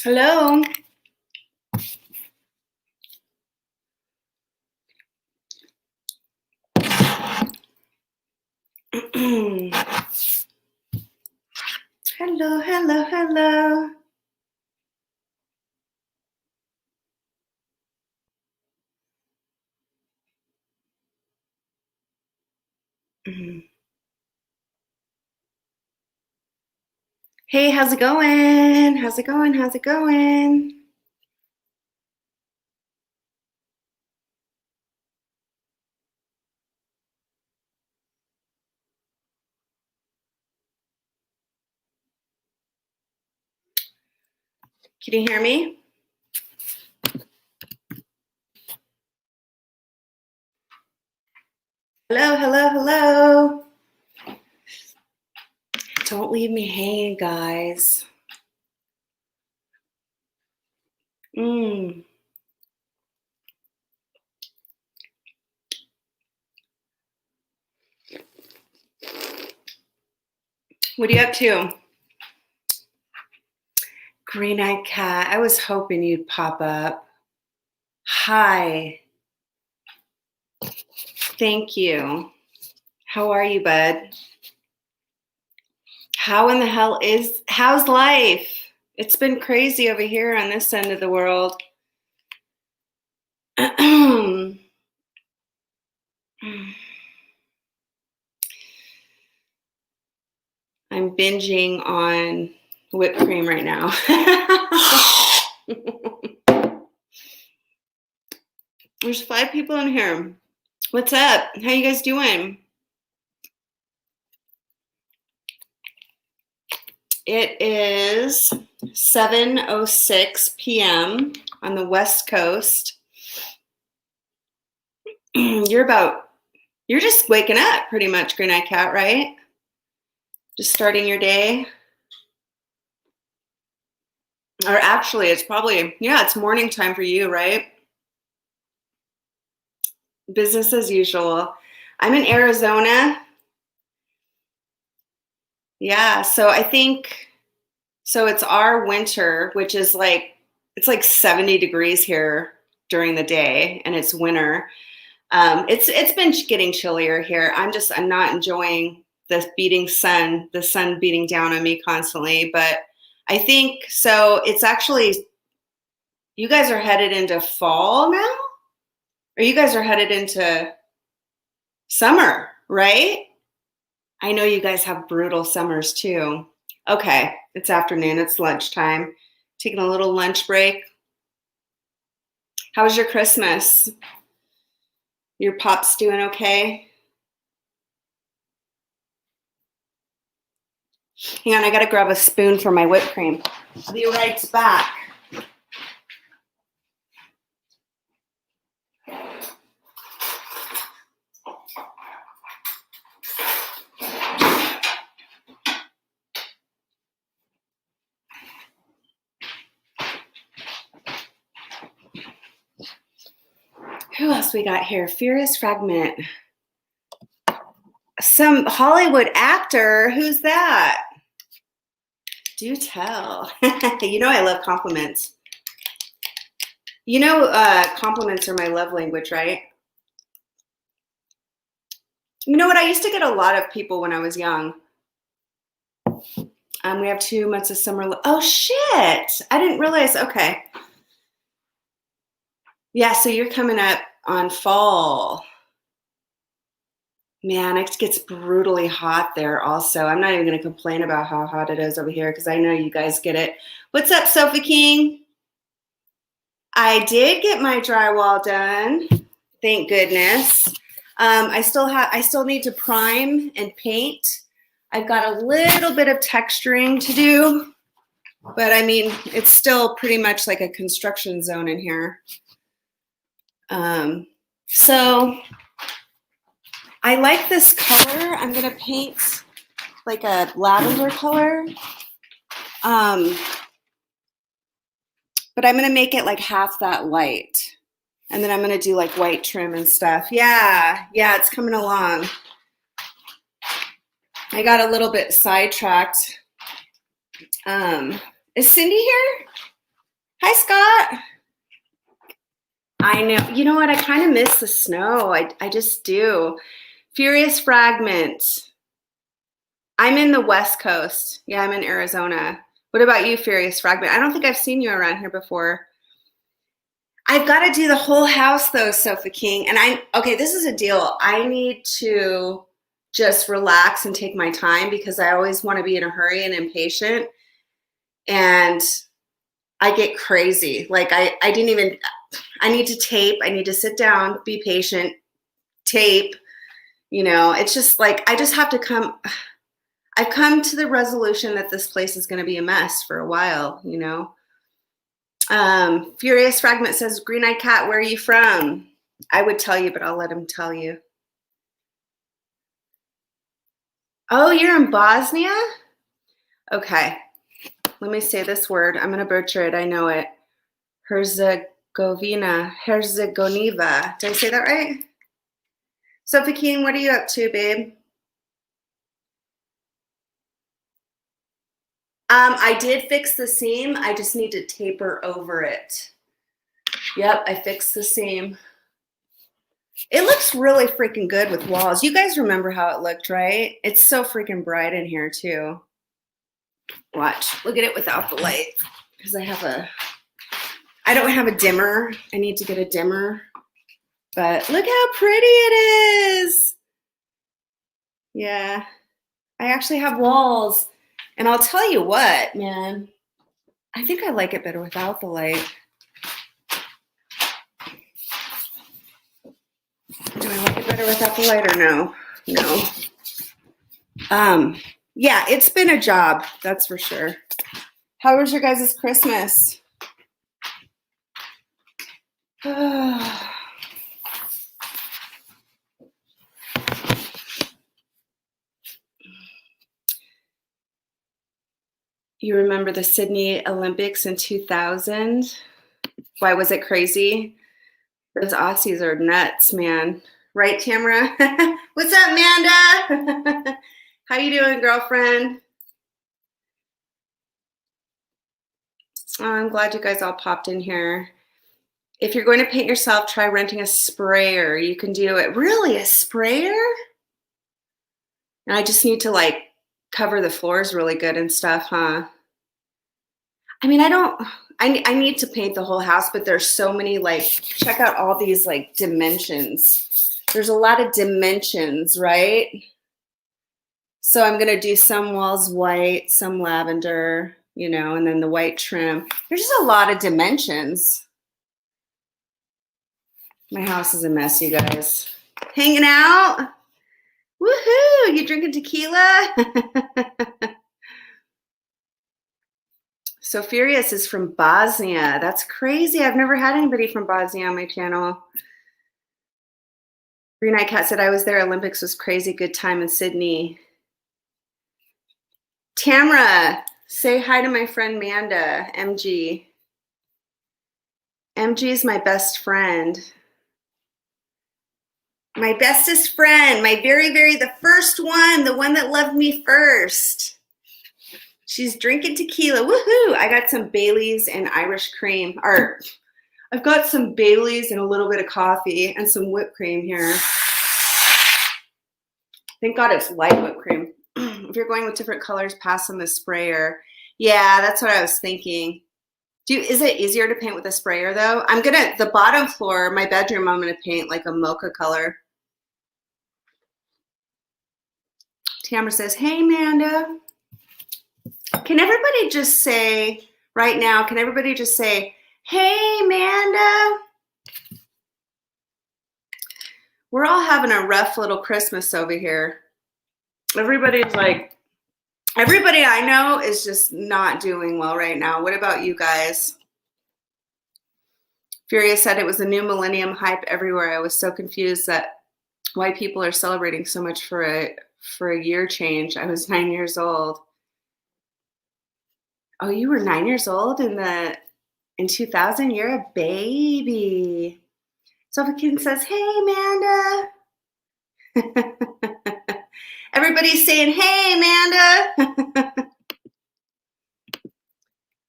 Hello. Hello, hello, hello. Hey, how's it going? How's it going? How's it going? Can you hear me? Hello, hello, hello. Don't leave me hanging, guys. What are you up to? Green-eyed cat. I was hoping you'd pop up. Hi. Thank you. How are you, bud? How in the hell how's life? It's been crazy over here on this end of the world. I'm binging on whipped cream right now. There's 5 people in here. What's up? How you guys doing? It is 7:06 p.m. on the West Coast. You're just waking up pretty much, Green-eyed cat, right? Just starting your day. Or actually, it's probably, it's morning time for you, right? Business as usual. I'm in Arizona. Yeah, so I think, it's our winter, which is it's like 70 degrees here during the day, and it's winter. It's been getting chillier here. I'm not enjoying the sun beating down on me constantly, but I think, so it's actually, you guys are headed into fall now? Or you guys are headed into summer, right? I know you guys have brutal summers too. Okay, it's afternoon, it's lunchtime. Taking a little lunch break. How was your Christmas? Your pops doing okay? Hang on, I gotta grab a spoon for my whipped cream. I'll be right back. Who else we got here? Furious Fragment. Some Hollywood actor. Who's that? Do tell. You know I love compliments. You know compliments are my love language, right? You know what? I used to get a lot of people when I was young. We have 2 months of summer. Oh, shit. I didn't realize. Okay. Yeah, so you're coming up on fall. Man, it gets brutally hot there also. I'm not even going to complain about how hot it is over here because I know you guys get it. What's up, Sophie King? I did get my drywall done. Thank goodness. I still need to prime and paint. I've got a little bit of texturing to do, but I mean, it's still pretty much like a construction zone in here. So I like this color. I'm gonna paint like a lavender color. But I'm gonna make it like half that light. And then I'm gonna do like white trim and stuff. Yeah, it's coming along. I got a little bit sidetracked. Is Cindy here? Hi, Scott. I know. You know what? I kind of miss the snow. I just do. Furious Fragment. I'm in the West Coast. Yeah, I'm in Arizona. What about you, Furious Fragment? I don't think I've seen you around here before. I've got to do the whole house though, Sophie King. And okay, this is a deal. I need to just relax and take my time because I always want to be in a hurry and impatient. And I get crazy. Like I need to tape. I need to sit down, be patient, tape. You know, it's just like, I've come to the resolution that this place is going to be a mess for a while, you know. Furious Fragment says, Green Eyed Cat, where are you from? I would tell you, but I'll let him tell you. Oh, you're in Bosnia? Okay. Let me say this word. I'm going to butcher it. I know it. Herzegovina. Did I say that right? Sophie Keen, what are you up to, babe? I did fix the seam. I just need to taper over it. Yep, I fixed the seam. It looks really freaking good with walls. You guys remember how it looked, right? It's so freaking bright in here too. Watch, look at it without the light. Because I don't have a dimmer. I need to get a dimmer. But look how pretty it is. Yeah, I actually have walls. And I'll tell you what, man, I think I like it better without the light. Do I like it better without the light or no? No. Yeah, it's been a job, that's for sure. How was your guys' Christmas? You remember the Sydney Olympics in 2000? Why was it crazy? Those Aussies are nuts, man. Right, Tamara? What's up, Amanda? How you doing, girlfriend? Oh, I'm glad you guys all popped in here. If you're going to paint yourself, try renting a sprayer. You can do it. Really, a sprayer? And I just need to like cover the floors really good and stuff, huh? I mean, I need to paint the whole house, but there's so many, like, check out all these like dimensions. There's a lot of dimensions, right? So I'm gonna do some walls white, some lavender, you know, and then the white trim. There's just a lot of dimensions. My house is a mess, you guys. Hanging out? Woohoo! You drinking tequila? So Furious is from Bosnia. That's crazy. I've never had anybody from Bosnia on my channel. Green Eye Cat said, I was there. Olympics was crazy. Good time in Sydney. Tamra, say hi to my friend Manda, MG. MG is my best friend. My bestest friend, my the first one, the one that loved me first. She's drinking tequila. Woohoo! I got some Baileys and Irish cream. Or I've got some Baileys and a little bit of coffee and some whipped cream here. Thank God it's light whipped cream. If you're going with different colors, pass on the sprayer. Yeah, that's what I was thinking. Is it easier to paint with a sprayer though? The bottom floor, my bedroom, I'm gonna paint like a mocha color. Tamara says, hey, Amanda. Can everybody just say, right now, can everybody just say, hey, Amanda? We're all having a rough little Christmas over here. Everybody's like Everybody I know is just not doing well right now. What about you guys? Furious said it was the new millennium hype everywhere. I was so confused that why people are celebrating so much for a year change. I was 9 years old. Oh, you were 9 years old in 2000? You're a baby. Sophie says, "Hey, Amanda." Everybody's saying, "Hey, Amanda."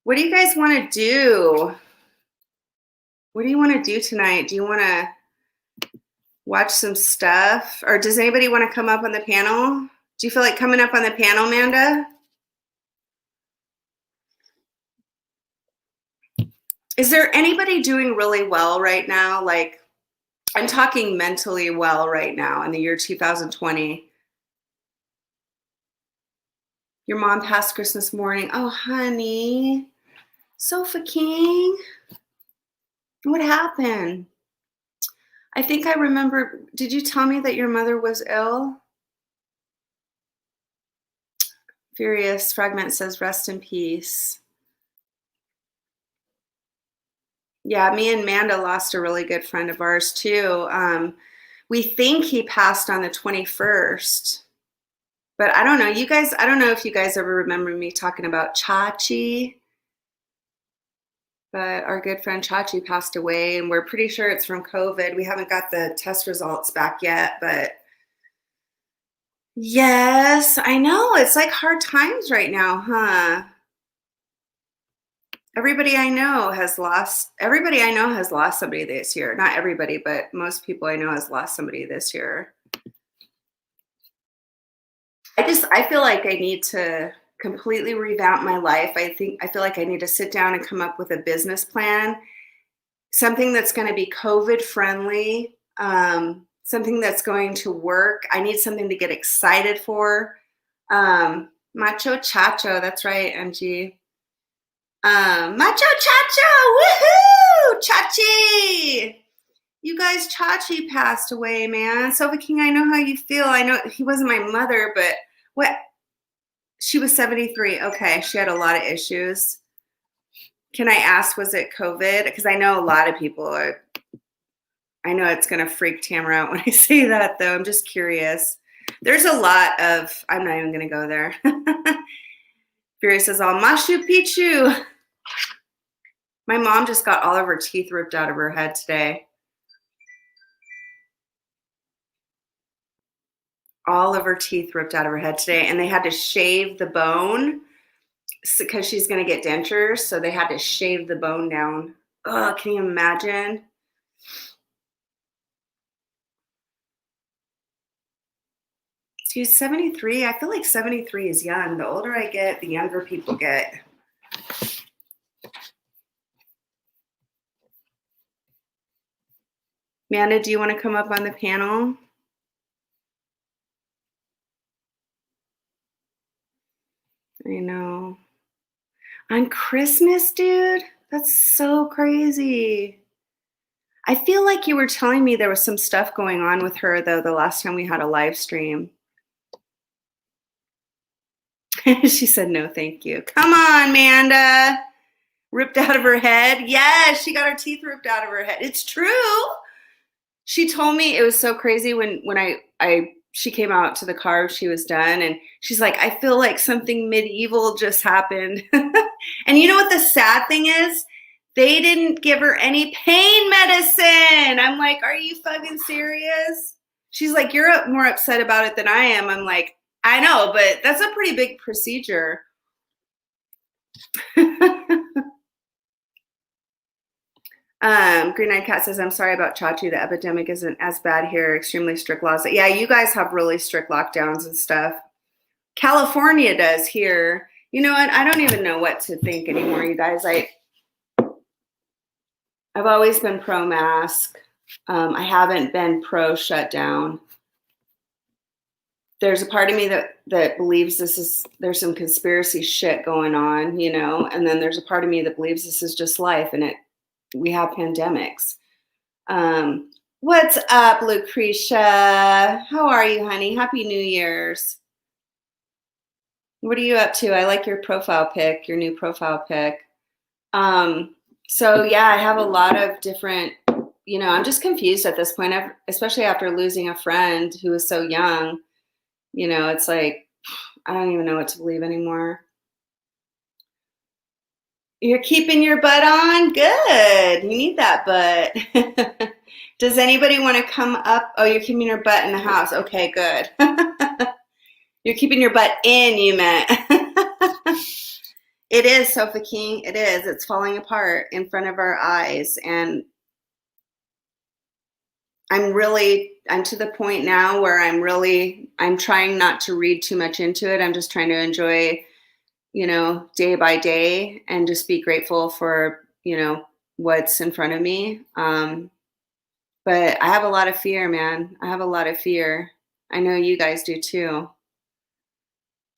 What do you guys want to do? What do you want to do tonight? Do you want to watch some stuff? Or does anybody want to come up on the panel? Do you feel like coming up on the panel, Amanda? Is there anybody doing really well right now? Like, I'm talking mentally well right now in the year 2020. Your mom passed Christmas morning. Oh, honey. Sofa King. What happened? I think I remember. Did you tell me that your mother was ill? Furious Fragment says, "Rest in peace." Yeah, me and Amanda lost a really good friend of ours too. We think he passed on the 21st, but I don't know. You guys, I don't know if you guys ever remember me talking about Chachi, but our good friend Chachi passed away, and we're pretty sure it's from COVID. We haven't got the test results back yet, but yes, I know. It's like hard times right now, huh? Everybody I know has lost somebody this year. Not everybody, but most people I know has lost somebody this year. I feel like I need to completely revamp my life. I feel like I need to sit down and come up with a business plan, something that's going to be COVID friendly, something that's going to work. I need something to get excited for. Macho Chacho, that's right, MG. Macho Chacho, woohoo! Chachi! You guys, Chachi passed away, man. Sofa King, I know how you feel. I know he wasn't my mother, but what? She was 73. Okay, she had a lot of issues. Can I ask, was it COVID? Because I know a lot of people are. I know it's going to freak Tamara out when I say that, though. I'm just curious. There's a lot of. I'm not even going to go there. Furious says, all Machu Picchu. My mom just got all of her teeth ripped out of her head today. All of her teeth ripped out of her head today, and they had to shave the bone because she's going to get dentures, so they had to shave the bone down. Oh, can you imagine? She's 73. I feel like 73 is young. The older I get, the younger people get. Amanda, do you want to come up on the panel? I know. On Christmas, dude? That's so crazy. I feel like you were telling me there was some stuff going on with her, though, the last time we had a live stream. She said, no, thank you. Come on, Amanda. Ripped out of her head. Yes, she got her teeth ripped out of her head. It's true. She told me, it was so crazy when she came out to the car, she was done, and she's like, I feel like something medieval just happened. And you know what the sad thing is? They didn't give her any pain medicine. I'm like, are you fucking serious? She's like, you're more upset about it than I am. I'm like, I know, but that's a pretty big procedure. Green Eyed Cat says, I'm sorry about Chachi. The epidemic isn't as bad here. Extremely strict laws. Yeah, you guys have really strict lockdowns and stuff. California does here. You know what? I don't even know what to think anymore, you guys. I've always been pro-mask. I haven't been pro-shutdown. There's a part of me that believes there's some conspiracy shit going on, you know, and then there's a part of me that believes this is just life and we have pandemics. What's up, Lucretia? How are you, honey? Happy New Year's. What are you up to? I like your profile pic, your new profile pic. So yeah, I have a lot of different, I'm just confused at this point, especially after losing a friend who was so young. It's like, I don't even know what to believe anymore. You're keeping your butt on? Good. You need that butt. Does anybody want to come up? Oh, you're keeping your butt in the house. Okay, good. You're keeping your butt in, you meant. It is, Sofa King. It is. It's falling apart in front of our eyes. And I'm to the point now where I'm trying not to read too much into it. I'm just trying to enjoy, day by day and just be grateful for, what's in front of me. But I have a lot of fear, man. I have a lot of fear. I know you guys do too.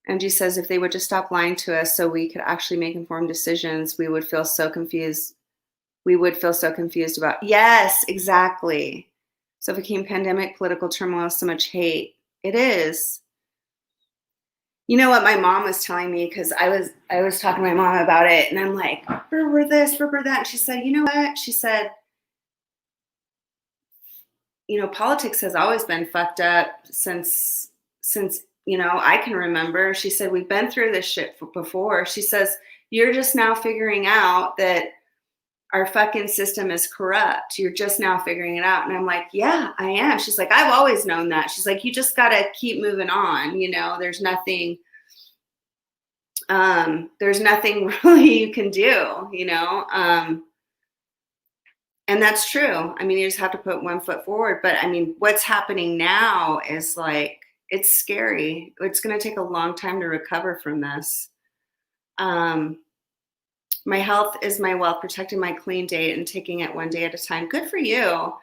MG says if they would just stop lying to us so we could actually make informed decisions, we would feel so confused. We would feel so confused about. Yes, exactly. So it became pandemic, political turmoil, so much hate. It is. You know what my mom was telling me, because I was talking to my mom about it, and I'm like, for this, for that. And she said, you know what? She said, politics has always been fucked up since I can remember. She said, we've been through this shit before. She says, you're just now figuring out that our fucking system is corrupt. You're just now figuring it out. And I'm like, yeah, I am. She's like, I've always known that. She's like, you just got to keep moving on. There's nothing really you can do, and that's true. I mean, you just have to put one foot forward. But I mean, what's happening now is like, it's scary. It's going to take a long time to recover from this. My health is my wealth, protecting my clean date and taking it one day at a time. Good for you.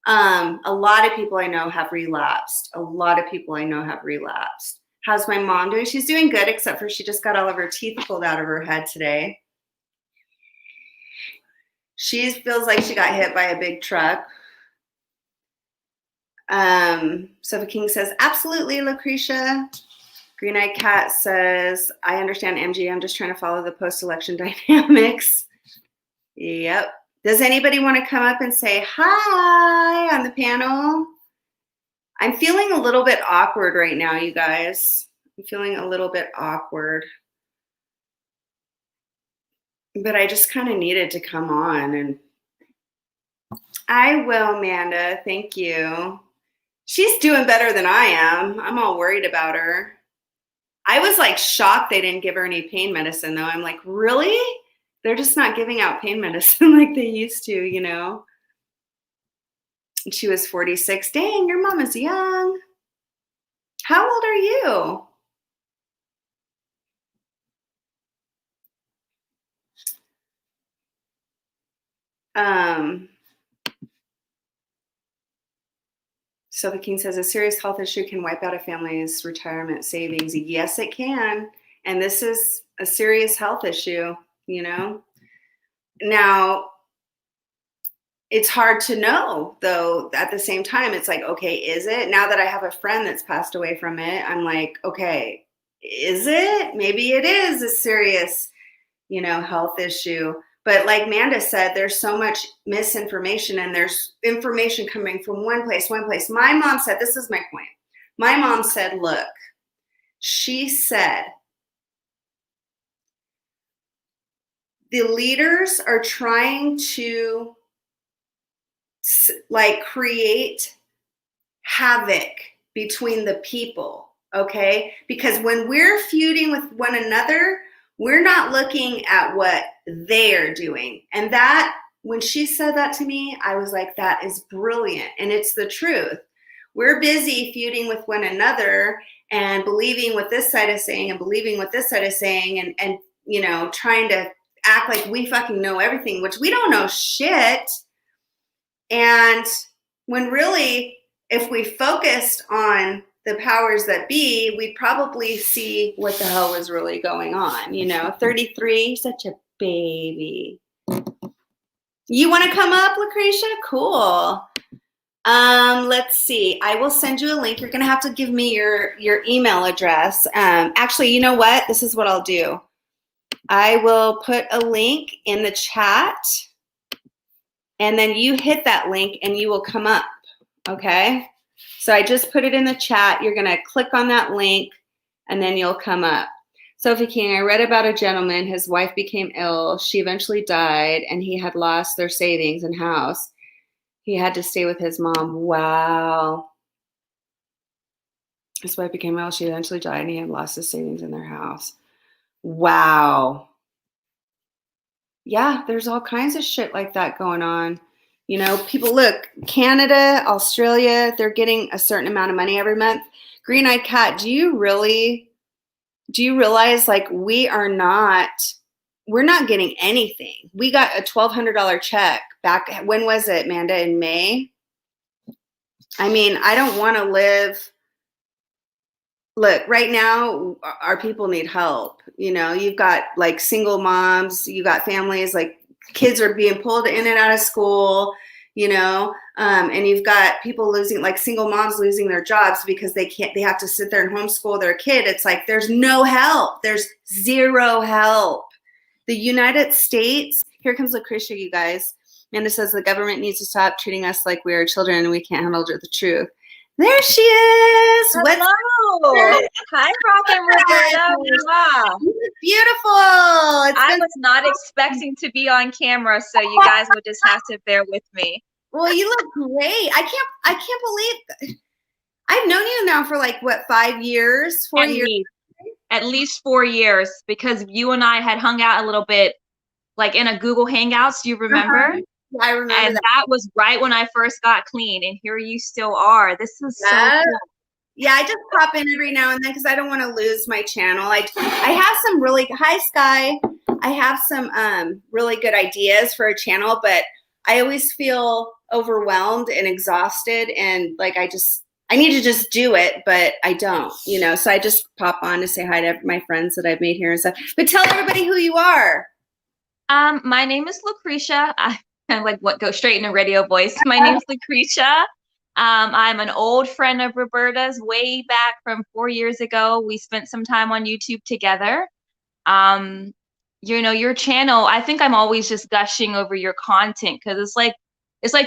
A lot of people I know have relapsed. How's my mom doing? She's doing good, except for she just got all of her teeth pulled out of her head today. She feels like she got hit by a big truck. Sofa King says, absolutely, Lucretia. Green Eyed Cat says, I understand, MG. I'm just trying to follow the post-election dynamics. Yep. Does anybody want to come up and say hi on the panel? I'm feeling a little bit awkward right now, you guys. I'm feeling a little bit awkward. But I just kind of needed to come on. And I will, Amanda. Thank you. She's doing better than I am. I'm all worried about her. I was like shocked they didn't give her any pain medicine, though. I'm like, really? They're just not giving out pain medicine like they used to, And she was 46. Dang, your mom is young. How old are you? So the King says a serious health issue can wipe out a family's retirement savings. Yes, it can. And this is a serious health issue, Now, it's hard to know, though, at the same time. It's like, okay, is it? Now that I have a friend that's passed away from it, I'm like, okay, is it? Maybe it is a serious, health issue. But like Manda said, there's so much misinformation, and there's information coming from one place. My mom said, this is my point. My mom said, look, she said, the leaders are trying to create havoc between the people, okay? Because when we're feuding with one another, we're not looking at what they are doing. And that, when she said that to me, I was like, that is brilliant. And it's the truth. We're busy feuding with one another and believing what this side is saying and believing what this side is saying and trying to act like we fucking know everything, which we don't know shit. And when really, if we focused on the powers that be, we'd probably see what the hell was really going on. 33, such a baby. You want to come up, Lucretia? Cool. Let's see. I will send you a link. You're gonna have to give me your email address. Actually, you know what? This is what I'll do. I will put a link in the chat, and then you hit that link and you will come up. Okay? So I just put it in the chat. You're gonna click on that link and then you'll come up. Sophie King, I read about a gentleman. His wife became ill. She eventually died, and he had lost their savings and house. He had to stay with his mom. Wow. His wife became ill. She eventually died, and he had lost his savings in their house. Wow. Yeah, there's all kinds of shit like that going on. You know, people, look, Canada, Australia, they're getting a certain amount of money every month. Green Eyed Cat, do you realize, like, we're not getting anything? We got a $1,200 check back. When was it, Amanda? In May? I mean, I don't want to live. Look, right now, our people need help. You know, you've got like single moms, you got families, like kids are being pulled in and out of school, you know, and you've got people losing, like single moms losing their jobs because they have to sit there and homeschool their kid. It's like there's no help. There's zero help. The United States, here comes Lucretia, you guys. Amanda says the government needs to stop treating us like we are children and we can't handle the truth. There she is. Hello. Hi, Rock and Roberta. Wow. Beautiful. I was not expecting to be on camera, so you guys will just have to bear with me. Well, you look great. I can't believe I've known you now for like what, 5 years, 4 years? At least 4 years, because you and I had hung out a little bit, like in a Google Hangouts. Do you remember? I remember and that was right when I first got clean, and here you still are. This is so cool. Yeah, I just pop in every now and then because I don't want to lose my channel. I have some really, hi Sky, I have some really good ideas for a channel, but I always feel overwhelmed and exhausted, and like I need to just do it, but I don't, you know. So I just pop on to say hi to my friends that I've made here and stuff. But tell everybody who you are. My name is Lucretia. I kind of like what go straight in a radio voice. My name is Lucretia. I'm an old friend of Roberta's, way back from 4 years ago. We spent some time on YouTube together. You know, your channel, I think I'm always just gushing over your content because it's like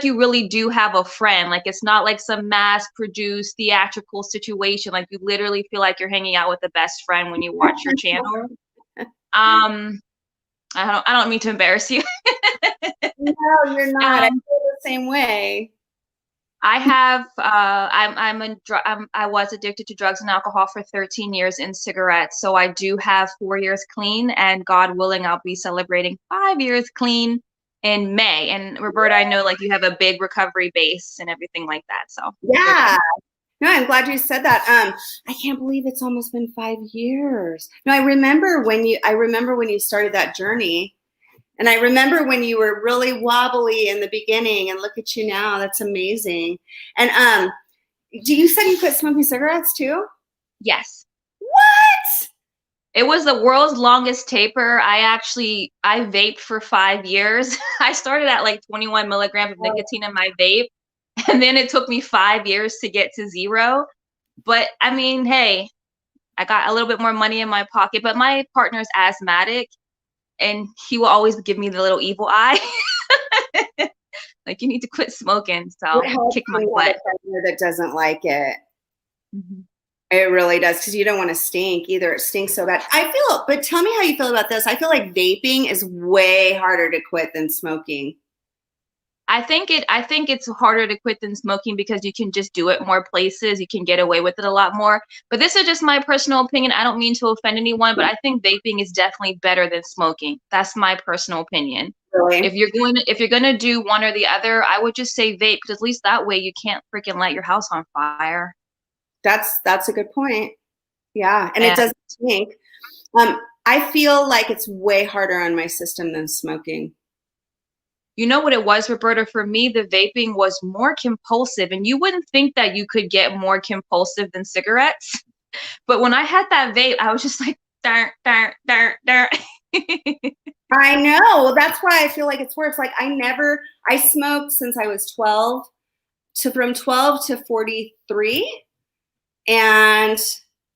you really do have a friend. Like, it's not like some mass-produced theatrical situation. Like, you literally feel like you're hanging out with the best friend when you watch your channel. I don't mean to embarrass you. No, you're not. I feel the same way. I have I was addicted to drugs and alcohol for 13 years and cigarettes. So I do have 4 years clean, and God willing, I'll be celebrating 5 years clean in May. And Roberta, I know like you have a big recovery base and everything like that. So yeah. No, I'm glad you said that. I can't believe it's almost been 5 years. No, I remember when you started that journey. And I remember when you were really wobbly in the beginning, and look at you now. That's amazing. And you said you quit smoking cigarettes too? Yes. What? It was the world's longest taper. I vaped for 5 years. I started at like 21 milligrams of nicotine in my vape. And then it took me 5 years to get to 0. But I mean, hey, I got a little bit more money in my pocket, but my partner's asthmatic, and he will always give me the little evil eye. Like, you need to quit smoking. So kick my butt. That doesn't like it. Mm-hmm. It really does, because you don't want to stink either. It stinks so bad. But tell me how you feel about this. I feel like vaping is way harder to quit than smoking. I think it's harder to quit than smoking because you can just do it more places. You can get away with it a lot more. But this is just my personal opinion. I don't mean to offend anyone, but I think vaping is definitely better than smoking. That's my personal opinion. Really? If you're gonna do one or the other, I would just say vape, because at least that way you can't freaking light your house on fire. That's a good point. Yeah, and it doesn't stink. I feel like it's way harder on my system than smoking. You know what it was, Roberta? For me, the vaping was more compulsive, and you wouldn't think that you could get more compulsive than cigarettes. But when I had that vape, I was just like, darn, darn, darn, darn. I know. Well, that's why I feel like it's worse. Like I smoked since I was 12 to from 12 to 43, and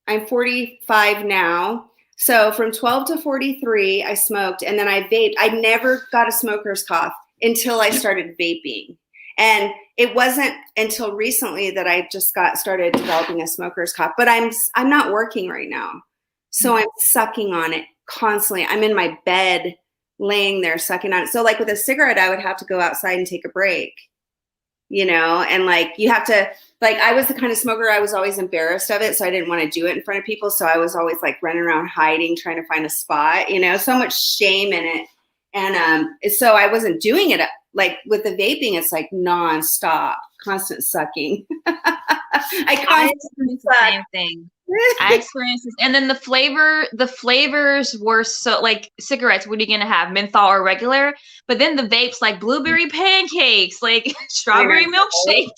I'm 45 now. So from 12 to 43, I smoked, and then I vaped. I never got a smoker's cough until I started vaping. And it wasn't until recently that I just started developing a smoker's cough. But I'm not working right now, so I'm sucking on it constantly. I'm in my bed, laying there sucking on it. So like with a cigarette, I would have to go outside and take a break, and like you have to. Like I was the kind of smoker, I was always embarrassed of it, so I didn't want to do it in front of people. So I was always like running around hiding, trying to find a spot. So much shame in it, and so I wasn't doing it. Like with the vaping, it's like nonstop, constant sucking. I experienced the same thing. I experienced this. And then the flavors were so like cigarettes, what are you gonna have? Menthol or regular? But then the vapes like blueberry pancakes, like strawberry milkshake.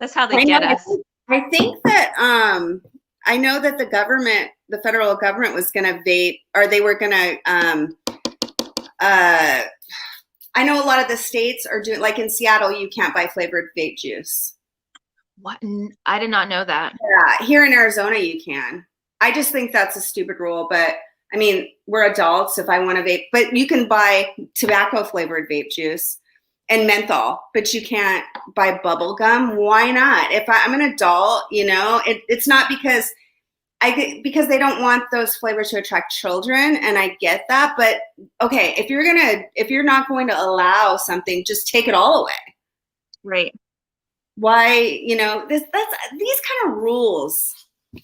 That's how they get us. I think that I know that the federal government was gonna vape, or they were gonna I know a lot of the states are doing, like in Seattle, you can't buy flavored vape juice. What? I did not know that. Yeah, here in Arizona, you can. I just think that's a stupid rule, but I mean, we're adults. If I want to vape, but you can buy tobacco flavored vape juice and menthol, but you can't buy bubble gum. Why not? If I'm an adult, it's not because because they don't want those flavors to attract children, and I get that. But okay, if you're not going to allow something, just take it all away. Right. Why, these kind of rules.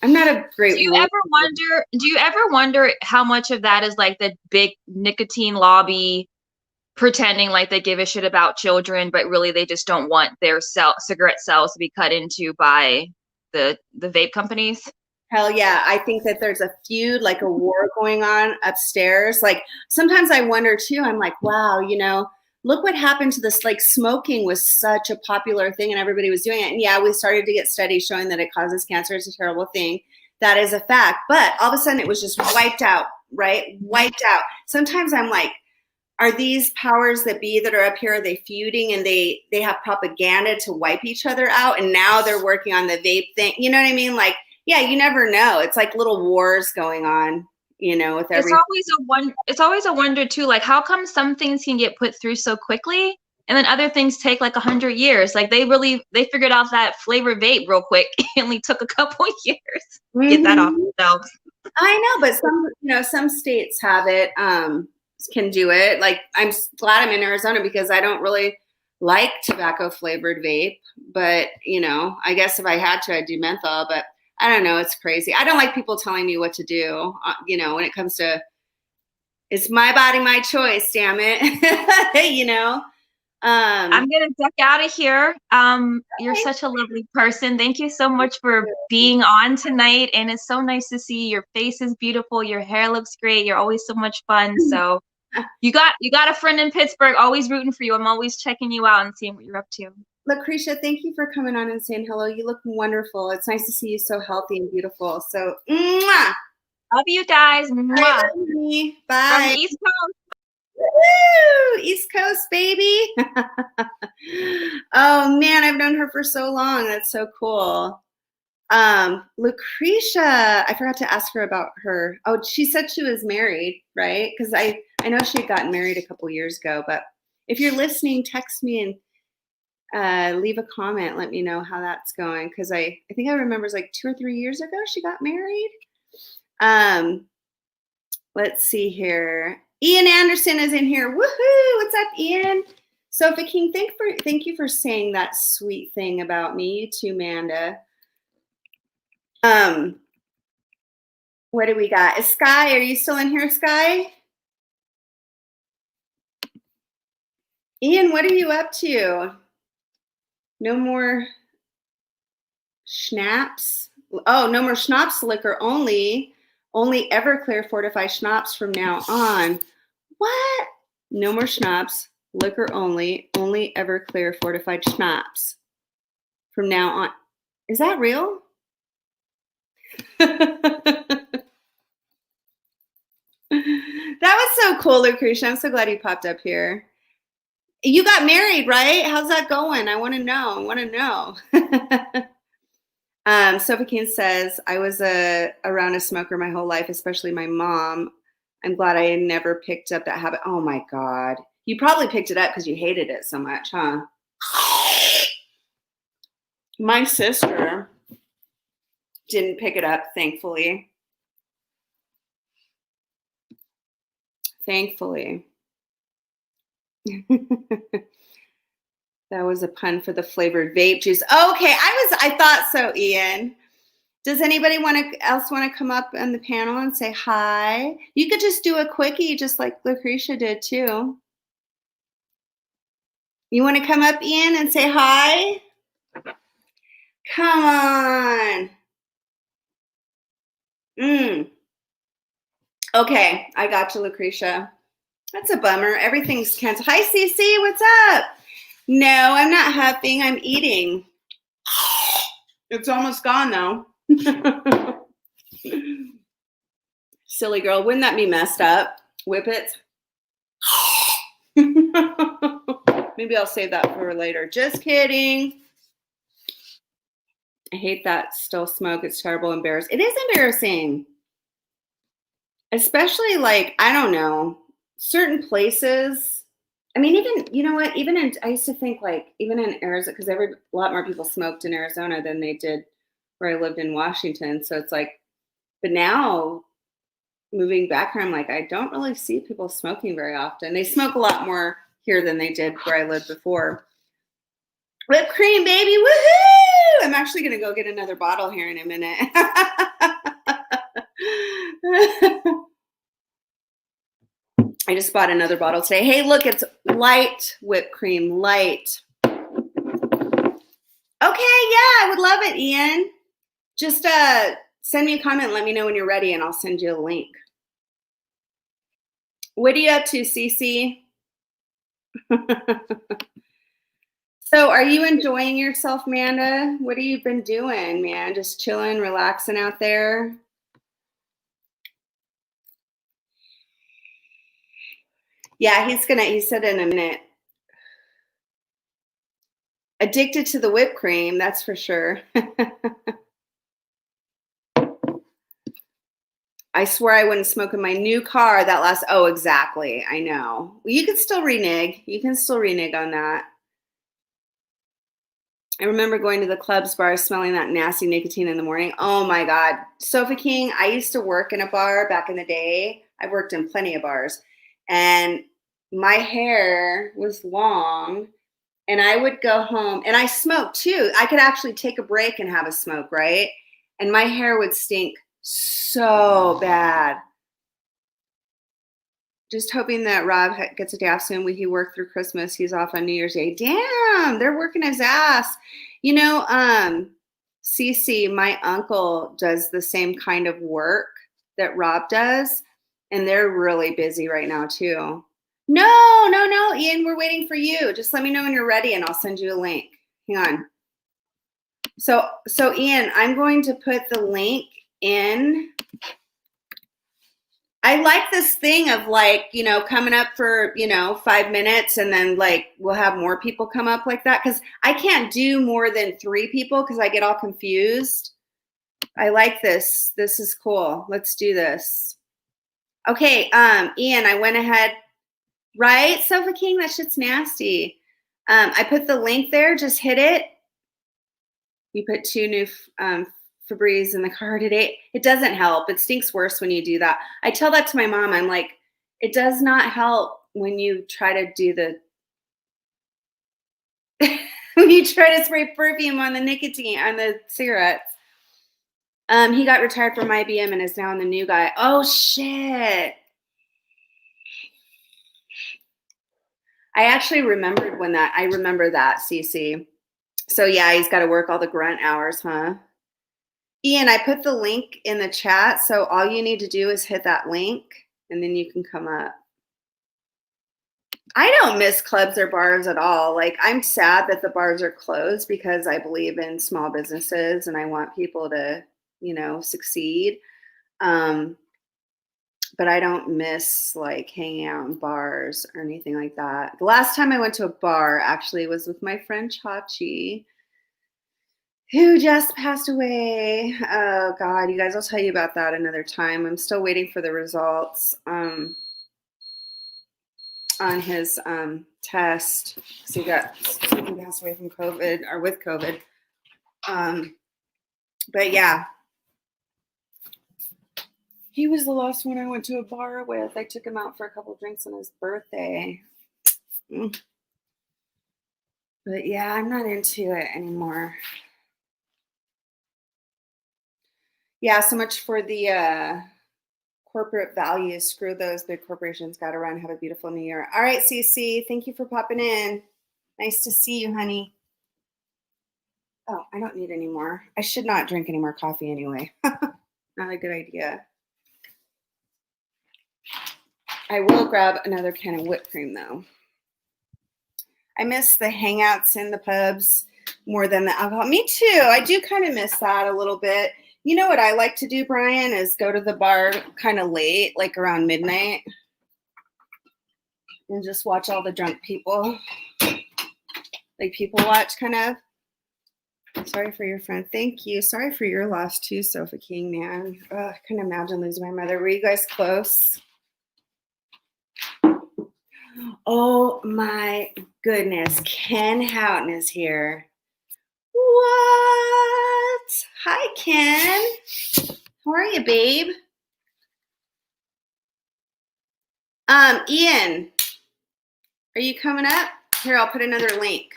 I'm not a great. Do you ever wonder how much of that is like the big nicotine lobby pretending like they give a shit about children, but really they just don't want their cigarette sales to be cut into by the vape companies? Hell yeah. I think that there's a feud, like a war going on upstairs. Like sometimes I wonder too, I'm like, wow, look what happened to this. Like smoking was such a popular thing and everybody was doing it. And yeah, we started to get studies showing that it causes cancer. It's a terrible thing. That is a fact. But all of a sudden it was just wiped out, right? Wiped out. Sometimes I'm like, are these powers that be that are up here, are they feuding and they have propaganda to wipe each other out? And now they're working on the vape thing. You know what I mean? Like, yeah, you never know. It's like little wars going on, with everything. It's always a wonder too, like how come some things can get put through so quickly and then other things take like 100 years? Like they figured out that flavor vape real quick. It only took a couple years to get that off themselves. I know, but some states have it, can do it. Like I'm glad I'm in Arizona because I don't really like tobacco flavored vape, but I guess if I had to, I'd do menthol, but I don't know. It's crazy. I don't like people telling me what to do, when it comes to, it's my body, my choice, damn it. I'm going to duck out of here. You're such a lovely person. Thank you so much for being on tonight. And it's so nice to see your face is beautiful. Your hair looks great. You're always so much fun. So you got a friend in Pittsburgh, always rooting for you. I'm always checking you out and seeing what you're up to. Lucretia, thank you for coming on and saying hello. You look wonderful. It's nice to see you so healthy and beautiful. So, mwah! Love you guys. Mwah. Bye. From the East Coast. Woo! East Coast, baby. Oh, man, I've known her for so long. That's so cool. Lucretia, I forgot to ask her about her. Oh, she said she was married, right? Because I know she had gotten married a couple years ago. But if you're listening, text me and leave a comment. Let me know how that's going, because I think I remember it was like 2 or 3 years ago she got married. Let's see here. Ian Anderson is in here. Woohoo! What's up, Ian? Sophie King, thank you for saying that sweet thing about me. You too, Manda. What do we got? Is Sky? Are you still in here, Sky? Ian, what are you up to? No more schnapps. Oh, no more schnapps liquor only. Only Everclear fortified schnapps from now on. What? No more schnapps, liquor only. Only Everclear fortified schnapps from now on. Is that real? That was so cool, Lucretia. I'm so glad you popped up here. You got married, right? How's that going? I want to know. I want to know. Sophie King says, I was around a smoker my whole life, especially my mom. I'm glad I never picked up that habit. Oh my God. You probably picked it up because you hated it so much, huh? My sister didn't pick it up, thankfully. Thankfully. That was a pun for the flavored vape juice. Okay, I thought so, Ian. Does anybody else want to come up on the panel and say hi? You could just do a quickie, just like Lucretia did too. You want to come up, Ian, and say hi? Come on. Okay, I got you, Lucretia. That's a bummer. Everything's canceled. Hi, Cece. What's up? No, I'm not huffing. I'm eating. It's almost gone, though. Silly girl. Wouldn't that be messed up? Whippets. Maybe I'll save that for later. Just kidding. I hate that still smoke. It's terrible. Embarrassing. It is embarrassing. Especially like, I don't know, certain places. I mean, even, you know what, I used to think like, even in Arizona, because a lot more people smoked in Arizona than they did where I lived in Washington. So it's like, but now moving back here, I'm like, I don't really see people smoking very often. They smoke a lot more here than they did where I lived before. Whipped cream, baby, woohoo! I'm actually going to go get another bottle here in a minute. I just bought another bottle today. Hey, look, it's light whipped cream, light. Okay, yeah, I would love it, Ian. Just send me a comment and let me know when you're ready, and I'll send you a link. What are you up to, Cece? So are you enjoying yourself, Amanda? What have you been doing, man? Just chilling, relaxing out there? Yeah, he said in a minute. Addicted to the whipped cream, that's for sure. I swear I wouldn't smoke in my new car that last. Oh, exactly. I know. You can still renege. You can still renege on that. I remember going to the clubs bar smelling that nasty nicotine in the morning. Oh my God. Sophie King, I used to work in a bar back in the day. I've worked in plenty of bars. And my hair was long. And I would go home. And I smoked too. I could actually take a break and have a smoke, right? And my hair would stink so bad. Just hoping that Rob gets a day off soon. He worked through Christmas. He's off on New Year's Day. Damn, they're working his ass. You know, Cece, my uncle does the same kind of work that Rob does, and they're really busy right now too. No, Ian, we're waiting for you. Just let me know when you're ready, and I'll send you a link. Hang on. So Ian, I'm going to put the link in. I like this thing of like, you know, coming up for, 5 minutes and then like we'll have more people come up like that because I can't do more than 3 people because I get all confused. I like this. This is cool. Let's do this. Okay, Ian, I went ahead. Right, Sofa King? That shit's nasty. I put the link there. Just hit it. You put 2 new Febreze in the car today. It doesn't help. It stinks worse when you do that. I tell that to my mom. I'm like, it does not help when you try to do the when you try to spray perfume on the nicotine on the cigarettes. He got retired from IBM and is now in the new guy. Oh shit. I actually remembered I remember that, Cece. So yeah, he's got to work all the grunt hours, huh? Ian, I put the link in the chat, so all you need to do is hit that link, and then you can come up. I don't miss clubs or bars at all. Like, I'm sad that the bars are closed because I believe in small businesses and I want people to, succeed. but I don't miss like hanging out in bars or anything like that. The last time I went to a bar actually was with my friend Chachi, who just passed away. Oh God, you guys, I'll tell you about that another time. I'm still waiting for the results on his test. So he passed away from COVID or with COVID. But yeah, he was the last one I went to a bar with. I took him out for a couple of drinks on his birthday. But yeah, I'm not into it anymore. Yeah, so much for the corporate values. Screw those big corporations. Got to run. Have a beautiful new year. All right, CC. Thank you for popping in. Nice to see you, honey. Oh, I don't need any more. I should not drink any more coffee anyway. Not a good idea. I will grab another can of whipped cream, though. I miss the hangouts in the pubs more than the alcohol. Me too. I do kind of miss that a little bit. You know what I like to do, Brian, is go to the bar kind of late, like around midnight, and just watch all the drunk people. Like people watch, kind of. Sorry for your friend. Thank you. Sorry for your loss too, Sophie King, man. I couldn't imagine losing my mother. Were you guys close? Oh my goodness. Ken Houghton is here. What? Hi, Ken. How are you, babe? Ian, are you coming up? Here, I'll put another link.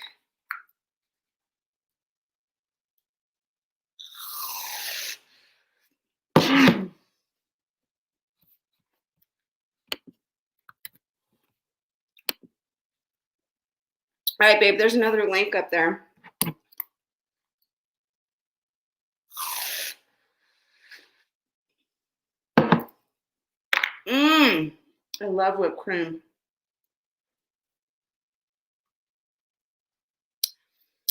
All right, babe, there's another link up there. I love whipped cream.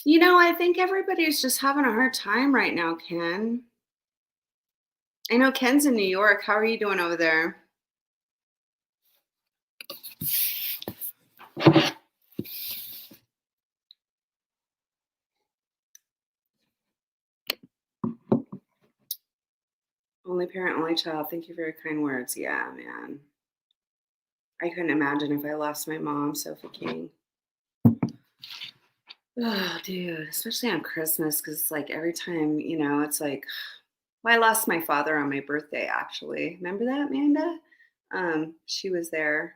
You know, I think everybody's just having a hard time right now, Ken. I know Ken's in New York. How are you doing over there? Only parent, only child. Thank you for your kind words. Yeah, man. I couldn't imagine if I lost my mom, Sophie King. Oh, dude, especially on Christmas, because it's like every time, you know, it's like, well, I lost my father on my birthday, actually. Remember that, Amanda? She was there.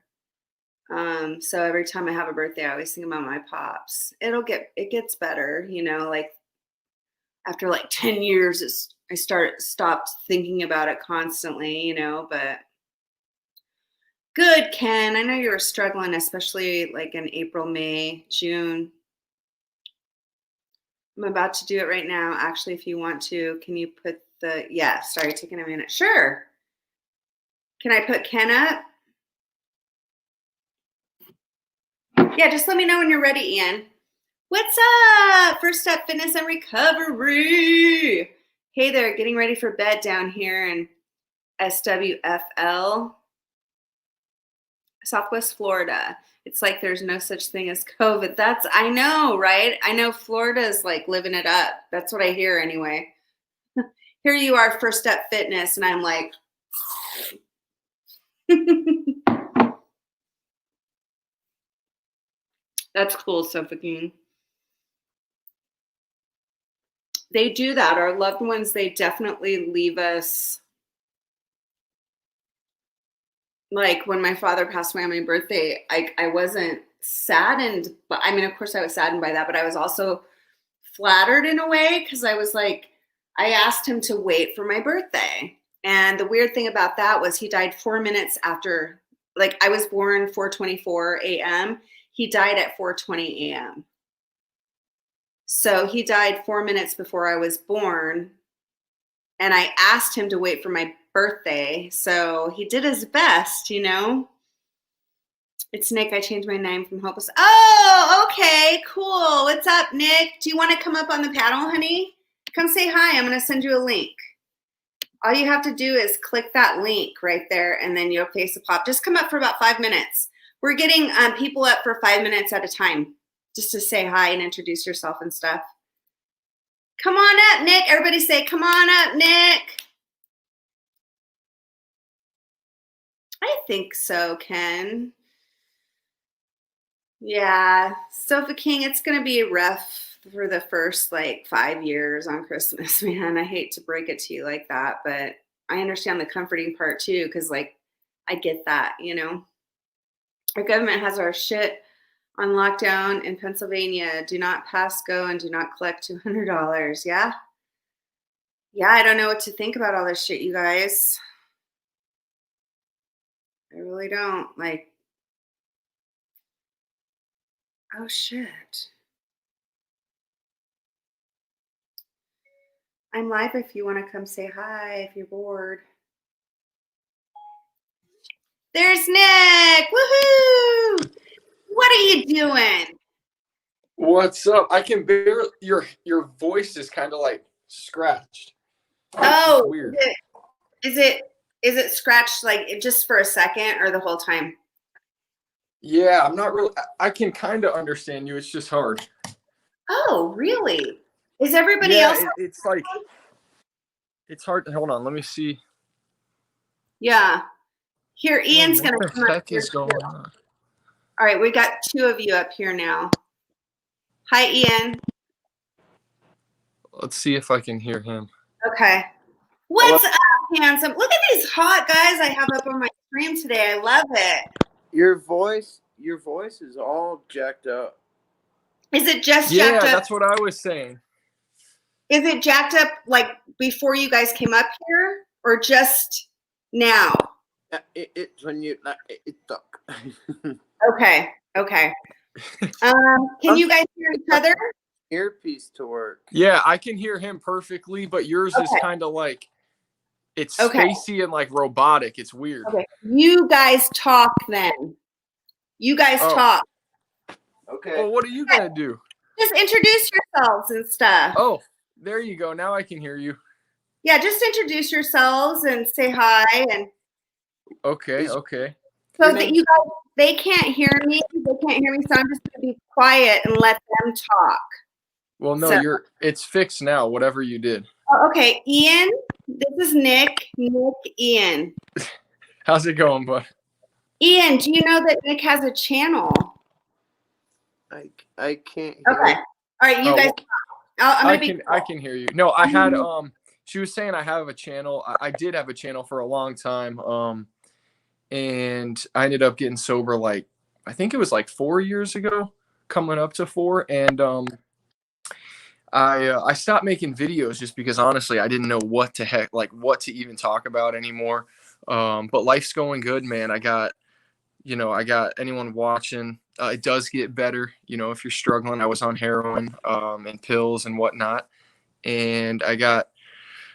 So every time I have a birthday, I always think about my pops. It gets better, you know, like after like 10 years, I stopped thinking about it constantly, you know, but good, Ken. I know you were struggling, especially like in April, May, June. I'm about to do it right now. Actually, if you want to, can you put sorry, taking a minute. Sure. Can I put Ken up? Yeah, just let me know when you're ready, Ian. What's up? First Step Fitness and Recovery. Hey there, getting ready for bed down here in SWFL, Southwest Florida. It's like there's no such thing as COVID. I know, right? I know Florida's like living it up. That's what I hear anyway. Here you are, First Step Fitness, and I'm like, that's cool, Sophie. They do that. Our loved ones, they definitely leave us. Like when my father passed away on my birthday, I wasn't saddened, but I mean, of course I was saddened by that, but I was also flattered in a way because I was like, I asked him to wait for my birthday. And the weird thing about that was he died 4 minutes after, like I was born 4:24 a.m. He died at 4:20 a.m. So he died 4 minutes before I was born. And I asked him to wait for my birthday. So he did his best, you know. It's Nick. I changed my name from Hopeless. Oh, okay, cool. What's up, Nick? Do you want to come up on the panel, honey? Come say hi. I'm going to send you a link. All you have to do is click that link right there, and then you'll face a pop. Just come up for about 5 minutes. We're getting people up for 5 minutes at a time, just to say hi and introduce yourself and stuff. Come on up, Nick. Everybody say, come on up, Nick. I think so, Ken. Yeah, Sofa King, it's going to be rough for the first like 5 years on Christmas, man. I hate to break it to you like that, but I understand the comforting part too, because like I get that, you know. Our government has our shit on lockdown in Pennsylvania. Do not pass go and do not collect $200. Yeah. Yeah, I don't know what to think about all this shit, you guys. I really don't. Like, oh shit. I'm live if you want to come say hi if you're bored. There's Nick. Woohoo! What are you doing? What's up? I can barely. Your voice is kind of like scratched. Oh, weird. Is it scratched like just for a second or the whole time? Yeah, I'm not really. I can kind of understand you. It's just hard. Oh, really? Is everybody else? It's like it's hard. Hold on, let me see. Yeah. Here, Ian's Man, gonna what come the up heck here is going on? All right, we got 2 of you up here now. Hi, Ian. Let's see if I can hear him. Okay. What's up, handsome? Look at these hot guys I have up on my stream today. I love it. Your voice is all jacked up. Is it just Yeah, jacked up? that's what I was saying. Is it jacked up like before you guys came up here, or just now? It's when you it stuck. Okay. Can you guys hear each other? Earpiece to work. Yeah, I can hear him perfectly, but yours is kind of like it's spacey and like robotic. It's weird. Okay. You guys talk then. You guys talk. Okay. Well, what are you gonna do? Just introduce yourselves and stuff. Oh, there you go. Now I can hear you. Yeah, just introduce yourselves and say hi. And Okay. so that you guys, they can't hear me. So I'm just gonna be quiet and let them talk. Well, no, it's fixed now. Whatever you did. Oh, okay, Ian. This is Nick. Ian. How's it going, bud? Ian, do you know that Nick has a channel? I can't hear. Okay. All right, you guys. I can hear you. No, I had she was saying I have a channel. I did have a channel for a long time. And I ended up getting sober like I think it was like 4 years ago, coming up to 4, and I stopped making videos just because honestly I didn't know what to even talk about anymore. But life's going good, man. I got anyone watching. It does get better, if you're struggling. I was on heroin and pills and whatnot, and I'm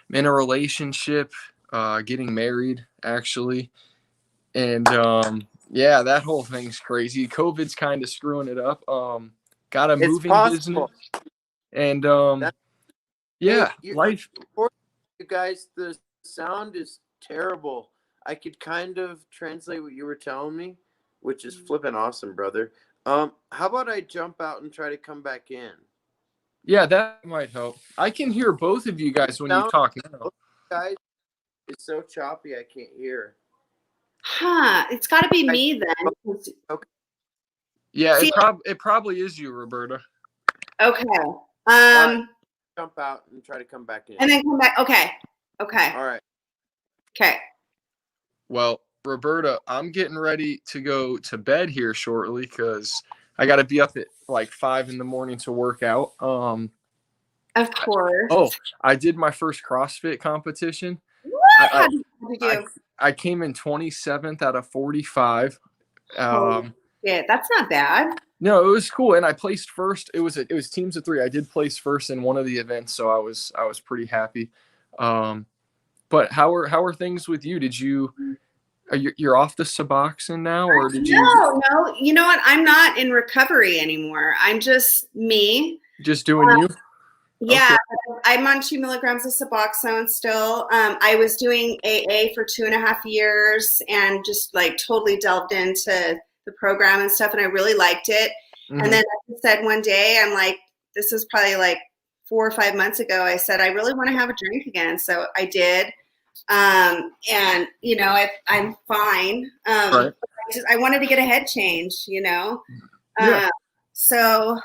in a relationship, getting married actually, and yeah, that whole thing's crazy. COVID's kind of screwing it up. Got a moving business, and yeah, life. You guys, the sound is terrible. I could kind of translate what you were telling me, which is flipping awesome, brother. How about I jump out and try to come back in? Yeah, that might help. I can hear both of you guys when you talk now. Guys, it's so choppy I can't hear. Huh? It's got to be me then. Okay. Yeah, it probably is you, Roberta. Okay. Jump out and try to come back in. And then come back. Okay. All right. Okay. Well, Roberta, I'm getting ready to go to bed here shortly because I got to be up at like 5 a.m. to work out. Of course. I did my first CrossFit competition. What? How did you do? I came in 27th out of 45. Yeah, that's not bad. No, it was cool, and I placed first. It was teams of 3. I did place first in one of the events, so I was pretty happy. But how are things with you? You're off the Suboxone now, or did you? No. You know what? I'm not in recovery anymore. I'm just me. Just doing you? Yeah, Okay. I've I'm on 2 milligrams of Suboxone still. I was doing AA for 2.5 years and just like totally delved into the program and stuff, and I really liked it. Mhm. And then I said one day, I'm like, this is probably like 4 or 5 months ago, I said, I really want to have a drink again. So I did. And, you know, I'm fine. Right. I wanted to get a head change, you know? Yeah. So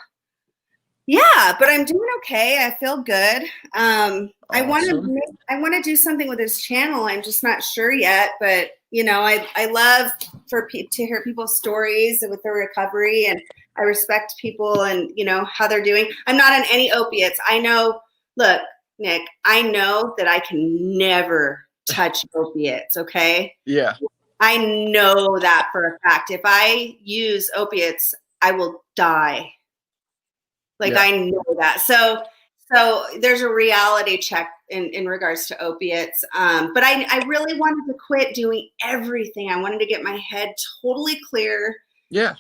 yeah, but I'm doing okay. I feel good. I want Awesome. to do something with this channel. I'm just not sure yet, but you know, I love to hear people's stories with their recovery, and I respect people and you know how they're doing. I'm not on any opiates. I know. Look, Nick, I know that I can never touch opiates. Okay. Yeah. I know that for a fact. If I use opiates, I will die. Like Yeah. I know that. So there's a reality check in regards to opiates. But I really wanted to quit doing everything. I wanted to get my head totally clear. Yeah.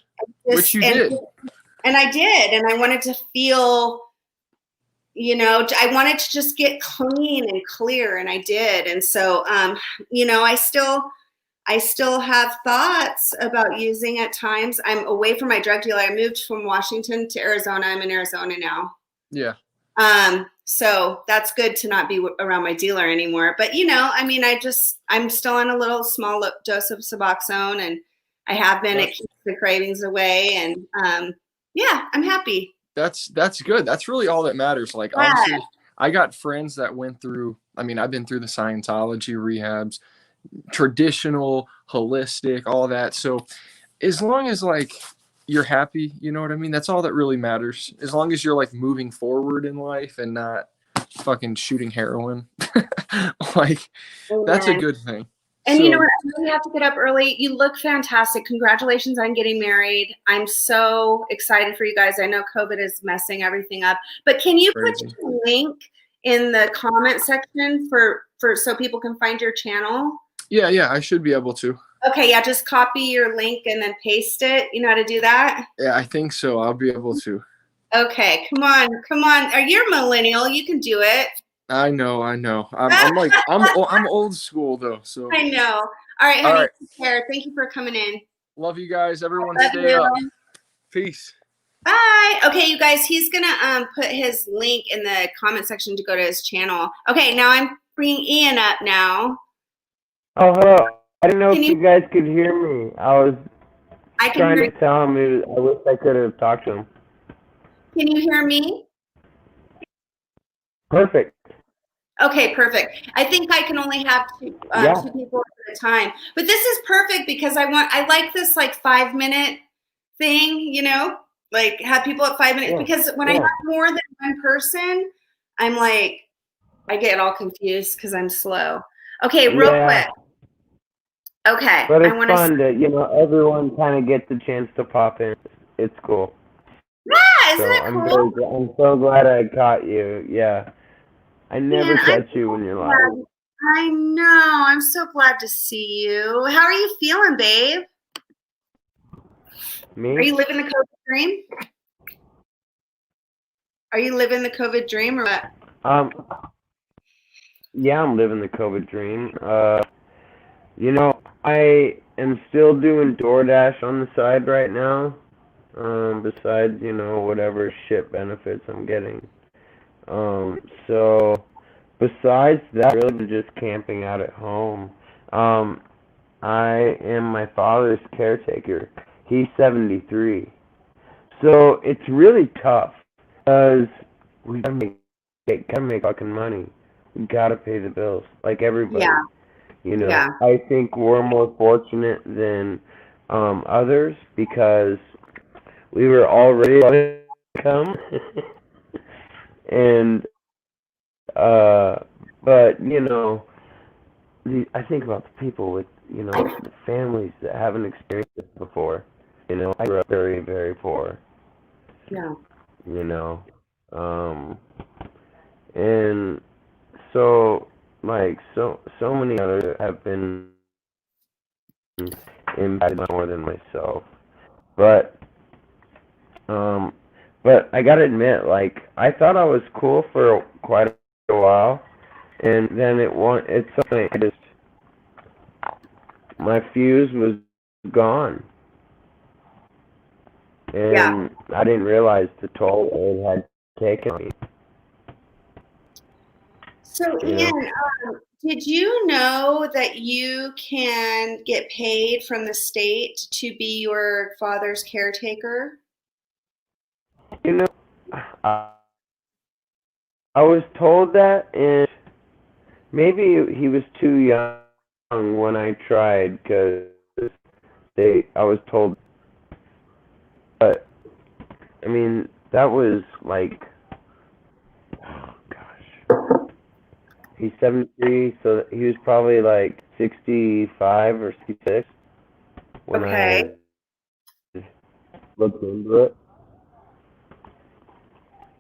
Which you did. And I did. And I wanted to feel, you know, I wanted to just get clean and clear, and I did. And so, you know, I still have thoughts about using at times. I'm away from my drug dealer. I moved from Washington to Arizona. I'm in Arizona now. Yeah. So that's good to not be around my dealer anymore. But you know, I mean, I'm still on a little small dose of Suboxone, and I have been. It keeps the cravings away, and yeah, I'm happy. That's good. That's really all that matters. Like honestly, I got friends that went through. I mean, I've been through the Scientology rehabs, traditional, holistic, all that. So as long as like you're happy, you know what I mean? That's all that really matters. As long as you're like moving forward in life and not fucking shooting heroin. Like that's a good thing. And so, you know what? I really have to get up early. You look fantastic. Congratulations on getting married. I'm so excited for you guys. I know COVID is messing everything up, but can you put your link in the comment section for so people can find your channel? Yeah, I should be able to. Okay, yeah, just copy your link and then paste it. You know how to do that? Yeah, I think so. I'll be able to. Okay, come on. You're millennial. You can do it. I know. I'm old school though. So I know. All right, honey. Take care. Thank you for coming in. Love you guys. Everyone stay up. Peace. Bye. Okay, you guys, he's gonna put his link in the comment section to go to his channel. Okay, now I'm bringing Ian up now. Oh, hello. I didn't know if you guys could hear me. I can trying to tell him. I wish I could have talked to him. Can you hear me? Perfect. Okay, perfect. I think I can only have two people at a time. But this is perfect because I like this like 5-minute thing, you know, like have people at 5 minutes because when I have more than one person, I'm like, I get all confused because I'm slow. Okay, real quick. Okay. But it's fun that, you know, everyone kind of gets a chance to pop in. It's cool. Yeah, isn't it cool? I'm so glad I caught you. Yeah. I never catch you when you're live. I know. I'm so glad to see you. How are you feeling, babe? Me? Are you living the COVID dream? Are you living the COVID dream or what? Yeah, I'm living the COVID dream. You know, I am still doing DoorDash on the side right now. Besides, you know, whatever shit benefits I'm getting. So besides that, really been just camping out at home. I am my father's caretaker. He's 73. So it's really tough because we gotta make fucking money. We gotta pay the bills like everybody. Yeah. You know, I think we're more fortunate than others because we were already on income. And but you know, I think about the people with, you know, the families that haven't experienced this before. You know, I grew up very, very poor. Yeah. You know, and so like so many others have been impacted more than myself, but I gotta admit, like I thought I was cool for quite a while, and then it's something I just my fuse was gone, Yeah. and I didn't realize the toll it had taken on me. So, You know, Ian, did you know that you can get paid from the state to be your father's caretaker? you know, I, I was told that, and maybe he was too young when I tried because I was told, but I mean that was like, oh gosh, he's 73, so he was probably like 65 or 66 when Okay. I looked into it.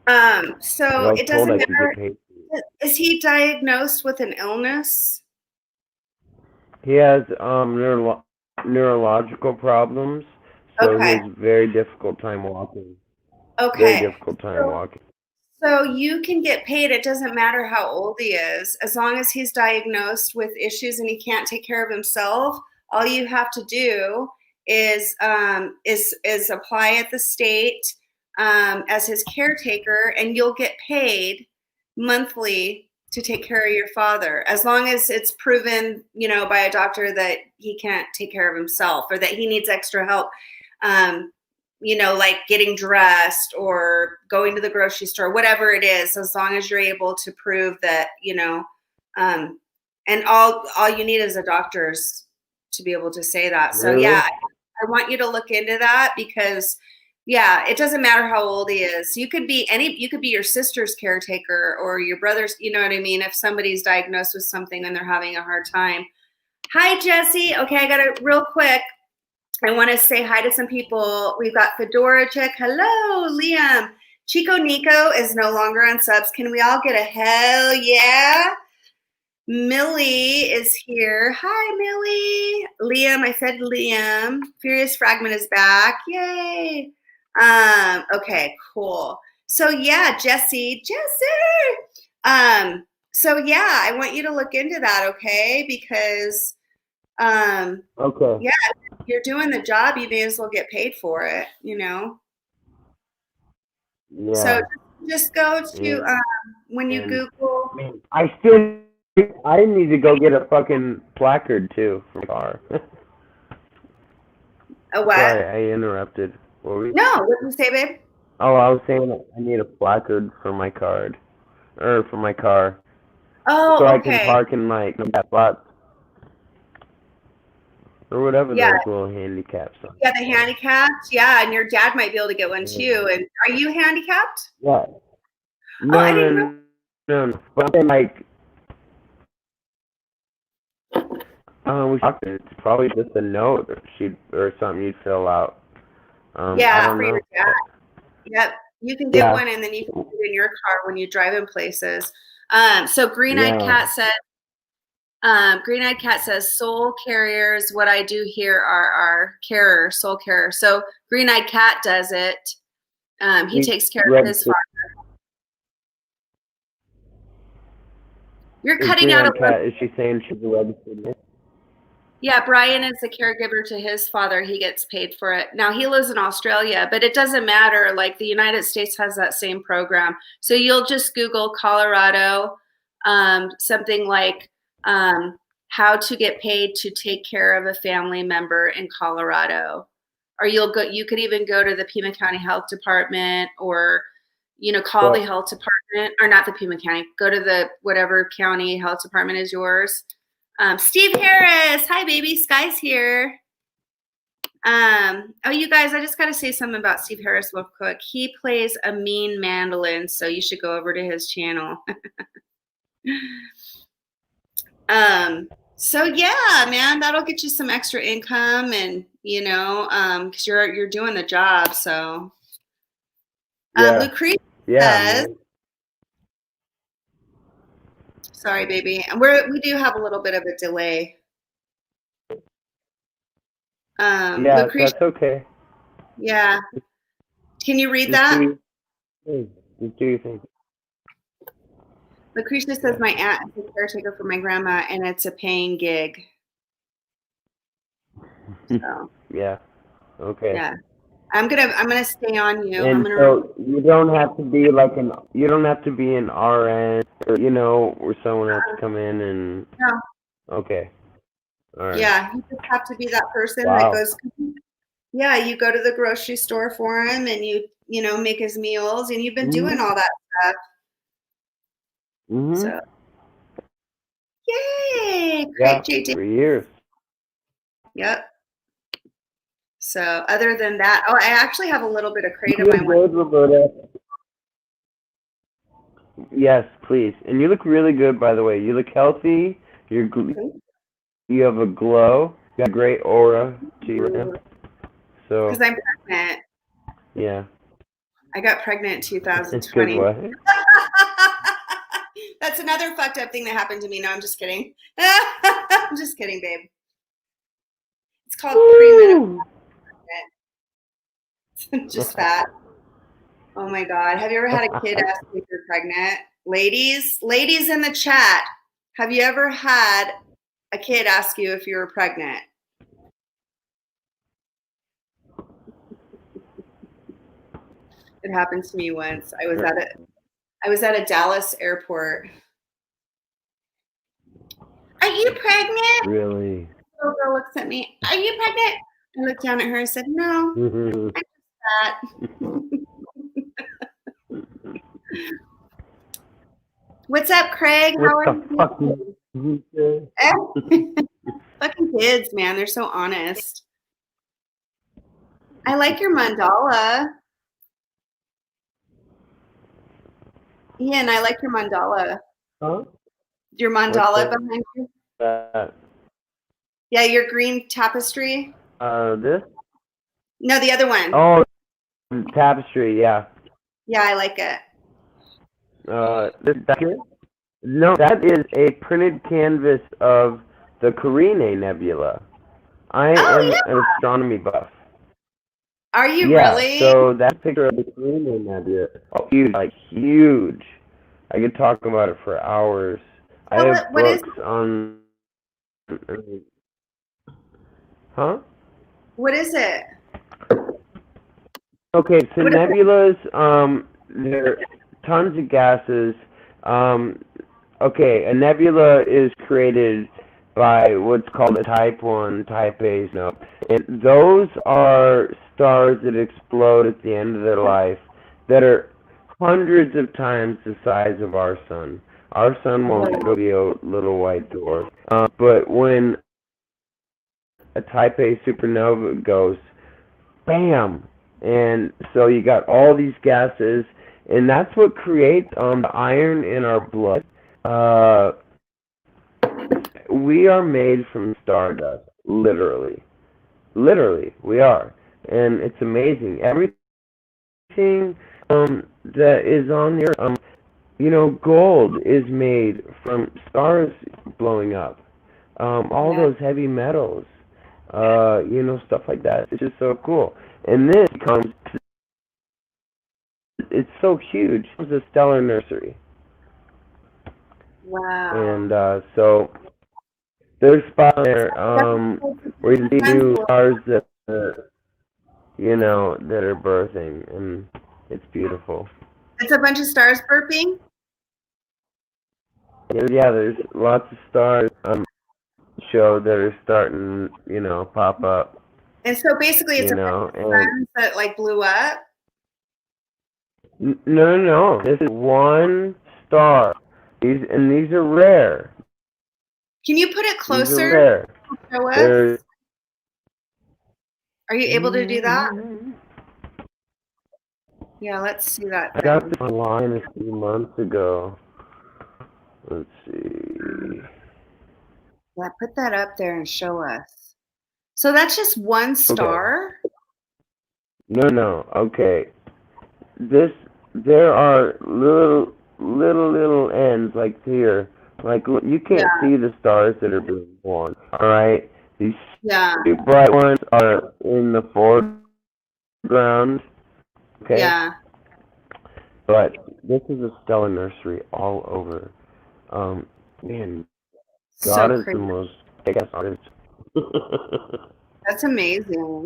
But So I was it told doesn't I could get matter. paid. Is he diagnosed with an illness? He has neurological problems, so he Okay. has very difficult time walking. Very Okay. difficult time So, walking. so you can get paid. It doesn't matter how old he is, as long as he's diagnosed with issues and he can't take care of himself. All you have to do is apply at the state as his caretaker, and you'll get paid monthly to take care of your father, as long as it's proven, by a doctor that he can't take care of himself or that he needs extra help. Um, like getting dressed or going to the grocery store, whatever it is, as long as you're able to prove that, and all you need is a doctor's to be able to say that. So Really? yeah, I want you to look into that because yeah, it doesn't matter how old he is. You could be your sister's caretaker or your brother's, you know what I mean? If somebody's diagnosed with something and they're having a hard time. Hi, Jesse. Okay, I got to real quick. I want to say hi to some people. We've got Fedora Chick. Hello, Liam. Chico Nico is no longer on subs. Can we all get a hell yeah? Millie is here. Hi, Millie. Liam, I said Liam. Furious Fragment is back. Yay. Okay, cool. So yeah, Jesse. So yeah, I want you to look into that, okay? Because Okay. yeah, you're doing the job, you may as well get paid for it, So Yeah. just go to And, when you and Google I mean, I need to go get a fucking placard too for my car. a what? Sorry, I interrupted. What were we? No, what did you say, babe? Oh, I was saying that I need a placard for my card, or for my car, so Oh, I can okay. park in like spots or whatever Yeah, those little handicaps are. yeah, the handicapped. Yeah, and your dad might be able to get one Yeah. too. And are you handicapped? Yeah. Oh, No, I didn't know. no, no, no. But I'm saying like, it's probably just a note or something you'd fill out. I Yeah, don't for your know. dad. Yep, you can get Yeah. one, and then you can put it in your car when you drive in places. So Green Eyed Yeah. Cat said. Green Eyed Cat says soul carriers. What I do here are our carer, soul carer. So Green Eyed Cat does it. He He's takes care of his registered. father. You're Is cutting Green out a Eyed little. Cat, is she saying she's a registered nurse? Yeah, Brian is the caregiver to his father. He gets paid for it. Now he lives in Australia, but it doesn't matter. Like the United States has that same program. So you'll just Google Colorado, something like how to get paid to take care of a family member in Colorado. Or you could even go to the Pima County Health Department or, call the Well, health department or not the Pima County, go to the whatever county health department is yours. Steve Harris, hi baby, Sky's here. Oh, you guys, I just got to say something about Steve Harris real quick. He plays a mean mandolin, so you should go over to his channel. So yeah, man, that'll get you some extra income, and because you're doing the job. So, yeah. Lucretia Yeah, says, man. sorry, baby, and we do have a little bit of a delay. Yeah, Lucretia, that's okay. yeah, can you read Just that? do your thing. Lucretia says my aunt is a caretaker for my grandma, and it's a paying gig. So Yeah. Okay. yeah, I'm gonna stay on you. And so you don't have to be like an RN, or, where someone has to come in and. No. Okay. All right. Yeah, you just have to be that person that Wow. goes. Yeah, you go to the grocery store for him, and you make his meals, and you've been doing all that stuff. Mhm. So, yay! Yeah. Great, JJ. For years. Yep. So, other than that, I actually have a little bit of You kratom. look good, Roberta. Yes, please. And you look really good, by the way. You look healthy. You have a glow. You got a great aura to you right now. So. Because I'm pregnant. Yeah. I got pregnant in It's 2020. good. What? That's another fucked up thing that happened to me. No, I'm just kidding. I'm just kidding, babe. It's called premenopause. Just fat. Oh my God. Have you ever had a kid ask you if you're pregnant? Ladies in the chat, have you ever had a kid ask you if you were pregnant? It happened to me once. I was at a Dallas airport. Are you pregnant? Really? The little girl looks at me. Are you pregnant? I looked down at her and said, no, I'm just fat. What's up, Craig? How are you? Fucking kids, man. They're so honest. I like your mandala. Ian, I like your mandala. Huh? Your mandala behind you? Yeah, your green tapestry. This? No, the other one. Oh, tapestry, yeah. Yeah, I like it. This back here? No, that is a printed canvas of the Carinae Nebula. I am an astronomy buff. Are you Yeah, really? so that's a picture of the Carinae Nebula. Oh, huge, like huge. I could talk about it for hours. I have books on. Huh? What is it? Okay, so nebulas, there are tons of gases. Okay, a nebula is created by what's called a type 1, type A snow. And those are stars that explode at the end of their life that are hundreds of times the size of our sun. Our sun won't be a little white dwarf. But when a type A supernova goes, bam! And so you got all these gases, and that's what creates the iron in our blood. We are made from stardust, literally. Literally, we are. And it's amazing. Everything that is on the earth, gold is made from stars blowing up. All those heavy metals, stuff like that. It's just so cool. And this becomes, it's so huge. It's a stellar nursery. Wow. And so there's spots there where you see new stars that that are birthing, and it's beautiful. It's a bunch of stars burping? Yeah, there's lots of stars show that are starting, pop up. And so basically it's a bunch of suns that like blew up? No. This is one star. These are rare. Can you put it closer? These are rare. Show us? Are you able to do that? Yeah, let's see that. I got this online a few months ago. Let's see. Yeah, put that up there and show us. So that's just one star? Okay. No. Okay. There are little ends like here. Like you can't see the stars that are being born. All right. These two bright ones are in the foreground. Okay. Yeah. But this is a stellar nursery all over. Man, So God is the crazy. most kick-ass artist. That's amazing.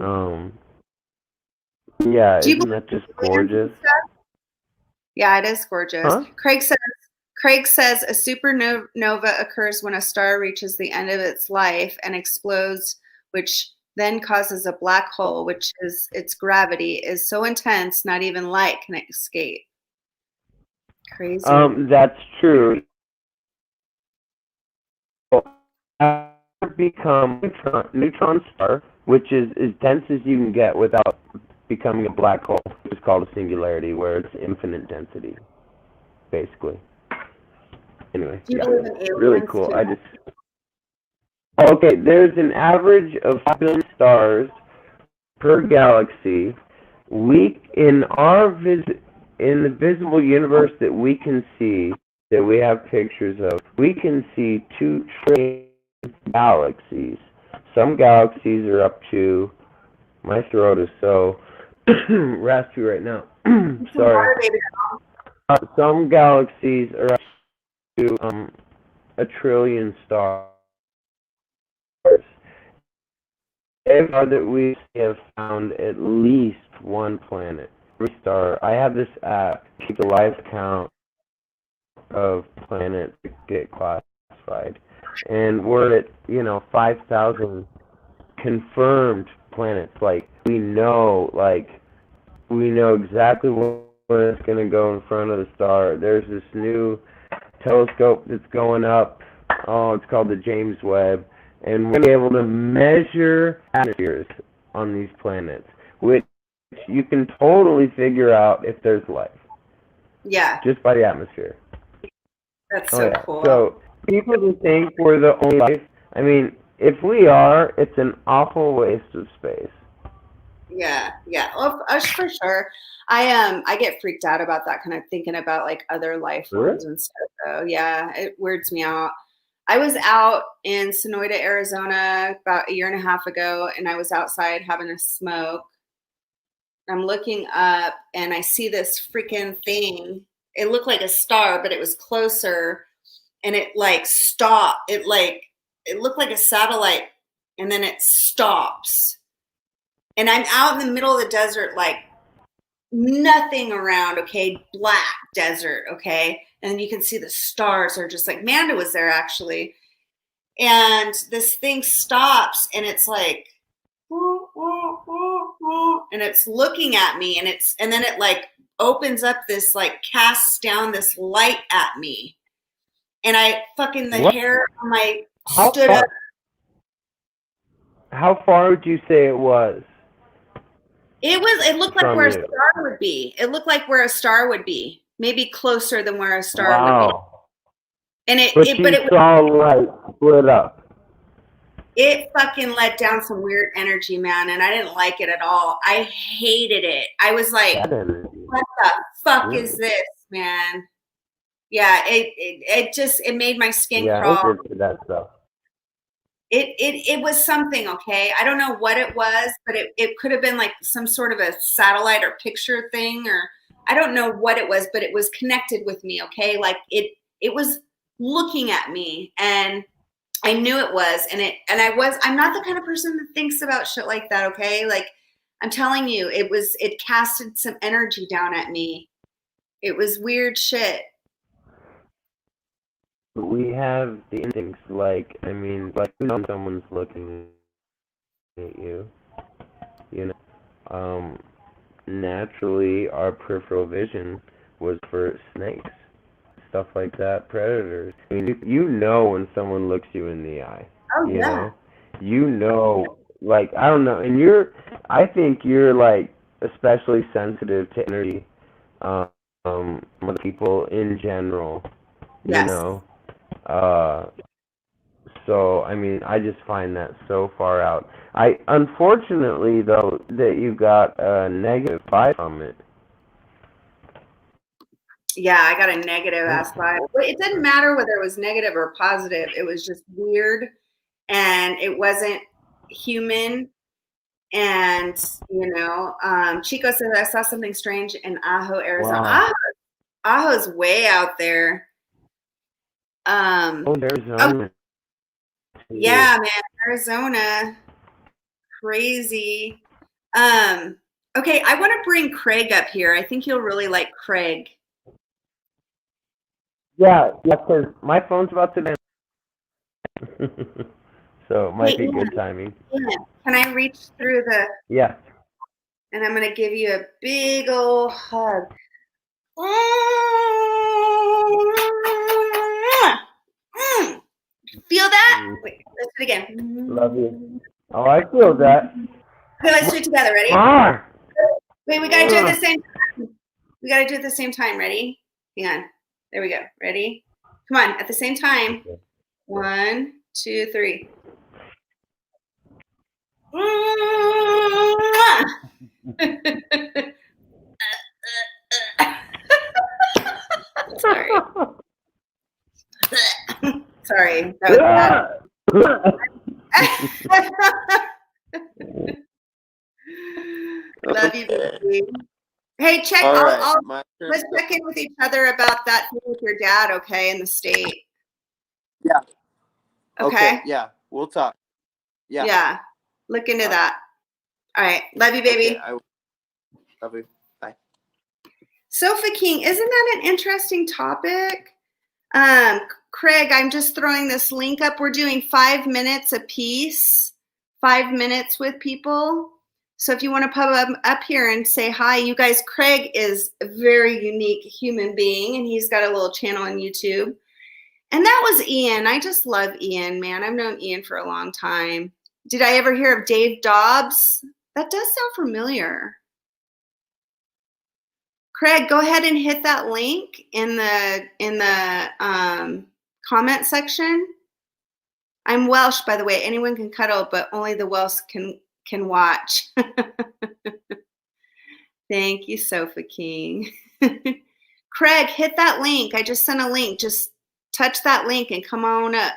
Yeah, Do you isn't believe that just in aliens and gorgeous? stuff? Yeah, it is gorgeous. Huh? Craig says a supernova occurs when a star reaches the end of its life and explodes, which then causes a black hole, which is its gravity is so intense not even light can escape. Crazy. That's true. Become neutron star, which is as dense as you can get without becoming a black hole, which is called a singularity, where it's infinite density, basically. Anyway, Do you yeah, believe in aliens really cool. too? Okay, there's an average of 5 billion stars per galaxy. In the visible universe that we can see, that we have pictures of, we can see 2 trillion galaxies. Some galaxies are up to, my throat is so raspy right now. Sorry. Some galaxies are up to 1 trillion stars. Far that we have found at least 1 planet. Every star. I have this app, keep a live count of planets that get classified, and we're at 5,000 confirmed planets. Like we know exactly when it's gonna go in front of the star. There's this new telescope that's going up. Oh, it's called the James Webb, and we're able to measure atmospheres on these planets, which you can totally figure out if there's life. Yeah. Just by the atmosphere. That's so cool. So people who think we're the only life, I mean, if we are, it's an awful waste of space. Yeah. Well, for sure. I get freaked out about that kind of thinking about like other life forms and stuff. So yeah, it weirds me out. I was out in Sonoyta, Arizona about 1.5 years ago, and I was outside having a smoke. I'm looking up and I see this freaking thing. It looked like a star, but it was closer, and it like stopped. It looked like a satellite, and then it stops. And I'm out in the middle of the desert, like nothing around, okay, black desert, okay, and you can see the stars are just like Manda was there actually, and this thing stops, and it's like, and it's looking at me, and then it like opens up this, like casts down this light at me, and I fucking the What? hair on my stood up. How far would you say it was? It looked like From where a you. star would be. It looked like where a star would be. Maybe closer than where a star would be. And But you saw light split up. it fucking let down some weird energy, man, and I didn't like it at all. I hated it. I was like, what the fuck is this, man? Yeah, it made my skin crawl. I'm good for that stuff. It was something, okay? I don't know what it was, but it could have been like some sort of a satellite or picture thing, or I don't know what it was, but it was connected with me, okay? Like it was looking at me, and I knew it was, I'm not the kind of person that thinks about shit like that, okay? Like I'm telling you, it casted some energy down at me. It was weird shit. We have the instincts, like, I mean, like, you know, someone's looking at you, you know. Naturally, our peripheral vision was for snakes, stuff like that, predators. I mean, you know when someone looks you in the eye. Oh, you yeah. know? You know, like, I don't know, and I think you're, like, especially sensitive to energy, with people in general, Yes. you know. So I mean, I just find that so far out. Unfortunately though, that you got a negative vibe from it. Yeah, I got a negative ass vibe. But it didn't matter whether it was negative or positive. It was just weird, and it wasn't human. And Chico says I saw something strange in Ajo, Arizona. Wow. Ajo's way out there. Oh, Arizona. yeah, man, Arizona, crazy. Okay, I want to bring Craig up here. I think you'll really like Craig. Yeah, because my phone's about to die. So it might Hey, be Ian, good timing. Ian, can I reach through the, Yeah. and I'm going to give you a big old hug. Feel that? Wait, let's do it again. Love you. Oh, I feel that. Okay, let's do it together. Ready? Ah! Wait, we gotta do it at the same time. We gotta do it at the same time. Ready? Hang on. There we go. Ready? Come on, at the same time. 1, 2, 3. Sorry. Sorry. That was bad. Love you, baby. Hey, check. All right, Let's check in with each other about that thing with your dad, okay, in the state. Yeah. Okay. Yeah, we'll talk. Yeah. Yeah. Look into that. All right. Love you, baby. Okay, I love you. Bye. Sofa King, isn't that an interesting topic? Craig, I'm just throwing this link up. We're doing 5 minutes a piece, 5 minutes with people. So if you want to pop up here and say hi, you guys, Craig is a very unique human being, and he's got a little channel on YouTube. And that was Ian. I just love Ian, man. I've known Ian for a long time. Did I ever hear of Dave Dobbs? That does sound familiar. Craig, go ahead and hit that link in the comment section. I'm Welsh, by the way. Anyone can cuddle, but only the Welsh can watch. Thank you, Sofa King. Craig, hit that link. I just sent a link. Just touch that link and come on up.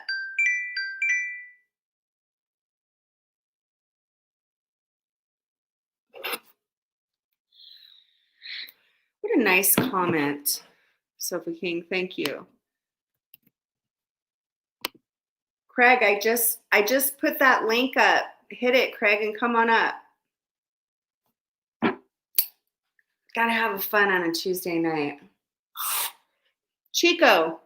What a nice comment, Sofa King. Thank you. Craig, I just put that link up. Hit it, Craig, and come on up. Gotta have fun on a Tuesday night. Chico.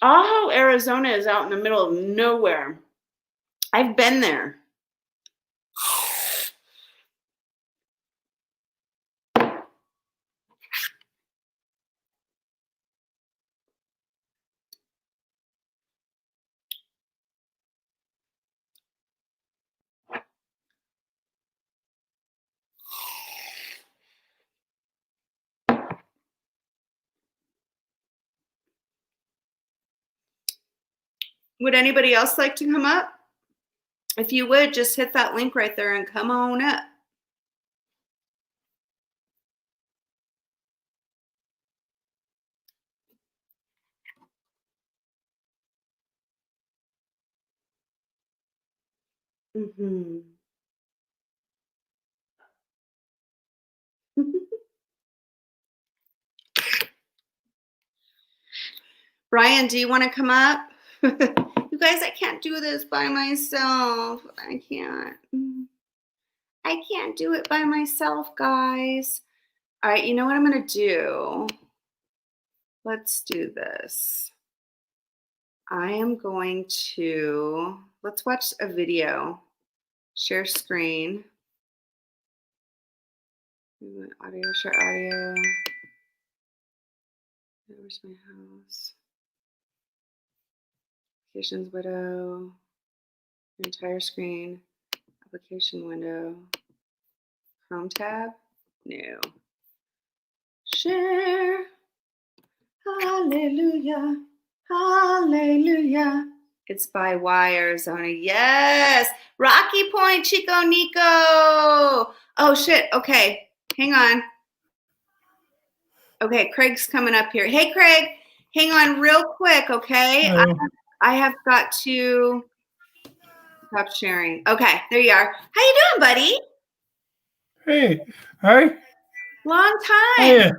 Oh, Arizona is out in the middle of nowhere. I've been there. Would anybody else like to come up? If you would, just hit that link right there and come on up. Mm-hmm. Brian, do you want to come up? You guys, I can't do this by myself. I can't do it by myself, guys. All right, you know what I'm going to do? Let's do this. I am going to, let's watch a video. Share screen. Audio, share audio. Where's my house? Applications window. Entire screen. Application window. Chrome tab. No. Share. Hallelujah. Hallelujah. It's by Y, Arizona. Yes. Rocky Point, Chico Nico. Oh, shit. Okay. Hang on. Okay, Craig's coming up here. Hey, Craig. Hang on real quick, okay? I have got to stop sharing. Okay, there you are. How you doing, buddy? Hey, hi. Long time.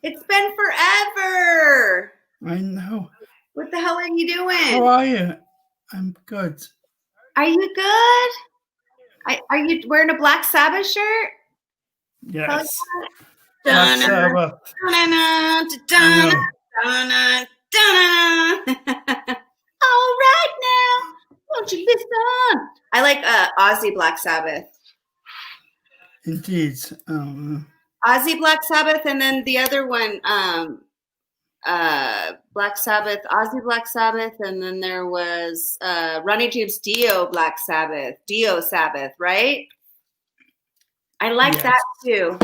Hey. It's been forever. I know. What the hell are you doing? How are you? I'm good. Are you good? Are you wearing a Black Sabbath shirt? Yes. Dun, Black Sabbath. dun, I dun, know. dun, dun. All right now, won't you listen? I like Ozzy Black Sabbath. Indeed. Ozzy Black Sabbath, and then the other one, Black Sabbath, Ozzy Black Sabbath, and then there was Ronnie James Dio Black Sabbath, Dio Sabbath, right? I like that too.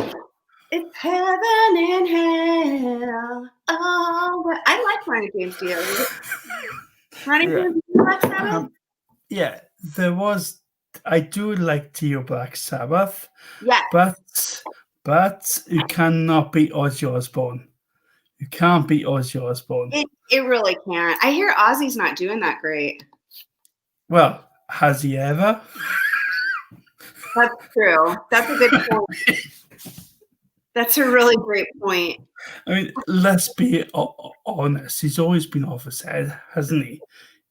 It's heaven and hell. Oh, I like Ronnie James Dio. Ronnie James Dio Black Sabbath? Yeah, there was. I do like Dio Black Sabbath. Yeah. But you cannot beat Ozzy Osbourne. You can't beat Ozzy Osbourne. It really can't. I hear Ozzy's not doing that great. Well, has he ever? That's true. That's a good point. That's a really great point. I mean, let's be honest. He's always been off his head, hasn't he?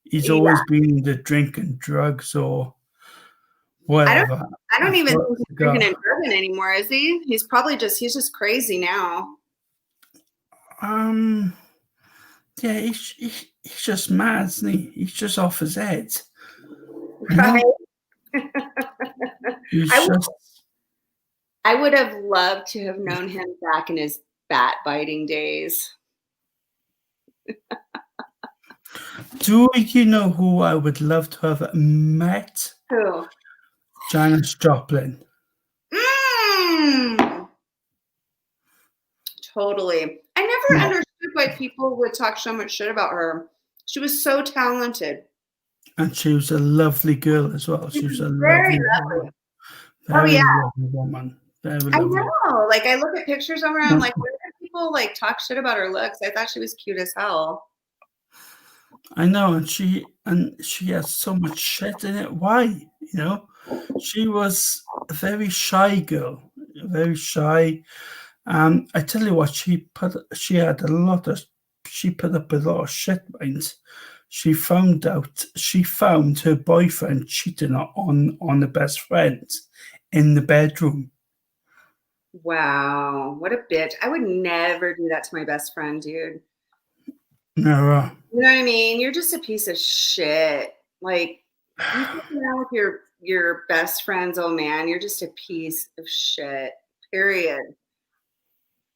He's always been the drinking drugs or whatever. I don't even think he's drinking and drugging anymore, is he? He's just crazy now. Yeah, he's just mad, isn't he? He's just off his head. Right. Just... I would have loved to have known him back in his bat biting days. Do you know who I would love to have met? Who? Janis Joplin. Totally. I never understood why people would talk so much shit about her. She was so talented. And she was a lovely girl as well. She was a lovely woman. Very lovely woman. Very lovely. I know. Like, I look at pictures of her and I'm like, why do people like talk shit about her looks? I thought she was cute as hell. I know, and she has so much shit in it. Why? You know, she was a very shy girl, very shy. I tell you what, she put up with a lot of shit, mind. She found her boyfriend cheating on the best friend in the bedroom. Wow, what a bitch. I would never do that to my best friend, dude. No. You know what I mean? You're just a piece of shit. Like, you sit around with your best friends, oh man, you're just a piece of shit. Period.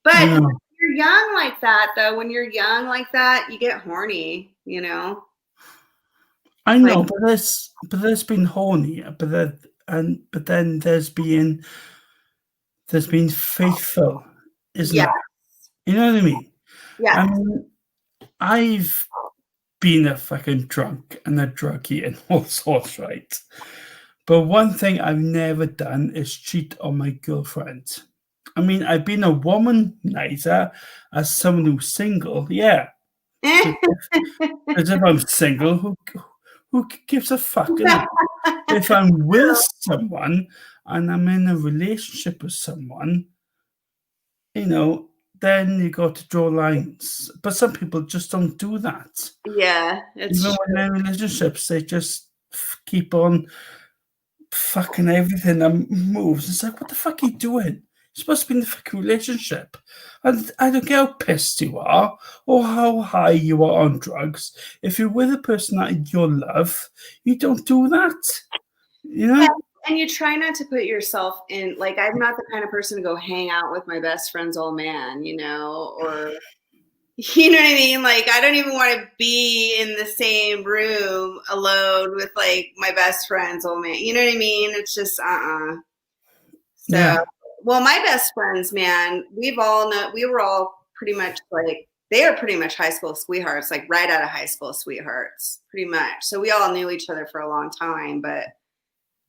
But when you're young like that, though, you get horny, you know? I know, like, but there's been horny, but then there's been faithful, isn't it? You know what I mean? Yeah. I mean, I've been a fucking drunk and a druggie and all sorts, right? But one thing I've never done is cheat on my girlfriend. I mean, I've been a womanizer as someone who's single, yeah. Because if I'm single, who gives a fuck? If I'm with someone and I'm in a relationship with someone, you know, then you got to draw lines. But some people just don't do that. Yeah, even when they're in relationships, they just keep on fucking everything that moves. It's like, what the fuck are you doing? You're supposed to be in the fucking relationship. And I don't care how pissed you are or how high you are on drugs. If you're with a person that you love, you don't do that. You know? Yeah, and you try not to put yourself in, like, I'm not the kind of person to go hang out with my best friend's old man, you know, or, you know what I mean? Like, I don't even want to be in the same room alone with, like, my best friend's old man. You know what I mean? It's just, So, yeah. Well, my best friends, man, we were all pretty much like, they are pretty much high school sweethearts, like right out of high school sweethearts, pretty much. So we all knew each other for a long time, but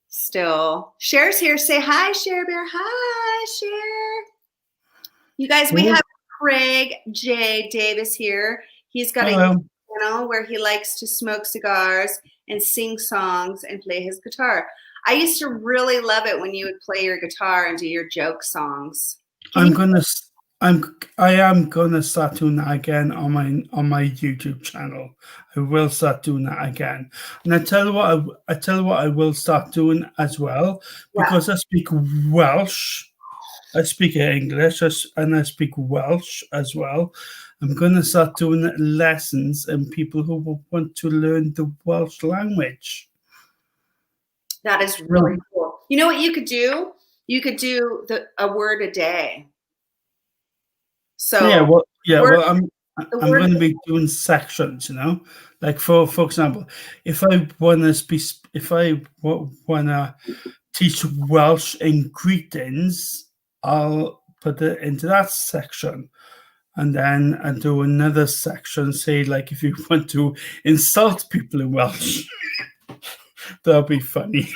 still. Cher's here. Say hi, Cher Bear. Hi, Cher. You guys, we have Craig J. Davis here. He's got a channel where he likes to smoke cigars and sing songs and play his guitar. I used to really love it when you would play your guitar and do your joke songs. I'm gonna I am gonna start doing that again on my YouTube channel. I will start doing that again. And I tell you what I will start doing as well, Yeah. because I speak Welsh. I speak English and I speak Welsh as well. I'm going to start doing lessons and people who will want to learn the Welsh language. That is really cool. You know what you could do? You could do a word a day. So well, I'm word going to be doing sections, like for example, if I want to teach Welsh in greetings, I'll put it into that section. And then I do another section, say, like, if you want to insult people in Welsh, that'll be funny.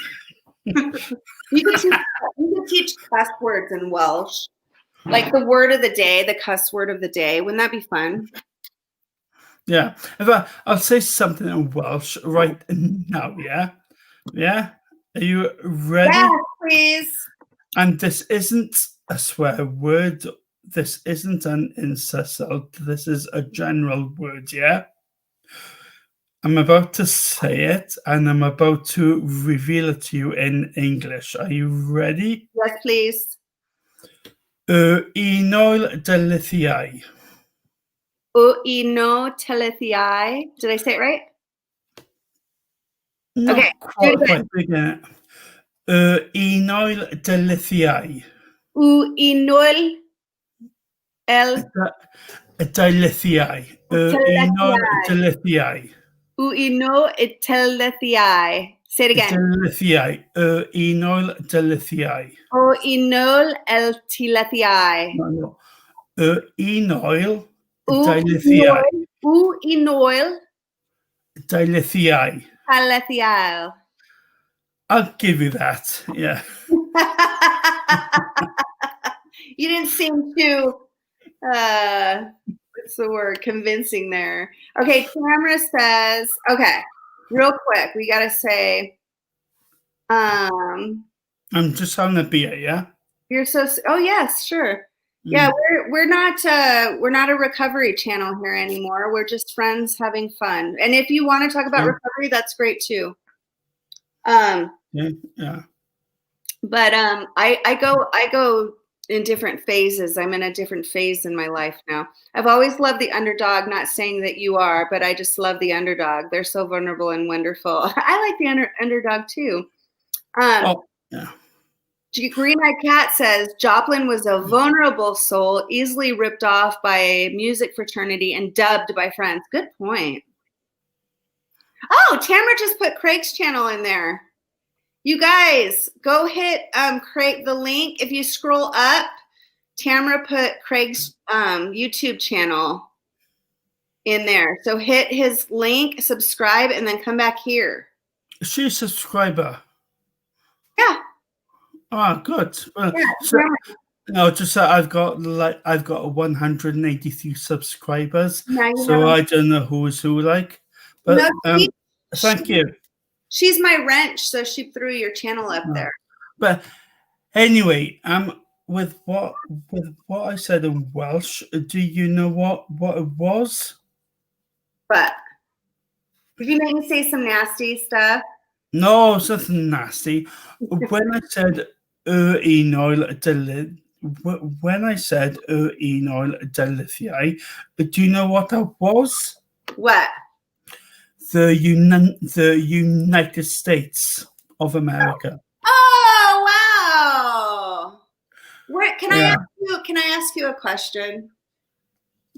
You could teach cuss words in Welsh, like the word of the day, the cuss word of the day. Wouldn't that be fun? Yeah. I'll say something in Welsh right now, yeah? Yeah? Are you ready? Yes, please. And this isn't a swear word. This isn't an insult. This is a general word, yeah? I'm about to say it, and I'm about to reveal it to you in English. Are you ready? Yes, please. Unol delithiau. Uino telethiai. Did I say it right? Not Okay, quite again. Unol delithiau. Uinol el Delithiau. Unol delithiau. Uino telethiai. Say it again. Delithiau. Unol delithiau. Uinol el telethiai. No. Unol delithiau. Uinoil Delithiau. telethiai. I'll give you that. Yeah. You didn't seem too what's the word, convincing there. Okay, Tamara says, okay, real quick, we gotta say I'm just having a beer, yeah? you're so oh yes, sure. Yeah, we're not a recovery channel here anymore. We're just friends having fun. And if you want to talk about recovery, that's great too. Yeah. But I go in different phases. I'm in a different phase in my life now. I've always loved the underdog, not saying that you are, but I just love the underdog. They're so vulnerable and wonderful. I like the underdog too. Yeah. Green Eyed Cat says Joplin was a vulnerable soul, easily ripped off by a music fraternity and dubbed by friends. Good point. Oh, Tamara just put Craig's channel in there. You guys, go hit Craig the link. If you scroll up, Tamara put Craig's YouTube channel in there. So hit his link, subscribe, and then come back here. Is she a subscriber? Yeah. Oh, good. Well, Yeah, so, no, just that I've got 183 subscribers, so I don't know who is who, like. But thank you. She's my wrench, so she threw your channel up there. But anyway, with what I said in Welsh, do you know what it was? But did you make me say some nasty stuff? No, it's nothing nasty. When I said unol delithiau, do you know what that was? What? The United States of America. Oh wow! Can I ask you a question?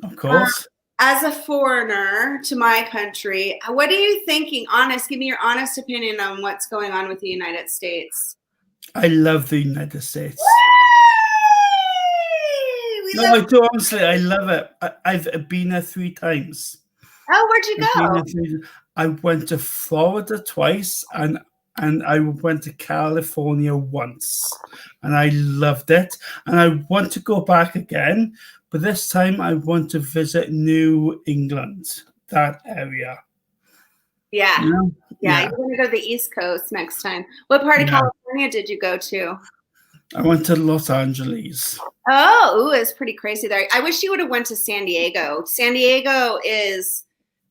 Of course. As a foreigner to my country, what are you thinking? Give me your honest opinion on what's going on with the United States. I love the United States. I do, honestly. I love it. I've been there 3 times. Oh, where'd you go? I went to Florida twice, and I went to California once, and I loved it. And I want to go back again, but this time I want to visit New England, that area. Yeah. You're going to go to the East Coast next time. What part of California did you go to? I went to Los Angeles. Oh, ooh, it's pretty crazy there. I wish you would have went to San Diego. San Diego is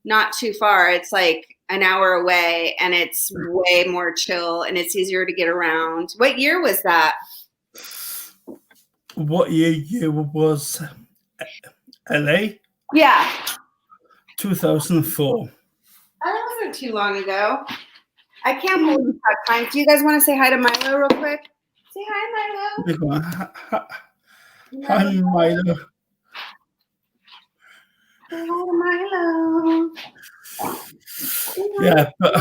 not too far. It's like an hour away, and it's way more chill, and it's easier to get around. What year was that? What year was LA? Yeah. 2004. That wasn't too long ago. I can't believe you have time. Do you guys want to say hi to Milo real quick? Say hi, Milo. They're going, hi, Milo. Say hi to Milo. Yeah, but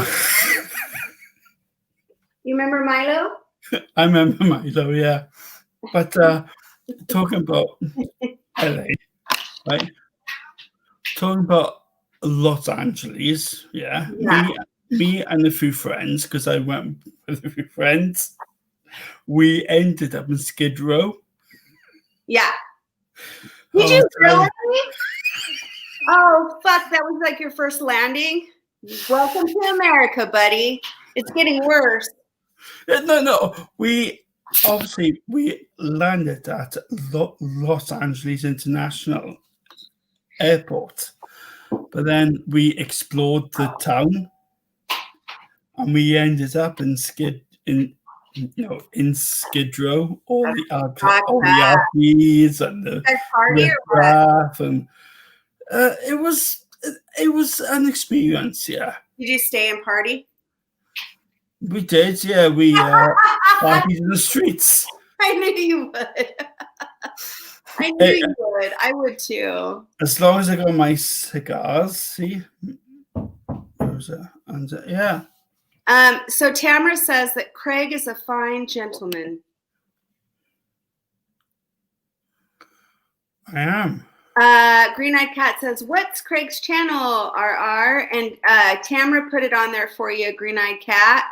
You remember Milo? I remember Milo, yeah. But talking about LA, right? Talking about Los Angeles, yeah. Me and a few friends, because I went with a few friends, we ended up in Skid Row. Yeah. Did you really? Oh, fuck. That was like your first landing? Welcome to America, buddy. It's getting worse. No. We landed at Los Angeles International Airport, but then we explored the town, and we ended up in Skid Row, all the RVs and the riffraff, and it was an experience. Yeah. Did you stay and party? We did. Yeah, we partied in the streets. I knew you would. I knew you would. I would too. As long as I got my cigars, see. Yeah. So Tamara says that Craig is a fine gentleman. I am. Green Eyed Cat says, "What's Craig's channel, RR?" And Tamara put it on there for you, Green Eyed Cat.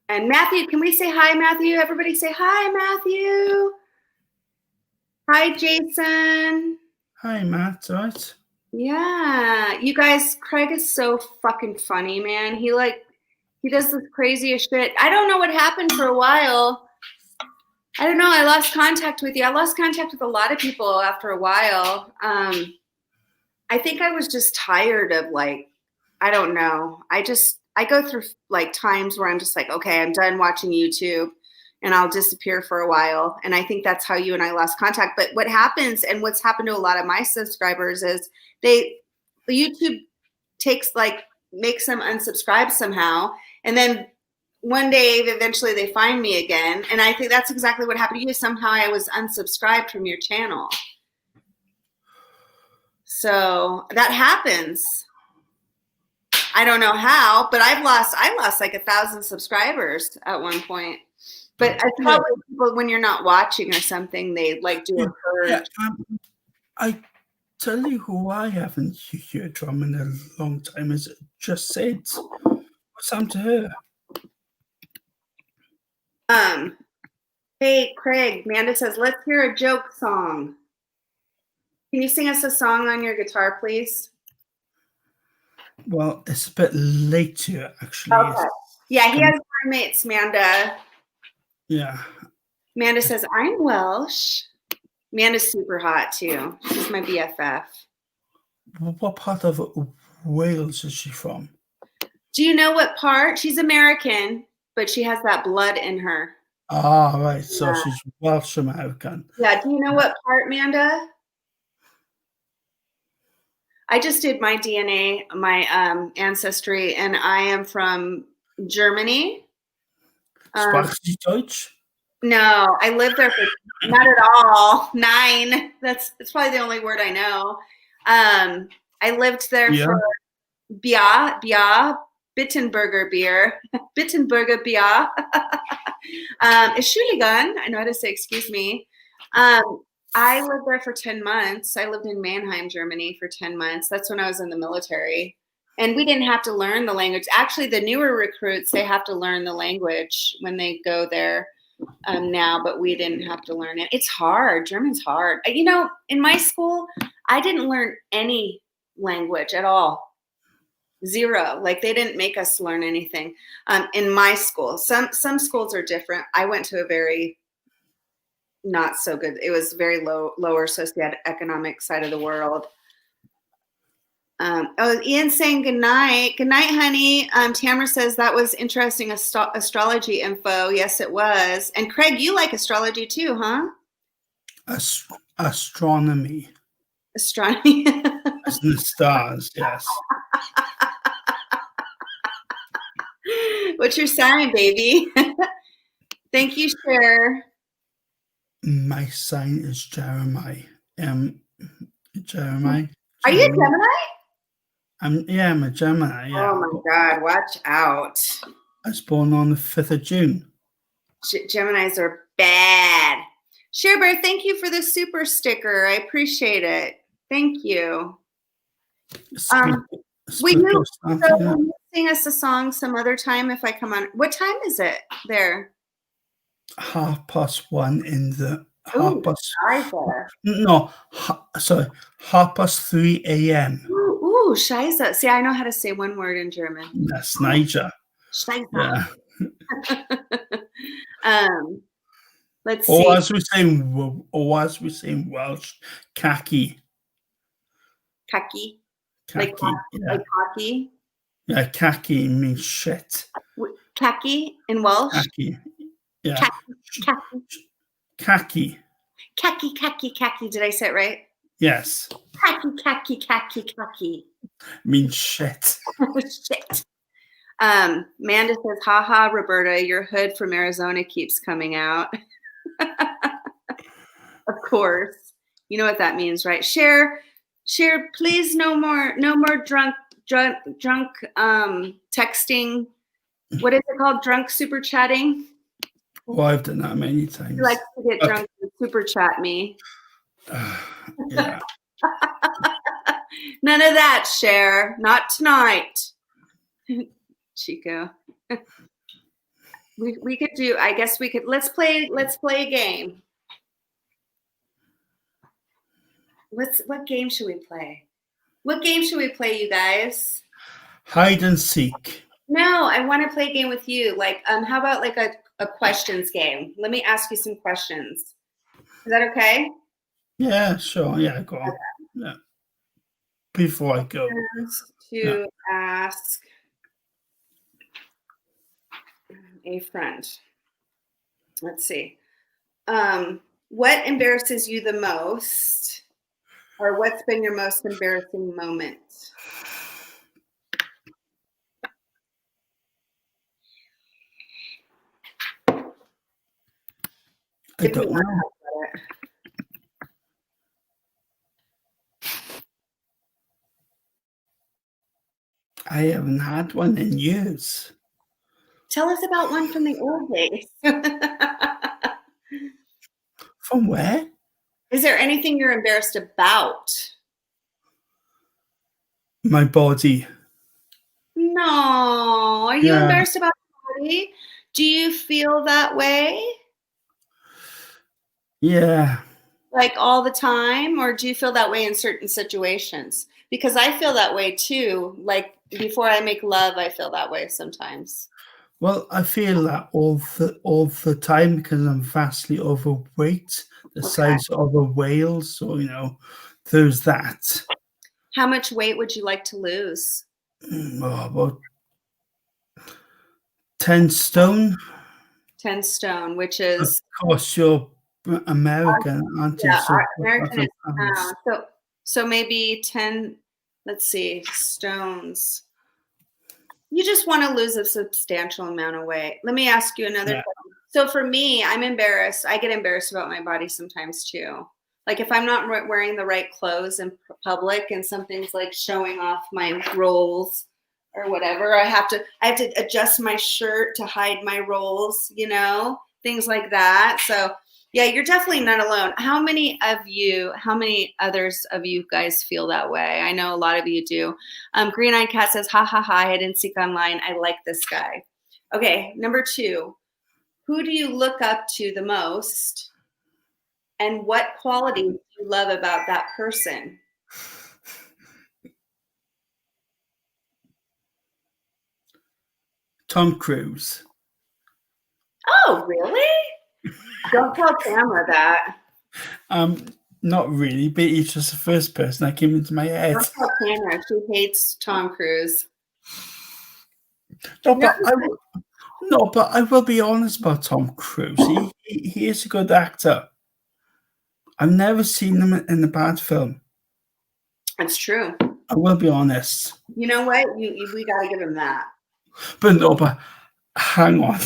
And Matthew, can we say hi, Matthew? Everybody say hi, Matthew. Hi, Jason. Hi, Matt. All right. Yeah, you guys, Craig is so fucking funny, man. He does this craziest shit. I don't know what happened for a while. I don't know. I lost contact with you. I lost contact with a lot of people after a while. I think I was just tired of I don't know. I go through times where I'm just like, okay, I'm done watching YouTube, and I'll disappear for a while. And I think that's how you and I lost contact. But what happens, and what's happened to a lot of my subscribers, is YouTube makes them unsubscribe somehow. And then one day, eventually they find me again. And I think that's exactly what happened to you. Somehow I was unsubscribed from your channel. So that happens. I don't know how, but I lost like 1,000 subscribers at one point. But it's probably people, when you're not watching or something, they do a purge. Yeah, I tell you who I haven't heard from in a long time is Just Said. What's happened to her? Hey, Craig, Amanda says, let's hear a joke song. Can you sing us a song on your guitar, please? Well, it's a bit late here, actually. Okay. Yeah, he has roommates, Amanda. Yeah. Amanda says, I'm Welsh. Amanda's super hot, too. She's my BFF. What part of Wales is she from? Do you know what part? She's American, but she has that blood in her. Ah, right. So she's Welsh American. Yeah. Do you know what part, Amanda? I just did my DNA, my ancestry, and I am from Germany. Sprechen Sie Deutsch? No, I lived there for not at all. 9. That's probably the only word I know. I lived there for Bier, Bittenberger beer, Bittenberger Bier. Entschuldigung, I know how to say excuse me. I lived there for 10 months. I lived in Mannheim, Germany for 10 months. That's when I was in the military. And we didn't have to learn the language. Actually, the newer recruits, they have to learn the language when they go there now, but we didn't have to learn it. It's hard. German's hard. You know, in my school, I didn't learn any language at all. Zero. Like they didn't make us learn anything. In my school, some schools are different. I went to a very not so good. It was very lower socioeconomic side of the world. Ian's saying good night. Good night, honey. Tamara says that was interesting astrology info. Yes, it was. And Craig, you like astrology too, huh? Astronomy. Astronomy. As in the stars, yes. What's your sign, baby? Thank you, Cher. My sign is Jeremiah. Jeremiah. Are you a Gemini? I'm a Gemini. Yeah. Oh my God! Watch out. I was born on the 5th of June. Geminis are bad. Sherbert, thank you for the super sticker. I appreciate it. Thank you. Will you sing us a song some other time if I come on? What time is it there? 1:30 in the Scheiße. 3 a.m. Ooh, Scheiße. See, I know how to say one word in German. That's Niger. Scheiße. Yeah. Let's see. Or as we say in Welsh, khaki. Khaki. Khaki. Like hockey. Yeah, khaki means shit. Khaki in Welsh. Khaki. Yeah. Khaki. Khaki. Khaki. Did I say it right? Yes. Khaki. Means shit. Shit. Manda says, haha, Roberta, your hood from Arizona keeps coming out. Of course. You know what that means, right? Share, please, no more drunk texting. What is it called? Drunk super chatting? Oh, I've done that many times. He likes to get drunk and super chat me. Yeah. None of that, Cher. Not tonight. Chico. We could do, I guess we could, let's play a game. What game should we play? What game should we play, you guys? Hide and seek. No, I want to play a game with you. Like, how about like a questions game? Let me ask you some questions. Is that okay? Yeah, sure. Yeah, go on. Okay. Yeah. Before I go. To ask a friend. Let's see. What embarrasses you the most? Or what's been your most embarrassing moment? I don't know. I haven't had one in years. Tell us about one from the old days. From where? Is there anything you're embarrassed about? My body. No. Are you embarrassed about your body? Do you feel that way? Yeah. Like all the time? Or do you feel that way in certain situations? Because I feel that way too. Like before I make love, I feel that way sometimes. Well, I feel that all the time because I'm vastly overweight, the size of a whale. So, there's that. How much weight would you like to lose? About 10 stone. 10 stone, which is... Of course, you're American, aren't you? Yeah, so American is pounds. So maybe 10, let's see, stones. You just want to lose a substantial amount of weight. Let me ask you another question. So for me, I'm embarrassed. I get embarrassed about my body sometimes too. Like if I'm not wearing the right clothes in public and something's like showing off my rolls or whatever, I have to adjust my shirt to hide my rolls, things like that. So yeah, you're definitely not alone. How many others of you guys feel that way? I know a lot of you do. Green Eyed Cat says, ha, ha, ha, hide and seek online. I like this guy. Okay, number 2. Who do you look up to the most? And what qualities do you love about that person? Tom Cruise. Oh, really? Don't tell Tamara that. Not really, but he's just the first person that came into my head. Don't tell Tamara. She hates Tom Cruise. No, but I will be honest about Tom Cruise. He is a good actor. I've never seen him in a bad film. That's true. I will be honest. You know what? We got to give him that. But hang on.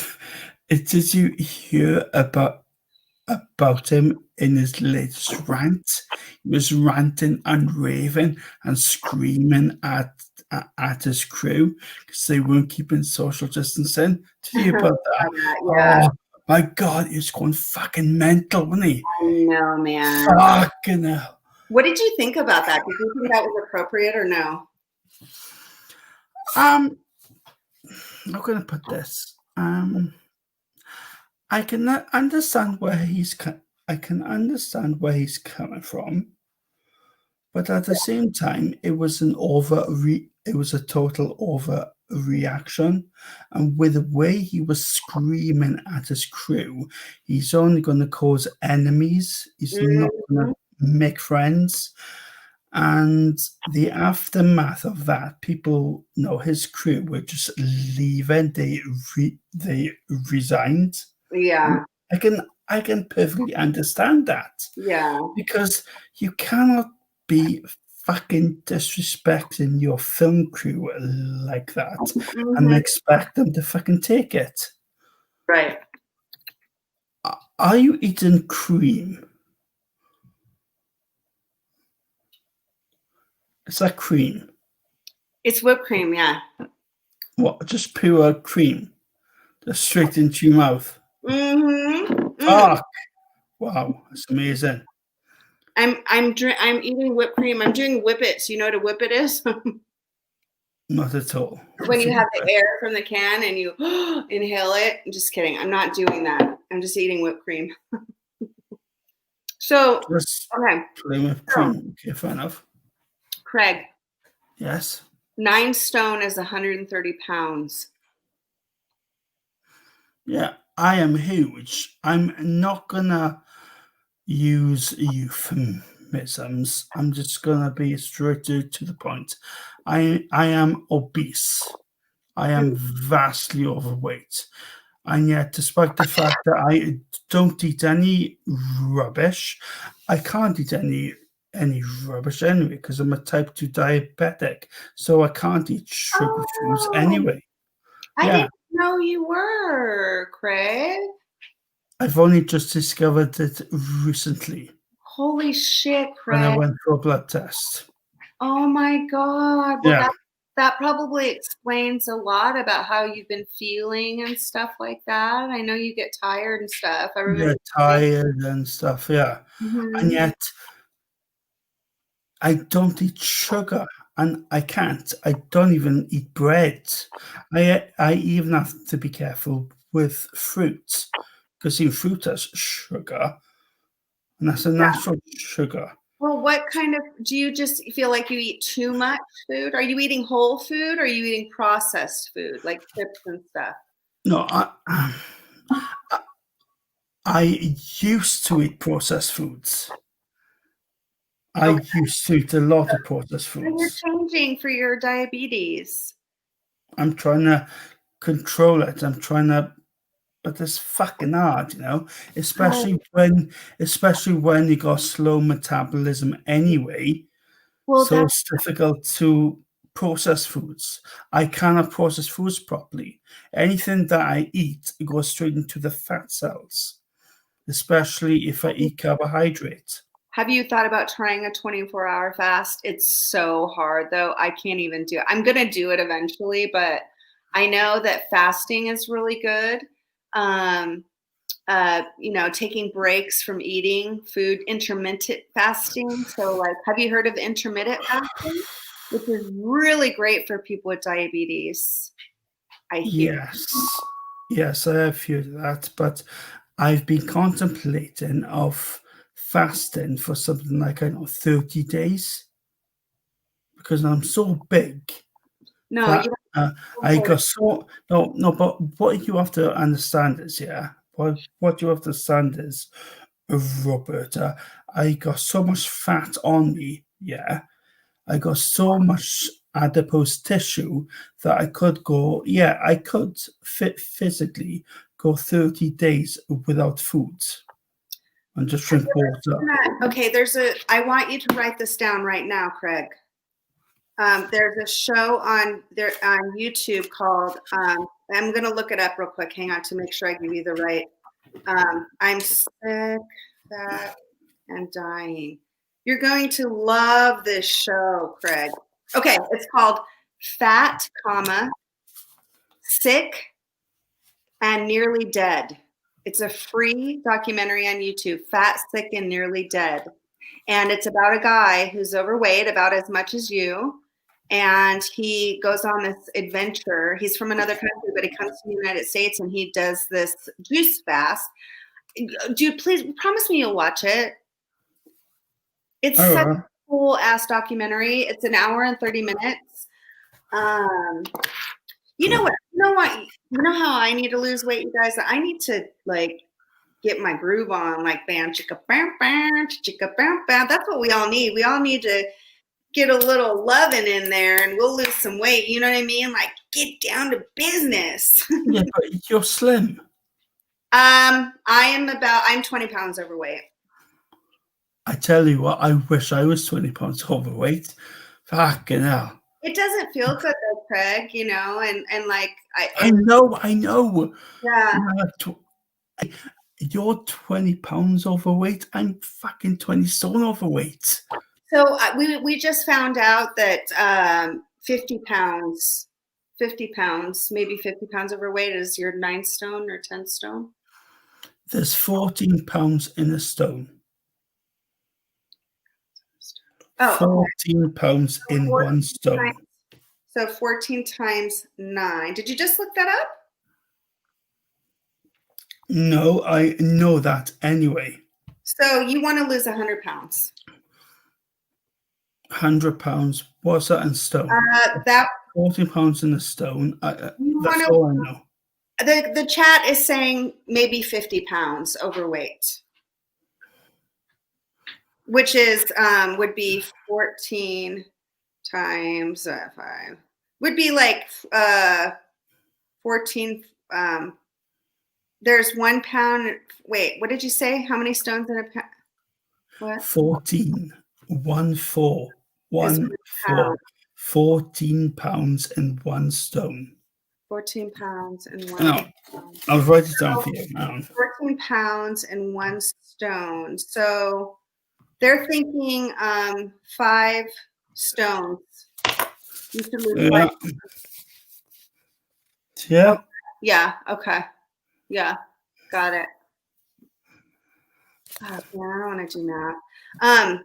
Did you hear about him in his latest rant? He was ranting and raving and screaming at his crew because they weren't keeping social distancing. Did you hear about that? Yeah. Oh my God, he was going fucking mental, wasn't he? I know, man. Fucking hell. What did you think about that? Did you think that was appropriate or no? I'm going to put this. I can understand where he's coming from, but at the same time, it was a total overreaction, and with the way he was screaming at his crew, he's only going to cause enemies. He's not going to make friends. And the aftermath of that, people know his crew were just leaving. They resigned. Yeah. I can perfectly understand that. Yeah. Because you cannot be fucking disrespecting your film crew like that and expect them to fucking take it. Right. Are you eating cream? Is that cream? It's whipped cream, yeah. What? Just pure cream? Just straight into your mouth? Fuck! Wow, that's amazing. I'm eating whipped cream. I'm doing whippets. You know what a whippet is? Not at all. When you have the air from the can and you inhale it. I'm just kidding. I'm not doing that. I'm just eating whipped cream. So, Just okay. plain with cream. Okay, fair enough. Craig. Yes. 9 stone is 130 pounds. Yeah, I am huge. I'm not gonna use euphemisms. I'm just gonna be straight to the point. I am obese. I am vastly overweight. And yet, despite the fact that I don't eat any rubbish, I can't eat any rubbish anyway because I'm a type 2 diabetic. So I can't eat sugar foods anyway. I didn't know you were, Craig. I've only just discovered it recently. Holy shit, Craig. When I went for a blood test. Oh my God. Well, Yeah. that probably explains a lot about how you've been feeling and stuff like that. I know you get tired and stuff. I remember Get tired and stuff, yeah. And yet, I don't eat sugar, and I can't. I don't even eat bread. I even have to be careful with fruit, because in fruit has sugar, and that's a natural sugar. Well, what kind of, do you just feel like you eat too much food? Are you eating whole food or are you eating processed food, like chips and stuff? No, I used to eat processed foods. I used to eat a lot of processed And you're foods. changing for your diabetes. I'm trying to control it. But it's fucking hard, you know, especially when you got slow metabolism anyway. Well, so it's difficult to process foods. I cannot process foods properly. Anything that I eat goes straight into the fat cells, especially if I eat carbohydrates. Have you thought about trying a 24-hour fast? It's so hard, though. I can't even do it. I'm going to do it eventually, but I know that fasting is really good. Taking breaks from eating food, intermittent fasting. So, like, have you heard of intermittent fasting? Which is really great for people with diabetes. I hear. Yes, I have heard that, but I've been contemplating of fasting for something like 30 days because I'm so big No, That you I don't. got so no, but what you have to understand is, yeah, what you have to understand is, Roberta, I got so much fat on me, yeah. I got so much adipose tissue that I could go, yeah, I could physically go 30 days without food and just drink water. Okay, I want you to write this down right now, Craig. There's a show on YouTube called, I'm going to look it up real quick. Hang on to make sure I give you the right. I'm sick, fat, and dying. You're going to love this show, Craig. Okay, it's called Fat, Sick, and Nearly Dead. It's a free documentary on YouTube, Fat, Sick, and Nearly Dead. And it's about a guy who's overweight, about as much as you. And he goes on this adventure. He's from another country, but he comes to the United States and he does this juice fast. Dude, please promise me you'll watch it. It's such a cool ass documentary. It's an hour and 30 minutes. You know what? You know how I need to lose weight, you guys? I need to like get my groove on, like bam, chicka bam bam, chicka bam bam. That's what we all need. We all need to get a little loving in there and we'll lose some weight. You know what I mean? Like get down to business. Yeah, but you're slim. I'm 20 pounds overweight. I tell you what, I wish I was 20 pounds overweight. Fucking hell. It doesn't feel good though, Craig, you know, and like I know. Yeah. You're 20 pounds overweight. I'm fucking 20 stone overweight. So we just found out that 50 pounds, maybe 50 pounds overweight is your 9 stone or 10 stone. There's 14 pounds in a stone. Oh, 14 pounds in 1 stone. So 14 times 9. Did you just look that up? No, I know that anyway. So you want to lose 100 pounds. 100 pounds. What's that in stone? That 14 pounds in a stone. That's all I know. The chat is saying maybe 50 pounds overweight, which is would be 14 times 5. Would be like 14. There's 1 pound. Wait, what did you say? How many stones in a pound? What? 14. 1 4. 1 4. 14 pounds in 1 stone. 14 pounds and 1 No, stone. I'll write it down for you now. 14 pounds and 1 stone. So they're thinking 5 stones. You should lose 5. Yeah. Yeah. Okay. Yeah. Got it. Oh, man, I don't want to do that.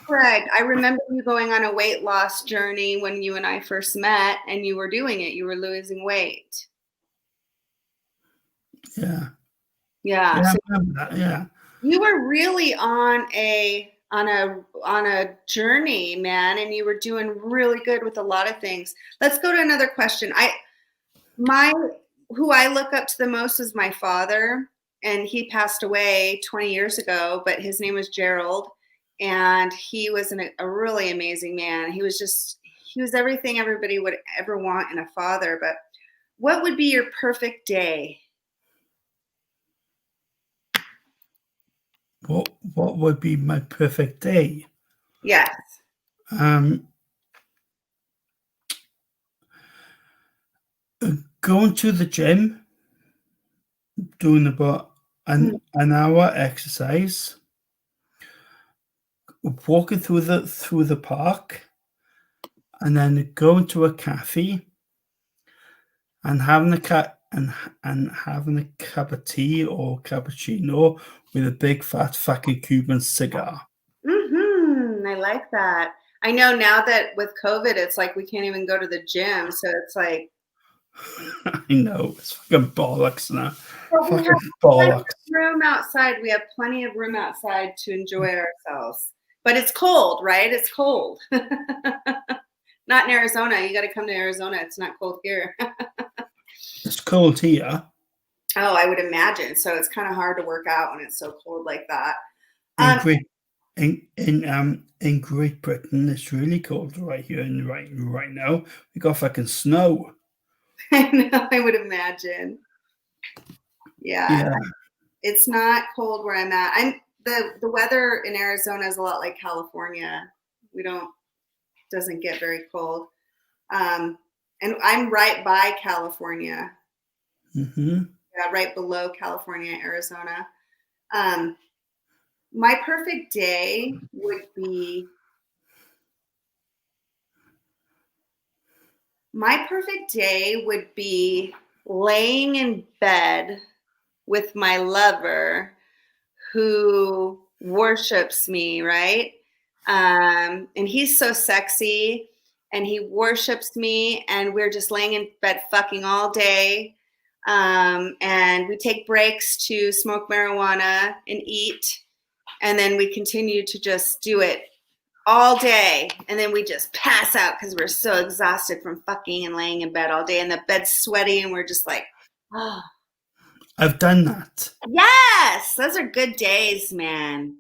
Craig, I remember you going on a weight loss journey when you and I first met, and you were doing it. You were losing weight. Yeah. Yeah. Yeah, So I remember that. Yeah. you were really on a journey, man, and you were doing really good with a lot of things. Let's go to another question. Who I look up to the most is my father, and he passed away 20 years ago, but his name was Gerald. And he was a really amazing man. He was everything everybody would ever want in a father. But what would be your perfect day? What would be my perfect day? Yes. Going to the gym, doing about an hour exercise. Walking through the park, and then going to a cafe and having having a cup of tea or cappuccino with a big fat fucking Cuban cigar. I like that. I know now that with COVID, it's like we can't even go to the gym, so it's like I know, it's fucking bollocks now. Well, fucking bollocks. Room outside. We have plenty of room outside to enjoy ourselves. But it's cold, right? It's cold. Not in Arizona. You got to come to Arizona. It's not cold here. It's cold here. Oh, I would imagine. So it's kind of hard to work out when it's so cold like that. In Great Britain, it's really cold right here and right now. We got fucking snow. I know. I would imagine. Yeah. It's not cold where I'm at. The weather in Arizona is a lot like California. Doesn't get very cold. And I'm right by California. Mm-hmm. Yeah, right below California, Arizona. My perfect day would be laying in bed with my lover who worships me, right? And he's so sexy and he worships me, and we're just laying in bed fucking all day. And we take breaks to smoke marijuana and eat. And then we continue to just do it all day. And then we just pass out because we're so exhausted from fucking and laying in bed all day. And the bed's sweaty and we're just like, oh. I've done that. Yes, those are good days, man.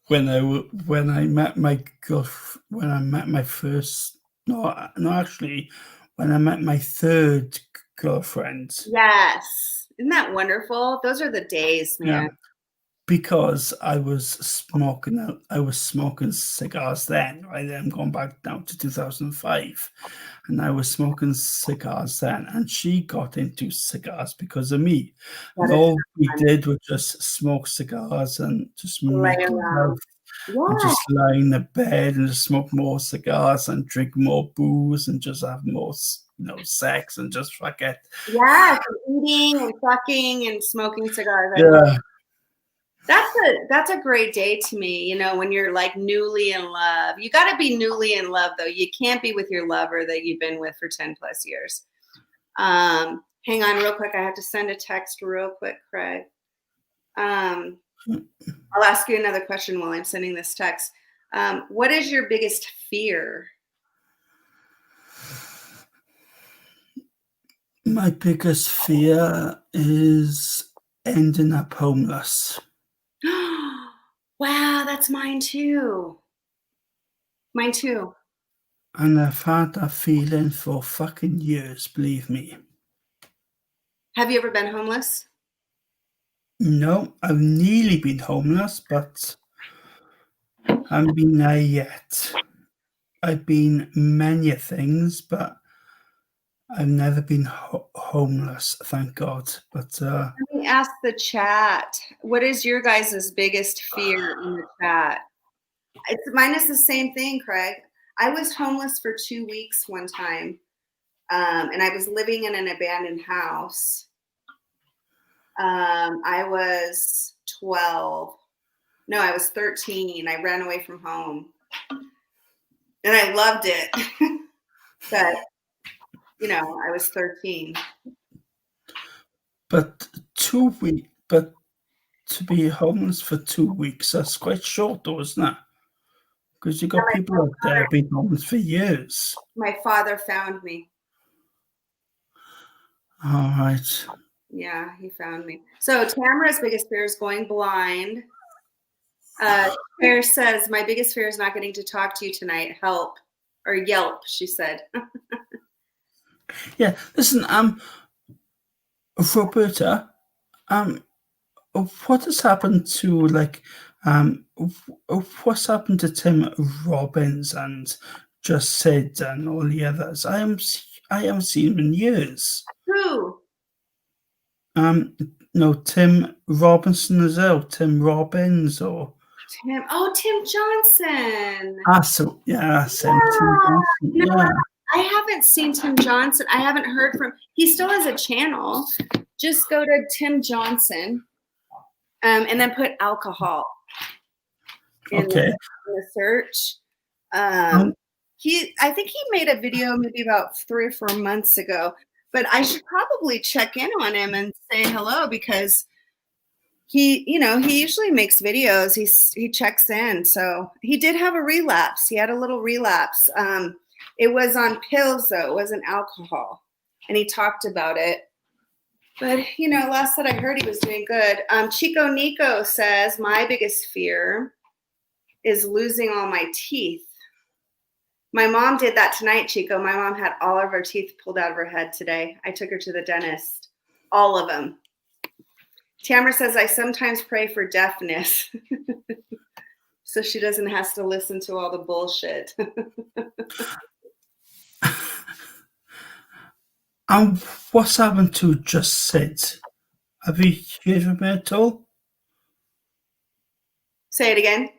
When I met my when I met my first, when I met my third girlfriend. Yes, isn't that wonderful? Those are the days, man. Yeah, because I was smoking cigars then. Right, I'm going back now to 2005, and I was smoking cigars then, and she got into cigars because of me. And all we did was just smoke cigars and just make love, and just lie in the bed and just smoke more cigars and drink more booze and just have more, sex and just fuck it. Yeah, eating and fucking and smoking cigars. Yeah. That's a great day to me, when you're like newly in love. You got to be newly in love, though. You can't be with your lover that you've been with for 10 plus years. Hang on real quick. I have to send a text real quick, Craig. I'll ask you another question while I'm sending this text. What is your biggest fear? My biggest fear is ending up homeless. Wow, that's mine too. Mine too. And I've had that feeling for fucking years, believe me. Have you ever been homeless? No, I've nearly been homeless, but I haven't been there yet. I've been many things, but I've never been homeless, thank God. But let me ask the chat. What is your guys' biggest fear in the chat? Mine is the same thing, Craig. I was homeless for 2 weeks one time, and I was living in an abandoned house. I was 12. No, I was 13. I ran away from home, and I loved it. But I was 13. But 2 weeks, but to be homeless for 2 weeks, that's quite short, though, isn't it? Because you got people out there being homeless for years. My father found me. All right. Yeah, he found me. So Tamara's biggest fear is going blind. Claire says, my biggest fear is not getting to talk to you tonight. Help. Or Yelp, she said. Yeah, listen, Roberta, what has happened to what's happened to Tim Robbins and Just Sid and all the others? I haven't seen them in years. Who? No, Tim Robinson as well. Tim Robbins or Tim Johnson. So yeah, Tim Johnson. Yeah. I haven't seen Tim Johnson. I haven't heard from. He still has a channel. Just go to Tim Johnson, and then put alcohol in the search. I think he made a video maybe about 3 or 4 months ago. But I should probably check in on him and say hello because he usually makes videos. He checks in. So he did have a relapse. He had a little relapse. It was on pills though. It wasn't alcohol, and he talked about it. But last that I heard, he was doing good. Chico Nico says my biggest fear is losing all my teeth. My mom did that tonight, Chico. My mom had all of her teeth pulled out of her head today. I took her to the dentist. All of them. Tamara says, I sometimes pray for deafness. So she doesn't have to listen to all the bullshit. And what's happened to Just Sit? Have you heard from her at all? Say it again.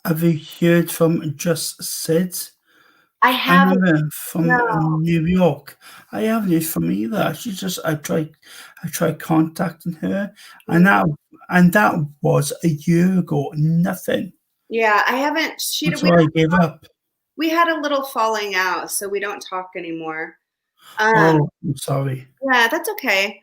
Have you heard from Just Sit? I I haven't. remember from No. New York. I haven't heard from either. I tried contacting her, and that was a year ago. Nothing. Yeah, I haven't. That's why I gave up. We had a little falling out, so we don't talk anymore. Oh, I'm sorry. Yeah, that's okay.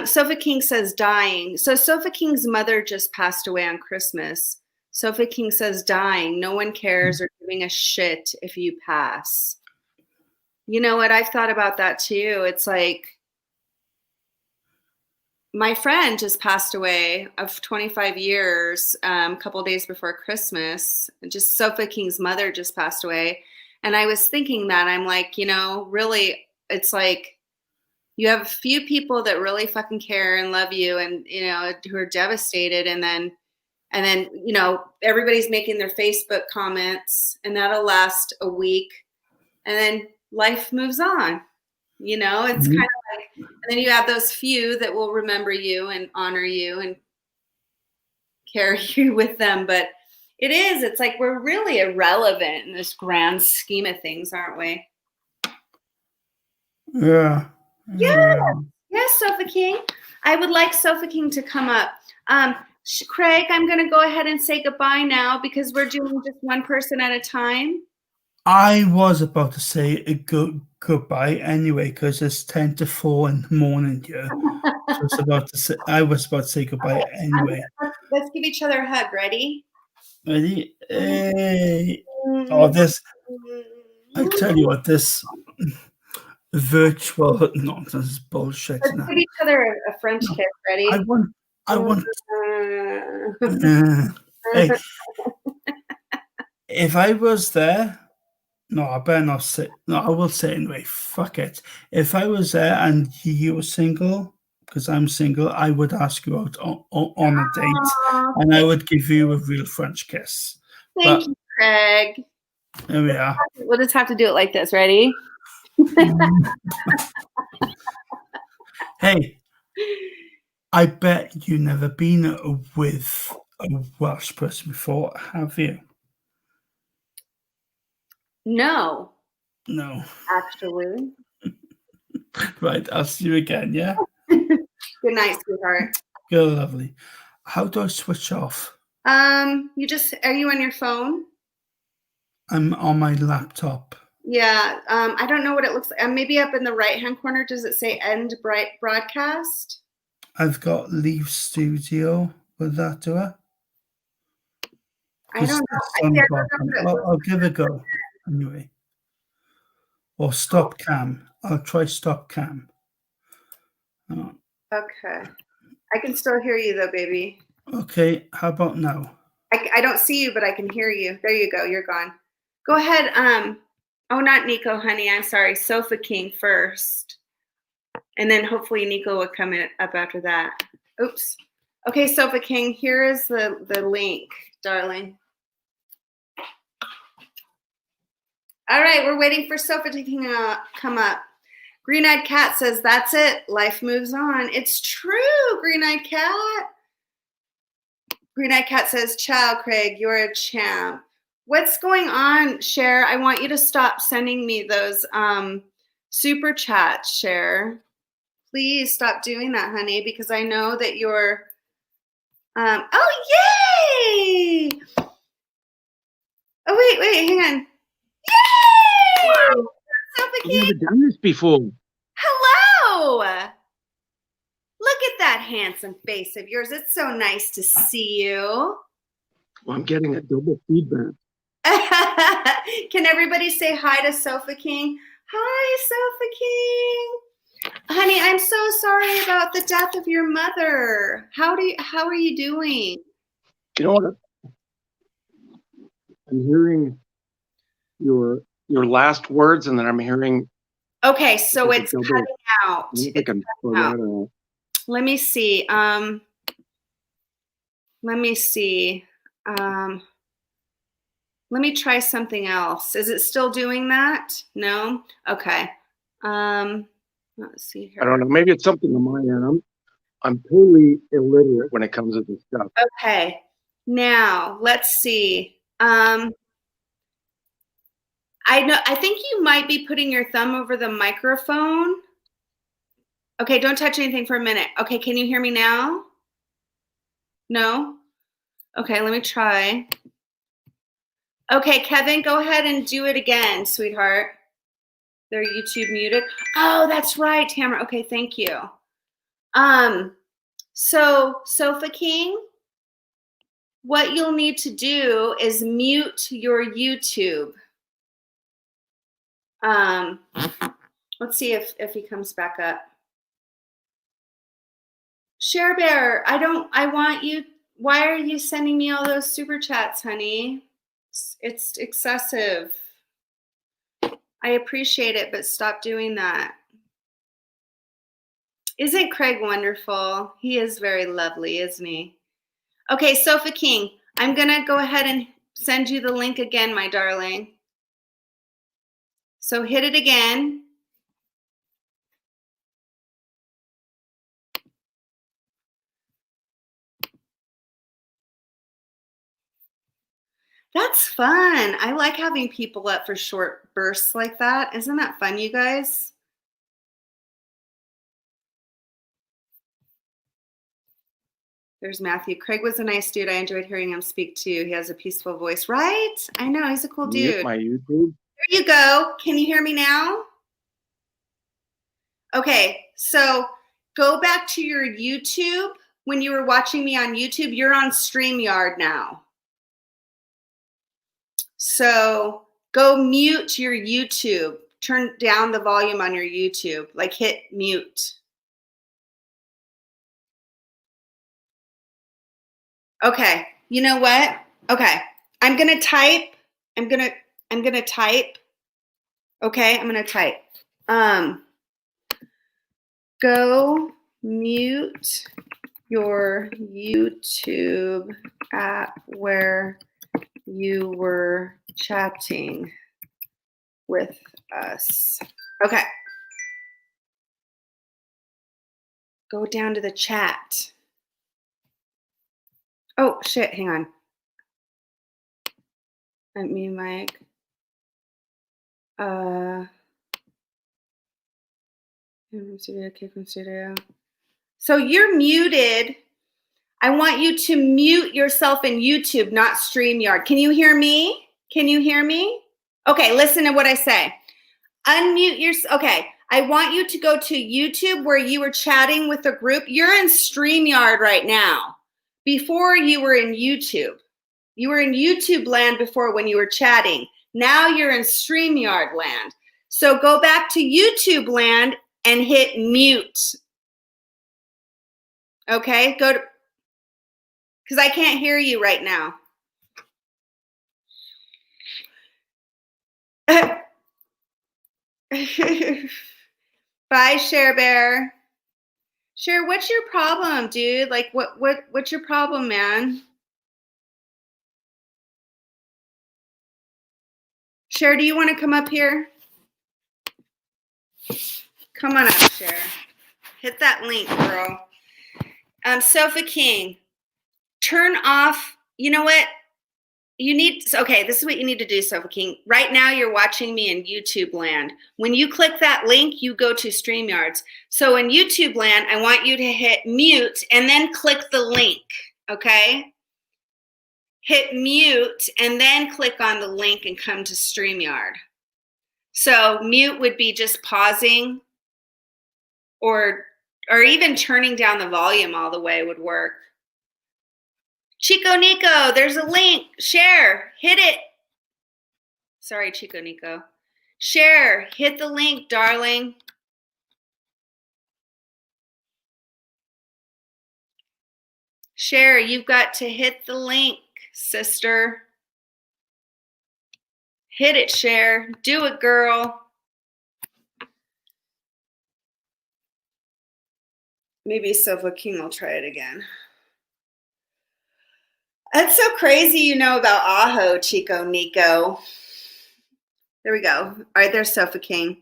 Sofa King says dying. So Sofa King's mother just passed away on Christmas. Sofa King says dying. No one cares or giving a shit if you pass. You know what? I've thought about that too. It's like my friend just passed away of 25 years, a couple days before Christmas. Just Sofa King's mother just passed away. And I was thinking that I'm like, really, it's like you have a few people that really fucking care and love you and, who are devastated. And then, everybody's making their Facebook comments and that'll last a week. And then life moves on. It's kind of like, and then you have those few that will remember you and honor you and carry you with them. But it's like we're really irrelevant in this grand scheme of things, aren't we? Yeah. Yes, Sofa King. I would like Sofa King to come up. Craig, I'm going to go ahead and say goodbye now because we're doing just one person at a time. I was about to say a goodbye anyway because it's 10 to 4 in the morning here. So I was about to say goodbye anyway. Let's give each other a hug. Ready? Ready? Hey. Oh, I tell you what, this virtual nonsense is bullshit. Let's give each other a French kiss. Ready? I want. Hey, if I was there, no, I better not say. No, I will say anyway. Fuck it. If I was there and you were single, because I'm single, I would ask you out on a date, and I would give you a real French kiss. Thank you, Craig. There we are. We'll just have to do it like this. Ready? Hey, I bet you never been with a Welsh person before, have you? No. No. Actually. Right, I'll see you again, yeah? Good night, sweetheart. Good, lovely. How do I switch off? Are you on your phone? I'm on my laptop. Yeah. I don't know what it looks like. Maybe up in the right-hand corner, does it say end broadcast? I've got leave studio. Will that do it? I don't know. I'll give it a go anyway. Or stop cam. I'll try stop cam. Oh. Okay. I can still hear you though, baby. Okay, how about now? I don't see you, but I can hear you. There you go. You're gone. Go ahead. Oh, not Nico, honey. I'm sorry. Sofa King first. And then hopefully Nico will come up after that. Oops. Okay, Sofa King, here is the link, darling. All right, we're waiting for Sofa to come up. Green-Eyed Cat says, that's it. Life moves on. It's true, Green-Eyed Cat. Green-Eyed Cat says, ciao, Craig. You're a champ. What's going on, Cher? I want you to stop sending me those super chats, Cher. Please stop doing that, honey, because I know that you're oh, yay! Oh, wait, hang on. Yay! Wow. I've never done this before. Hello! Look at that handsome face of yours. It's so nice to see you. Well, I'm getting a double feedback. Can everybody say hi to Sofa King? Hi, Sofa King. Honey, I'm so sorry about the death of your mother. How are you doing? You know what? I'm hearing your last words, and then I'm hearing. Okay, so like it's cutting out. I think I can pull out. that out. Let me see. Let me see. Let me try something else. Is it still doing that? No? Okay. Let's see here. I don't know. Maybe it's something on my end. I'm totally illiterate when it comes to this stuff. Okay. Now, let's see. I think you might be putting your thumb over the microphone. Okay, don't touch anything for a minute. Okay, can you hear me now? No? Okay, let me try. Okay, Kevin, go ahead and do it again, sweetheart. They're YouTube muted. Oh, that's right, Tamara. Okay, thank you. So Sofa King, what you'll need to do is mute your YouTube. Let's see if he comes back up. Share Bear, I want you. Why are you sending me all those super chats, honey? It's excessive. I appreciate it, but stop doing that. Isn't Craig wonderful? He is very lovely, isn't he? Okay, Sofa King, I'm gonna go ahead and send you the link again, my darling. So hit it again. That's fun. I like having people up for short bursts like that. Isn't that fun, you guys? There's Matthew. Craig was a nice dude. I enjoyed hearing him speak too. He has a peaceful voice, right? I know, he's a cool dude. My YouTube. There you go. Can you hear me now? Okay, so go back to your YouTube. When you were watching me on YouTube, you're on StreamYard now. So go mute your YouTube. Turn down the volume on your YouTube. Like hit mute. Okay. You know what? Okay. I'm gonna type. I'm gonna type. Okay. I'm gonna type. Go mute your YouTube app where you were chatting with us. Okay. Go down to the chat. Oh, shit. Hang on. Unmute mic. Studio. So you're muted. I want you to mute yourself in YouTube, not StreamYard. Can you hear me? Can you hear me? Okay, listen to what I say. Unmute yourself. Okay, I want you to go to YouTube where you were chatting with a group. You're in StreamYard right now. Before you were in YouTube. You were in YouTube land before when you were chatting. Now you're in StreamYard land. So go back to YouTube land and hit mute. Okay, go to, because I can't hear you right now. Bye, Share Bear. Share, what's your problem, dude? Like, what's your problem, man? Share, do you want to come up here? Come on up, Share. Hit that link, girl. Sofa King, turn off. You know what? You need, okay, this is what you need to do, Sofa King. Right now, you're watching me in YouTube land. When you click that link, you go to StreamYards. So in YouTube land, I want you to hit mute and then click the link, okay? Hit mute and then click on the link and come to StreamYard. So mute would be just pausing or or even turning down the volume all the way would work. Chico Nico, there's a link. Share, hit it. Sorry, Chico Nico. Share, hit the link, darling. Share, you've got to hit the link, sister. Hit it, Share. Do it, girl. Maybe Sofa King will try it again. That's so crazy you know about Aho, Chico Nico. There we go. All right, there's Sofa King.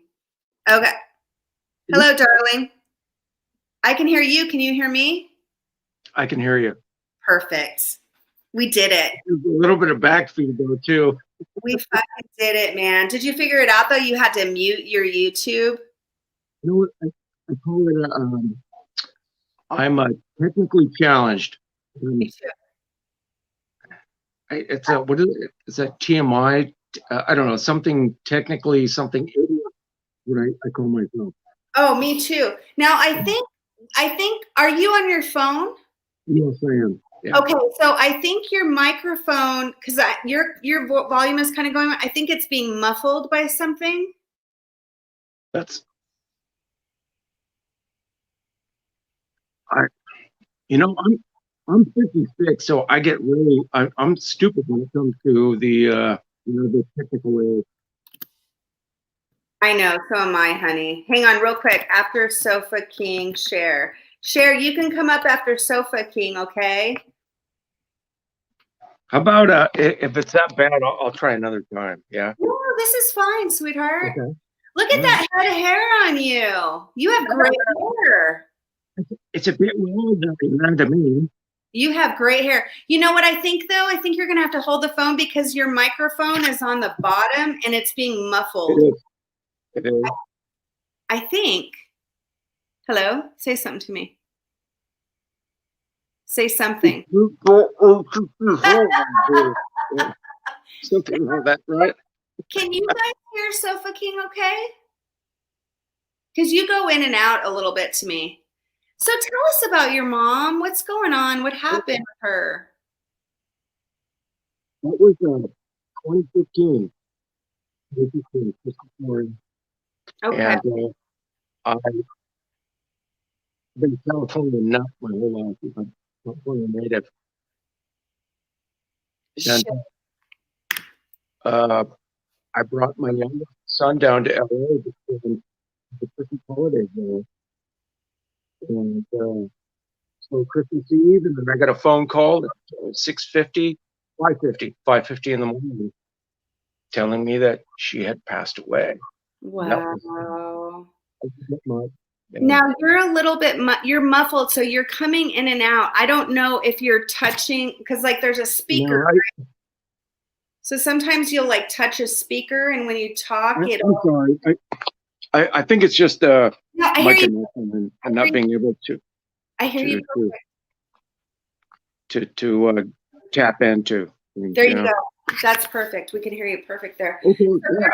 Okay. Hello, darling. I can hear you. Can you hear me? I can hear you. Perfect. We did it. There's a little bit of backfeed though too. We fucking did it, man. Did you figure it out though? You had to mute your YouTube. You know what? I call it I'm technically challenged. Me too. It's a what is it? Is that TMI? I don't know, something technically something idiot, what I call myself. Oh, me too. Now I think are you on your phone? Yes, I am. Yeah. Okay, so I think your microphone, because your volume is kind of going. I think it's being muffled by something. That's I'm 56, so I get really I'm stupid when it comes to the the technical way. I know, so am I, honey. Hang on real quick. After Sofa King, Share. Share, you can come up after Sofa King, okay? How about if it's that bad, I'll try another time. Yeah. No, this is fine, sweetheart. Okay. Look at that head of hair on you. You have great hair. It's a bit wild to me. You have great hair. You know what I think, though? I think you're going to have to hold the phone because your microphone is on the bottom and it's being muffled. It is. I think. Hello? Say something to me. Say something. Something like that, right? Can you guys hear Sofa King okay? Because you go in and out a little bit to me. So tell us about your mom. What's going on? What happened with her? That was 2015. 2015. Okay. And I've been a California nut my whole life. I'm California native. And I brought my youngest son down to LA to spend the Christmas holidays there. And so Christmas Eve, and then I got a phone call at 6:50, 5:50 in the morning, telling me that she had passed away. Wow. Yeah. Now you're a little bit you're muffled, so you're coming in and out. I don't know if you're touching because like there's a speaker. No, right? So sometimes you'll like touch a speaker, and when you talk, I'm sorry. I think it's just I my hear connection and not being able to. I hear you. To tap into. There you go. That's perfect. We can hear you perfect there. Okay. Yeah,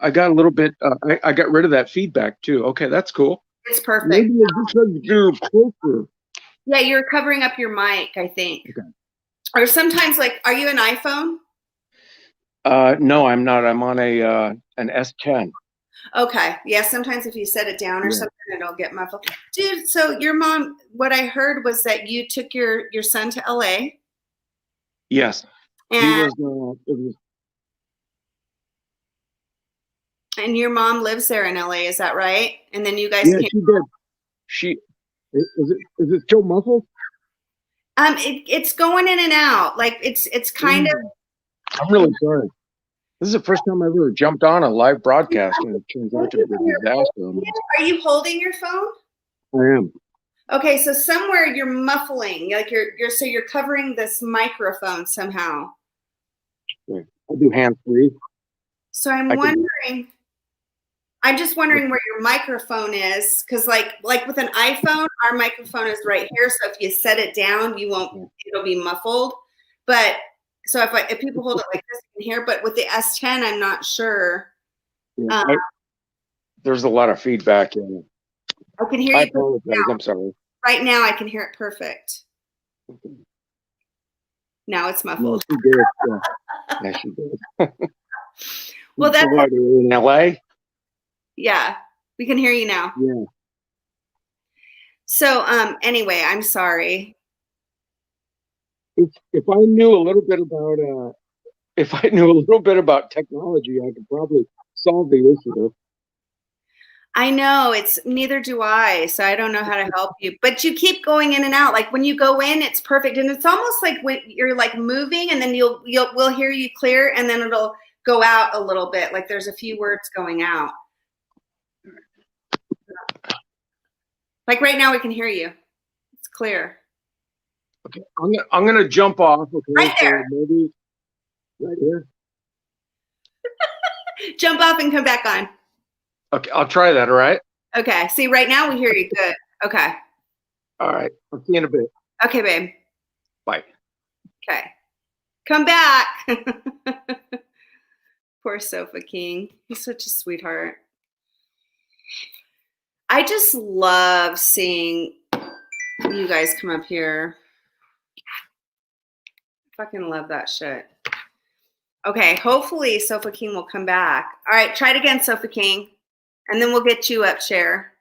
I got a little bit. I got rid of that feedback too. Okay, that's cool. It's perfect. Maybe I just had to do closer. Yeah, you're covering up your mic, I think. Okay. Or sometimes, like, are you an iPhone? No, I'm not. I'm on an S10. Okay. Yeah, sometimes if you set it down or something, it'll get muffled. Dude, so your mom, what I heard was that you took your son to LA. Yes. And, it was. And your mom lives there in LA, is that right? And then you guys Yeah, she did. Is it still muffled? It's going in and out. Like it's kind of. I'm really sorry. This is the first time I ever jumped on a live broadcast, and it turns out to be a disaster. Are you holding your phone? I am. Okay, so somewhere you're muffling, like you're covering this microphone somehow. Yeah. I'll do hands free. So I'm just wondering where your microphone is, because like with an iPhone, our microphone is right here. So if you set it down, it'll be muffled. But so if people hold it like this, you can hear. But with the S10, I'm not sure. Yeah, there's a lot of feedback in it. I can hear I you apologize. I'm sorry. right now. I can hear it perfect. Now it's No, muffled. she did. Yeah, yeah she did. Well, that's what, in LA? yeah. We can hear you now. Yeah. So, anyway, I'm sorry. If I knew a little bit about technology, I could probably solve the issue. I know it's neither do I, so I don't know how to help you. But you keep going in and out. Like when you go in, it's perfect, and it's almost like when you're like moving, and then we'll hear you clear, and then it'll go out a little bit. Like there's a few words going out. Like right now, we can hear you. It's clear. Okay, I'm gonna jump off. Okay, Right there. So maybe right here. Jump off and come back on. Okay, I'll try that. All right. Okay. See, right now we hear you good. Okay. All right. I'll see you in a bit. Okay, babe. Bye. Okay. Come back. Poor Sofa King. He's such a sweetheart. I just love seeing you guys come up here. Fucking love that shit. Okay, hopefully Sofa King will come back. All right, try it again, Sofa King. And then we'll get you up, Cher.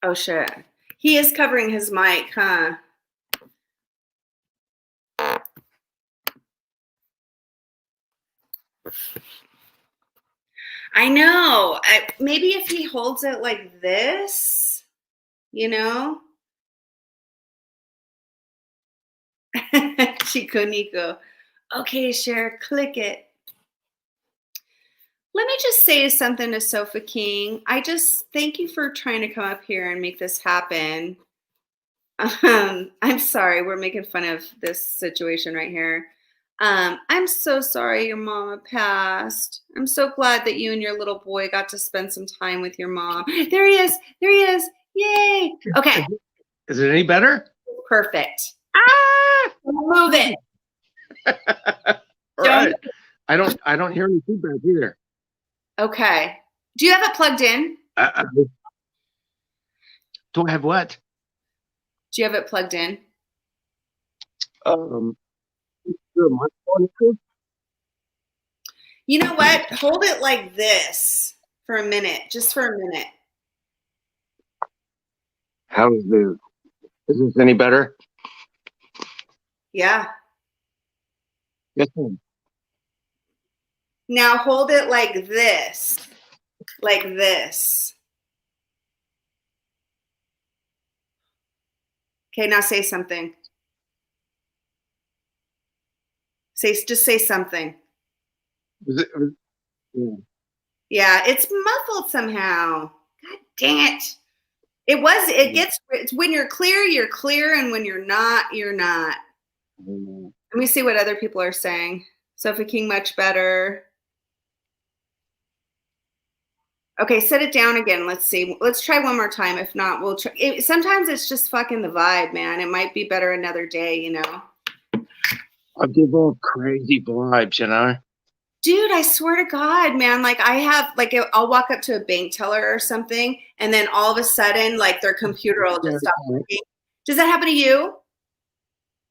Oh, shit. He is covering his mic, huh? I know. Maybe if he holds it like this, you know? Chico Nico. Okay, Cher, click it. Let me just say something to Sofa King. I just thank you for trying to come up here and make this happen. I'm sorry, we're making fun of this situation right here. I'm so sorry your mama passed. I'm so glad that you and your little boy got to spend some time with your mom. There he is. There he is. Yay. Okay. Is it any better? Perfect. Ah! Move it. All right. I don't hear any feedback either. Okay. Do you have it plugged in? Do I have what? Do you have it plugged in? Your microphone issue? You know what? Hold it like this for a minute, just for a minute. Is this any better? Yeah. Yes, ma'am. Now hold it like this. Like this. Okay, now say something. Just say something. Yeah. Yeah, it's muffled somehow. God dang it. It's when you're clear, and when you're not, you're not. Let me see what other people are saying. Sofa King, much better. Okay, set it down again. Let's see. Let's try one more time. If not, we'll try. Sometimes it's just fucking the vibe, man. It might be better another day, you know? I give off crazy vibes, you know? Dude, I swear to God, man. Like I'll walk up to a bank teller or something, and then all of a sudden, like their computer will just stop working. Does that happen to you?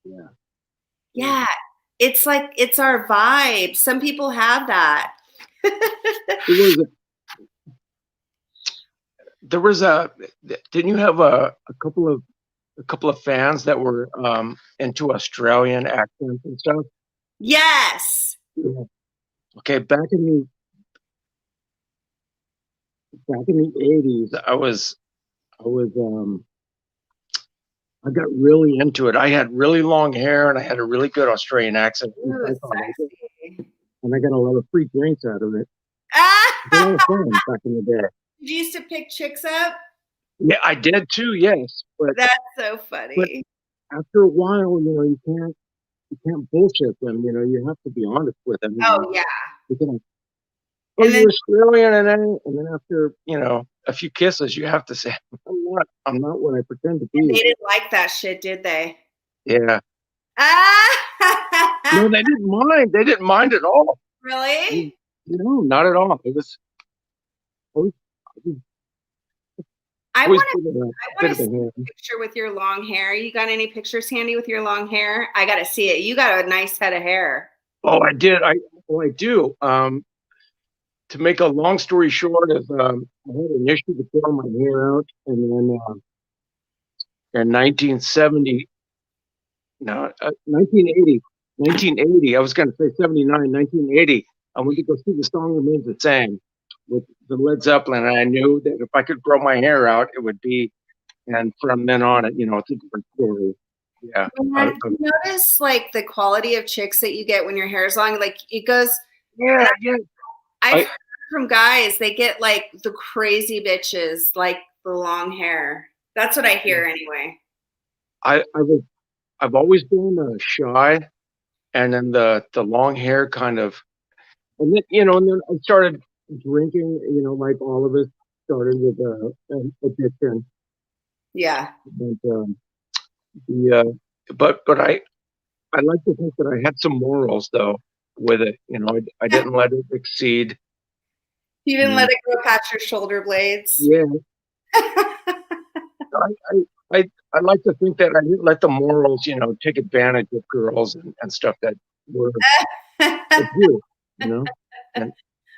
Yeah. Yeah. It's like, it's our vibe. Some people have that. Didn't you have a couple of fans that were into Australian accents and stuff? Yes. Yeah. Okay, back in the 80s, I got really into it. I had really long hair and I had a really good Australian accent. Ooh, and I got a lot of free drinks out of it. It was a lot of fun back in the day. Did you used to pick chicks up? Yeah, I did too, yes. But that's so funny. But after a while, you know, you can't bullshit them, you know, you have to be honest with them. Oh yeah. You're Australian, and then after, you know, a few kisses, you have to say, I'm not what I pretend to be. They didn't like that shit, did they? Yeah. No, they didn't mind. They didn't mind at all. Really? No, not at all. It was always, I always want bit of a, I bit want of to a see hand. a picture with your long hair. You got any pictures handy with your long hair? I got to see it. You got a nice head of hair. Oh, I did. I do. To make a long story short, is I had an issue to grow my hair out, and then in 1970, no, 1980, I was going to say 79, 1980, I went to go see the Song Remains the Same with the Led Zeppelin, and I knew that if I could grow my hair out, it would be, and from then on, it's a different story. Yeah. Man, do you notice like the quality of chicks that you get when your hair is long? Like it goes. Yeah, yeah. I've heard from guys they get like the crazy bitches, like the long hair. That's what I hear anyway. I've always been shy, and then the long hair kind of, and then I started drinking. Like all of us started with an addiction, Yeah. and but I like to think that I had some morals though with it. I didn't let it exceed. You didn't let it go past your shoulder blades. Yeah. I like to think that I didn't let the morals, take advantage of girls and stuff that were abused, and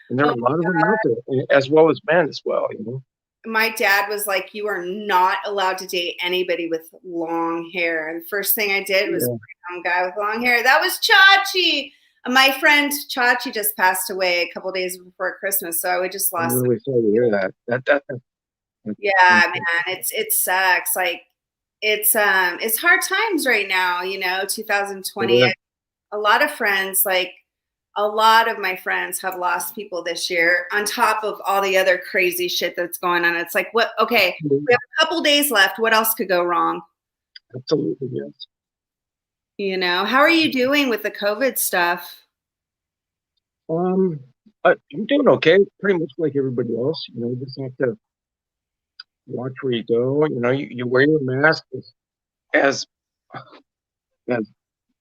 there are a lot of them out there, as well as men as well, My dad was like, you are not allowed to date anybody with long hair. And the first thing I did was bring some guy with long hair. That was Chachi. My friend Chachi just passed away a couple days before Christmas, so I just lost. I'm really sorry to hear that. Yeah, man, it sucks. Like it's hard times right now, 2020. Yeah. A lot of friends, like a lot of my friends have lost people this year on top of all the other crazy shit that's going on. It's like, what? Okay, we have a couple days left. What else could go wrong? Absolutely, yes. How are you doing with the COVID stuff? I'm doing okay, pretty much like everybody else. You just have to watch where you go. You wear your mask as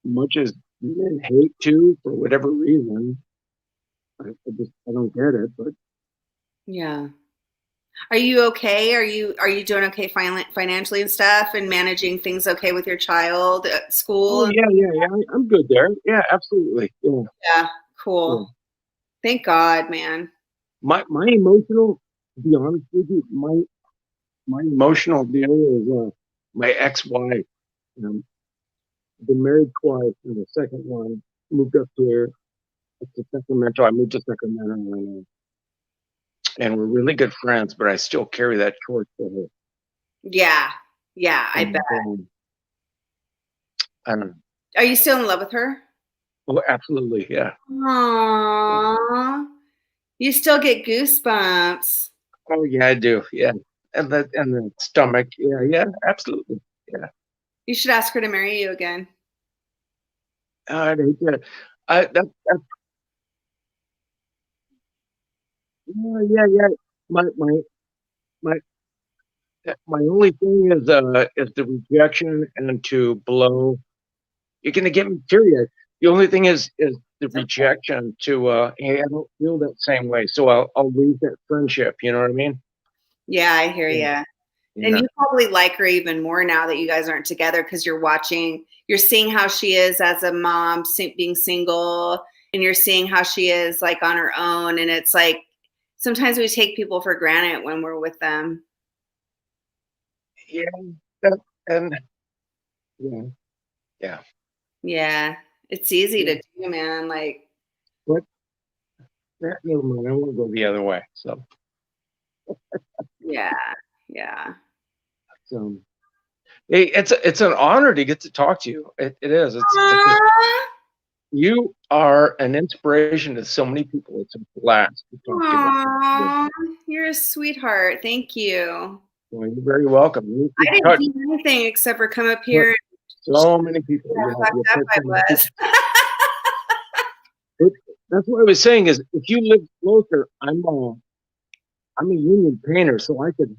much as men hate to for whatever reason. I don't get it, but Yeah. Are you okay? Are you doing okay financially and stuff and managing things okay with your child at school? oh yeah. I'm good there. Yeah, absolutely. Yeah. Yeah, cool. Yeah. Thank God, man. My emotional, to be honest with you, my emotional deal is my ex-wife. I've been married twice, and the second one moved up here to Sacramento. I moved to Sacramento right now. And we're really good friends, but I still carry that torch for her. Yeah, I bet. I don't know. Are you still in love with her? Oh, absolutely, yeah. Aww. You still get goosebumps. Oh yeah, I do. Yeah, and the stomach. Yeah, absolutely. Yeah. You should ask her to marry you again. I'd hate that. That yeah. My only thing is the rejection and to blow. You're gonna get me serious. The only thing is the rejection to hey, I don't feel that same way, so I'll lose that friendship. You know what I mean? Yeah, I hear you. And you probably like her even more now that you guys aren't together because you're seeing how she is as a mom, being single, and you're seeing how she is like on her own. And it's like sometimes we take people for granted when we're with them. Yeah, and yeah. Yeah, it's easy to do, man. Like, But never mind. I won't go the other way. So. yeah. Hey, it's an honor to get to talk to you. It is. You are an inspiration to so many people. It's a blast to talk to you. You're a sweetheart. Thank you. Well, you're very welcome. I didn't do anything except for come up here. So many people. I was. That's what I was saying is if you live closer, I'm a union painter, so I could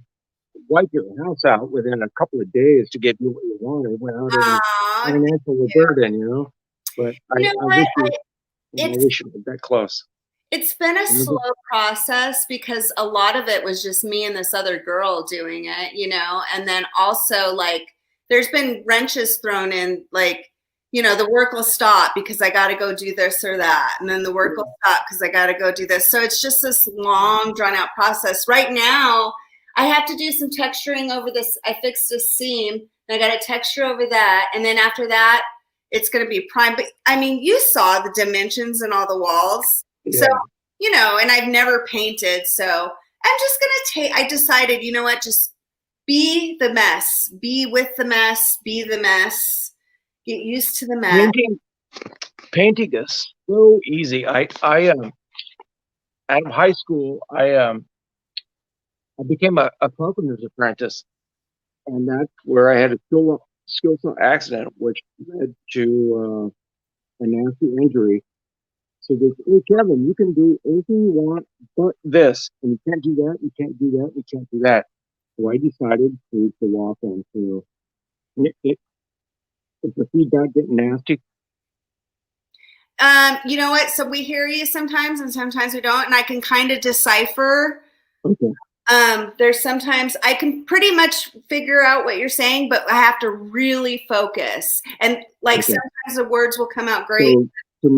wipe your house out within a couple of days to get you what you wanted. dog. financial burden, But You know I what? wish you were that close. It's been a Mhm. slow process because a lot of it was just me and this other girl doing it, and then also like there's been wrenches thrown in, like, the work will stop because I got to go do this or that. And then the work will stop because I got to go do this. So it's just this long drawn out process. Right now, I have to do some texturing over this. I fixed this seam and I got to texture over that. And then after that, it's going to be prime. But I mean, you saw the dimensions and all the walls. Yeah. So, and I've never painted. So I'm just going to I decided, you know what, just be the mess, be with the mess, be the mess, get used to the mess. Painting is so easy. Out of high school, I became a carpenter's apprentice, and that's where I had a skillful accident, which led to a nasty injury. So they said, "Hey, Kevin, you can do anything you want but this, and you can't do that, you can't do that, you can't do that." So I decided to walk into it. Is the feedback getting nasty? You know what? So we hear you sometimes and sometimes we don't, and I can kind of decipher. Okay. There's sometimes I can pretty much figure out what you're saying, but I have to really focus. And like Okay. sometimes the words will come out great. So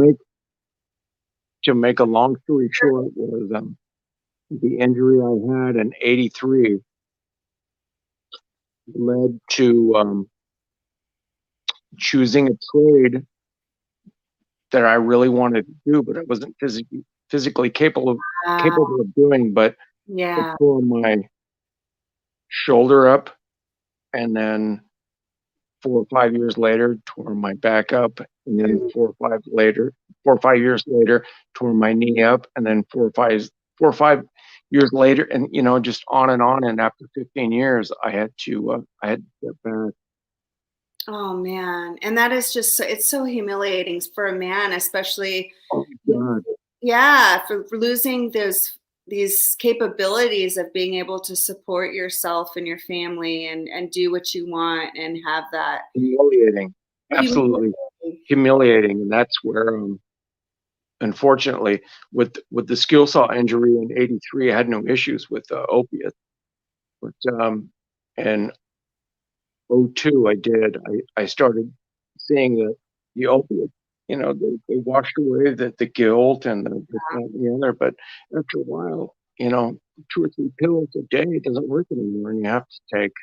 to make a long story short, was the injury I had in '83 led to choosing a trade that I really wanted to do, but I wasn't physically capable of doing. But Yeah. it tore my shoulder up, and then 4 or 5 years later, tore my back up, and then 4 or 5 years later, tore my knee up, and then 4 or 5 years later, and just on and on. And after 15 years, I had to step back. Oh man. And that is just it's so humiliating for a man, especially Oh God. yeah, for losing these capabilities of being able to support yourself and your family and do what you want and have that Humiliating. Absolutely humiliating. And that's where unfortunately, with the skill saw injury in '83, I had no issues with opiates. But in '02, I started seeing the opiates. They washed away the guilt and the this, that, and the other. But after a while, 2 or 3 pills a day, it doesn't work anymore, and you have to take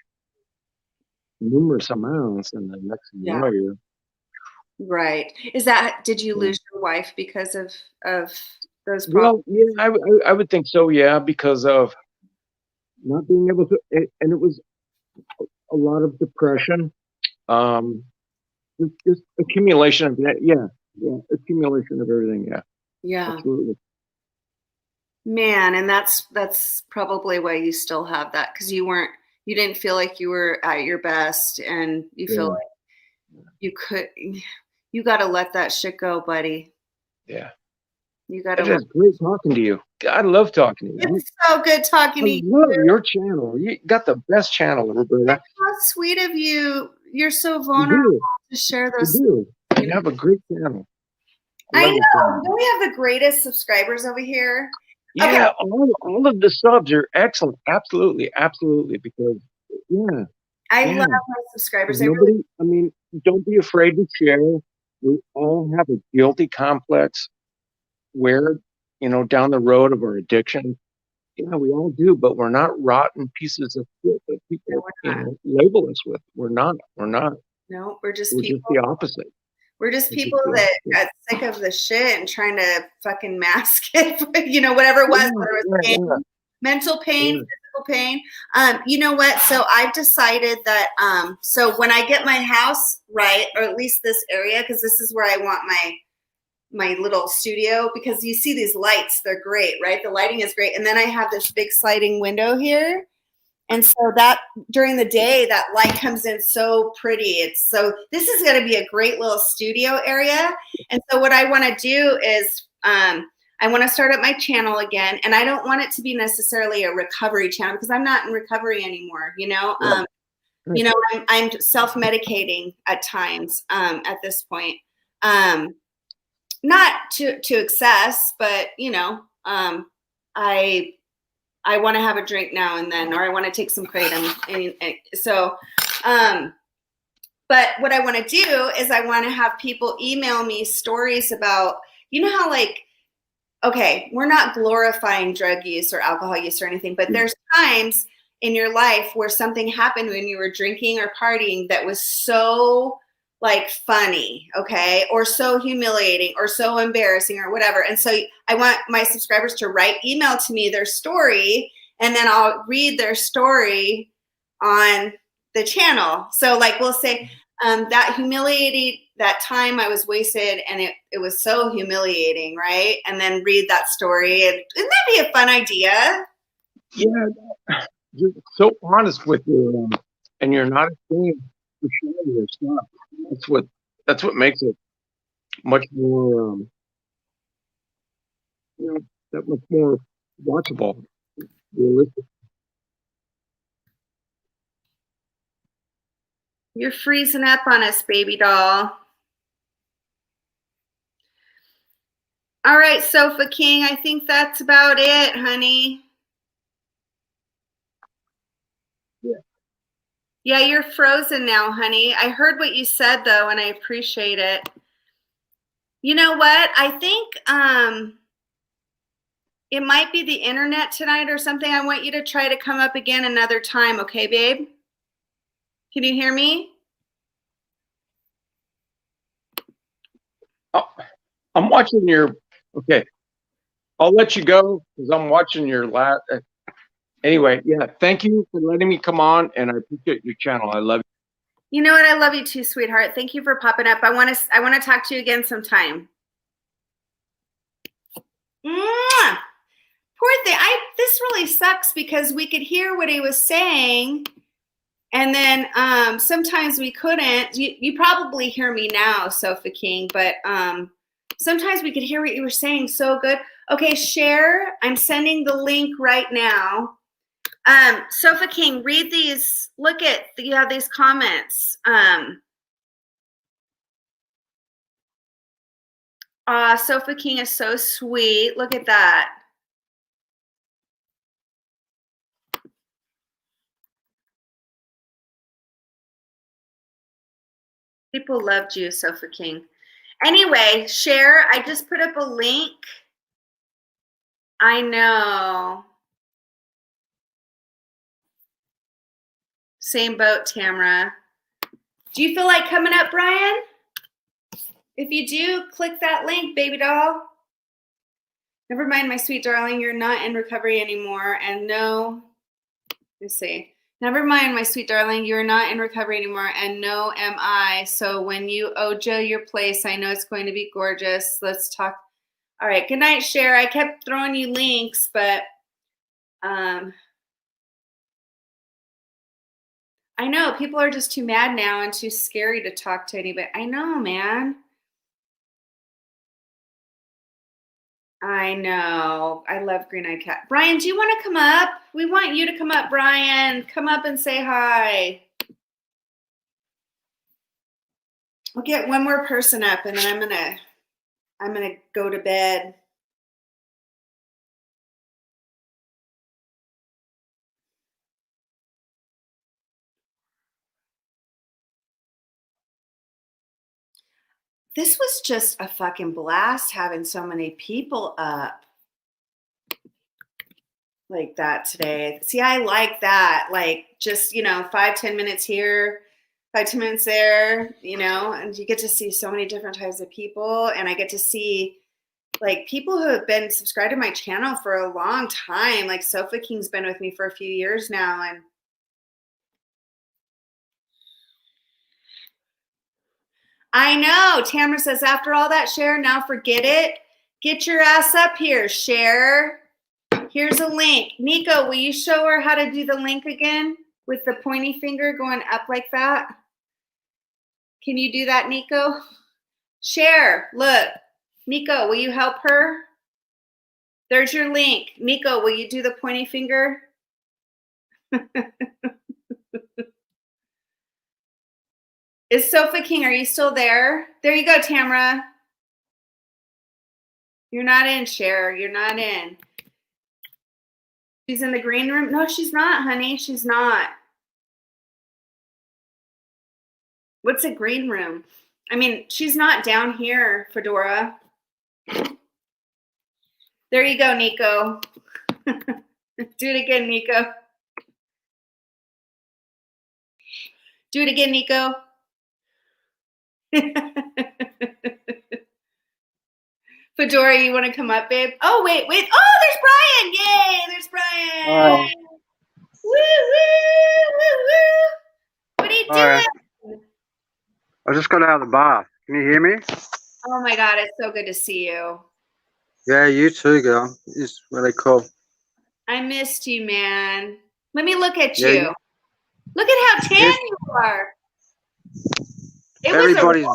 numerous amounts. And the next thing you know, you're right. Did you lose your wife because of those problems? well, yeah, I would think so, yeah, because of not being able to, and it was a lot of depression, just accumulation of that, accumulation of everything, yeah, Yeah. absolutely. Man, and that's probably why you still have that, because you didn't feel like you were at your best, and you feel like you got to let that shit go, buddy. Yeah. You got to. It is great talking to you. I love talking to you. It's so good talking to I you. love your channel. You got the best channel, Roberta. How sweet of you. You're so vulnerable to share those. You do. You have a great channel. I know. Don't we have the greatest subscribers over here? Yeah, all of the subs are excellent. Absolutely, because I love my subscribers. Don't be afraid to share. We all have a guilty complex where, down the road of our addiction. Yeah, we all do, but we're not rotten pieces of shit that people label us with. We're not. No, we're just Just the opposite. We're just people that got sick of the shit and trying to fucking mask it, whatever it was, whether it was pain, mental pain, physical pain. You know what? So I've decided that, so when I get my house right, or at least this area, because this is where I want my little studio, because you see these lights, they're great, right? The lighting is great. And then I have this big sliding window here. And so that during the day, that light comes in so pretty. This is going to be a great little studio area. And so what I want to do is I want to start up my channel again. And I don't want it to be necessarily a recovery channel, because I'm not in recovery anymore, You know, I'm self-medicating at times at this point. Not to excess, but you know, I want to have a drink now and then, or I want to take some kratom. And so, but what I want to do is I want to have people email me stories about, you know how like, okay, we're not glorifying drug use or alcohol use or anything, but there's times in your life where something happened when you were drinking or partying that was so like funny, okay, or so humiliating or so embarrassing or whatever. And so I want my subscribers to email to me their story, and then I'll read their story on the channel. So like we'll say that time I was wasted and it was so humiliating, right? And then read that story. And wouldn't that be a fun idea? Yeah, you're so honest with you, and you're not ashamed to share your stuff. That's what makes it much more, that much more watchable, realistic. You're freezing up on us, baby doll. All right, Sofa King, I think that's about it, honey. Yeah, you're frozen now, honey. I heard what you said, though, and I appreciate it. You know what? I think it might be the internet tonight or something. I want you to try to come up again another time, okay, babe? Can you hear me? Oh, I'm watching your. Okay, I'll let you go because I'm watching your last. Anyway, yeah, thank you for letting me come on, and I appreciate your channel. I love you. You know what? I love you too, sweetheart. Thank you for popping up. I want to talk to you again sometime. Mwah! Poor thing. This really sucks because we could hear what he was saying, and then sometimes we couldn't. You probably hear me now, Sofa King, but sometimes we could hear what you were saying so good. Okay, share. I'm sending the link right now. Sofa King, read these. Look at, you have these comments. Sofa King is so sweet. Look at that. People loved you, Sofa King. Anyway, share. I just put up a link. I know. Same boat, Tamara. Do you feel like coming up, Brian? If you do, click that link, baby doll. Never mind, my sweet darling, you're not in recovery anymore. And no, let's see. Never mind, my sweet darling, you're not in recovery anymore. And no, am I. So when you Ojo your place, I know it's going to be gorgeous. Let's talk. All right, good night, Cher. I kept throwing you links, but I know people are just too mad now and too scary to talk to anybody. I know, man. I know. I love Green Eyed Cat. Brian, do you want to come up? We want you to come up, Brian. Come up and say hi. We'll get one more person up, and then I'm gonna go to bed. This was just a fucking blast having so many people up like that today. See, I like that. Like just, 5-10 minutes here, 5-10 minutes there, and you get to see so many different types of people. And I get to see like people who have been subscribed to my channel for a long time. Like Sofa King's been with me for a few years now. And I know. Tamara says, after all that, Cher, now forget it. Get your ass up here, Cher. Here's a link. Nico, will you show her how to do the link again with the pointy finger going up like that? Can you do that, Nico? Cher, look. Nico, will you help her? There's your link. Nico, will you do the pointy finger? Is Sofa King, are you still there? There you go, Tamara. You're not in, Cher. You're not in. She's in the green room. No, she's not, honey. She's not. What's a green room? I mean, she's not down here, Fedora. There you go, Nico. Do it again, Nico. Do it again, Nico. Fedora, you want to come up, babe? Oh, wait. Oh, there's Brian. Yay, there's Brian. Woo, woo, woo, woo. What are you doing? I just got out of the bath. Can you hear me? Oh, my God. It's so good to see you. Yeah, you too, girl. It's really cool. I missed you, man. Let me look at Yeah, you. Look at how tan you are. Everybody's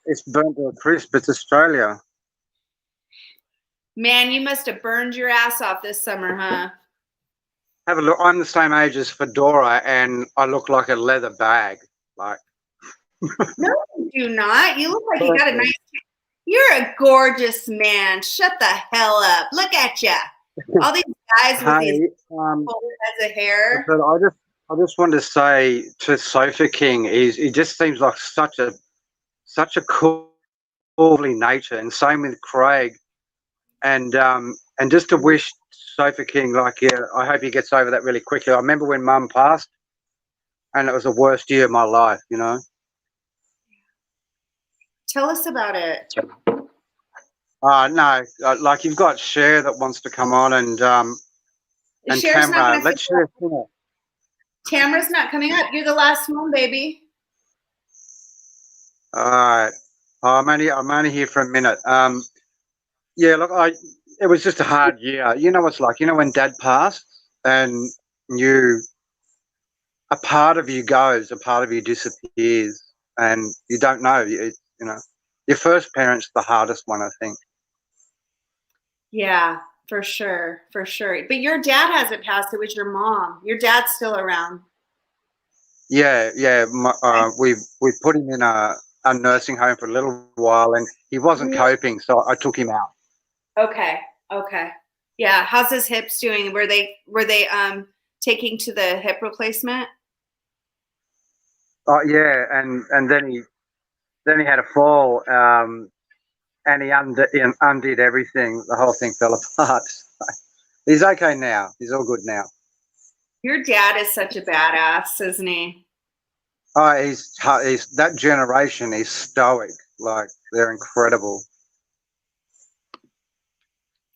it's burnt to a crisp. It's Australia. Man, you must have burned your ass off this summer, huh? Have a look. I'm the same age as Fedora, and I look like a leather bag. Like. No, you do not. You look like you got a nice. You're a gorgeous man. Shut the hell up. Look at you. All these guys with these full heads of hair. But I just wanted to say to Sofa King, he just seems like such a cool, lovely nature, and same with Craig, and just to wish Sofa King, like, yeah, I hope he gets over that really quickly. I remember when Mum passed, and it was the worst year of my life, you know. Tell us about it. No, like you've got Cher that wants to come on, and Tamara. Let's share. Tamara's not coming up. You're the last one, baby. All right. I'm only here for a minute. Yeah, look, it was just a hard year. You know what it's like. You know when Dad passed, and a part of you goes, a part of you disappears, and you don't know. You know, your first parent's the hardest one, I think. Yeah, for sure, for sure. But your dad hasn't passed. It was your mom. Your dad's still around. Yeah. We put him in a nursing home for a little while, and he wasn't coping, so I took him out. Okay. Yeah. How's his hips doing? Were they taking to the hip replacement? Oh yeah, and then he had a fall, and he undid everything. The whole thing fell apart. He's okay now. He's all good now. Your dad is such a badass, isn't he? Oh, he's that generation. He's stoic. Like, they're incredible.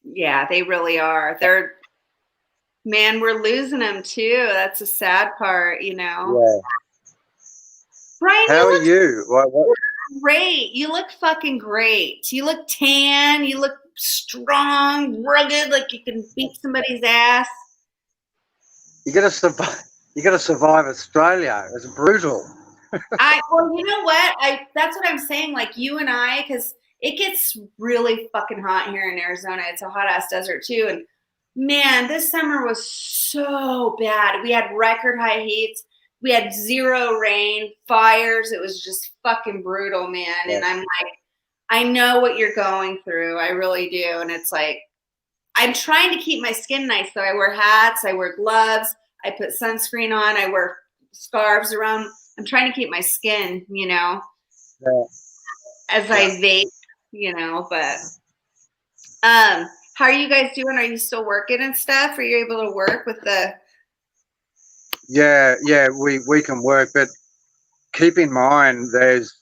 Yeah, they really are. Man, we're losing them too. That's a sad part, you know. Yeah. Brian, how are you? What? Great. You look fucking great. You look tan. You look strong, rugged, like you can beat somebody's ass. You gotta survive. You gotta survive Australia. It's brutal. Well, you know what? That's what I'm saying. Like you and I, because it gets really fucking hot here in Arizona. It's a hot ass desert too. And man, this summer was so bad. We had record high heats. We had zero rain, fires. It was just fucking brutal, man. Yeah. And I'm like, I know what you're going through. I really do. And it's like, I'm trying to keep my skin nice. So I wear hats, I wear gloves, I put sunscreen on, I wear scarves around. I'm trying to keep my skin, you know, as I vape, you know, but how are you guys doing? Are you still working and stuff? Are you able to work with the... Yeah, we can work, but keep in mind there's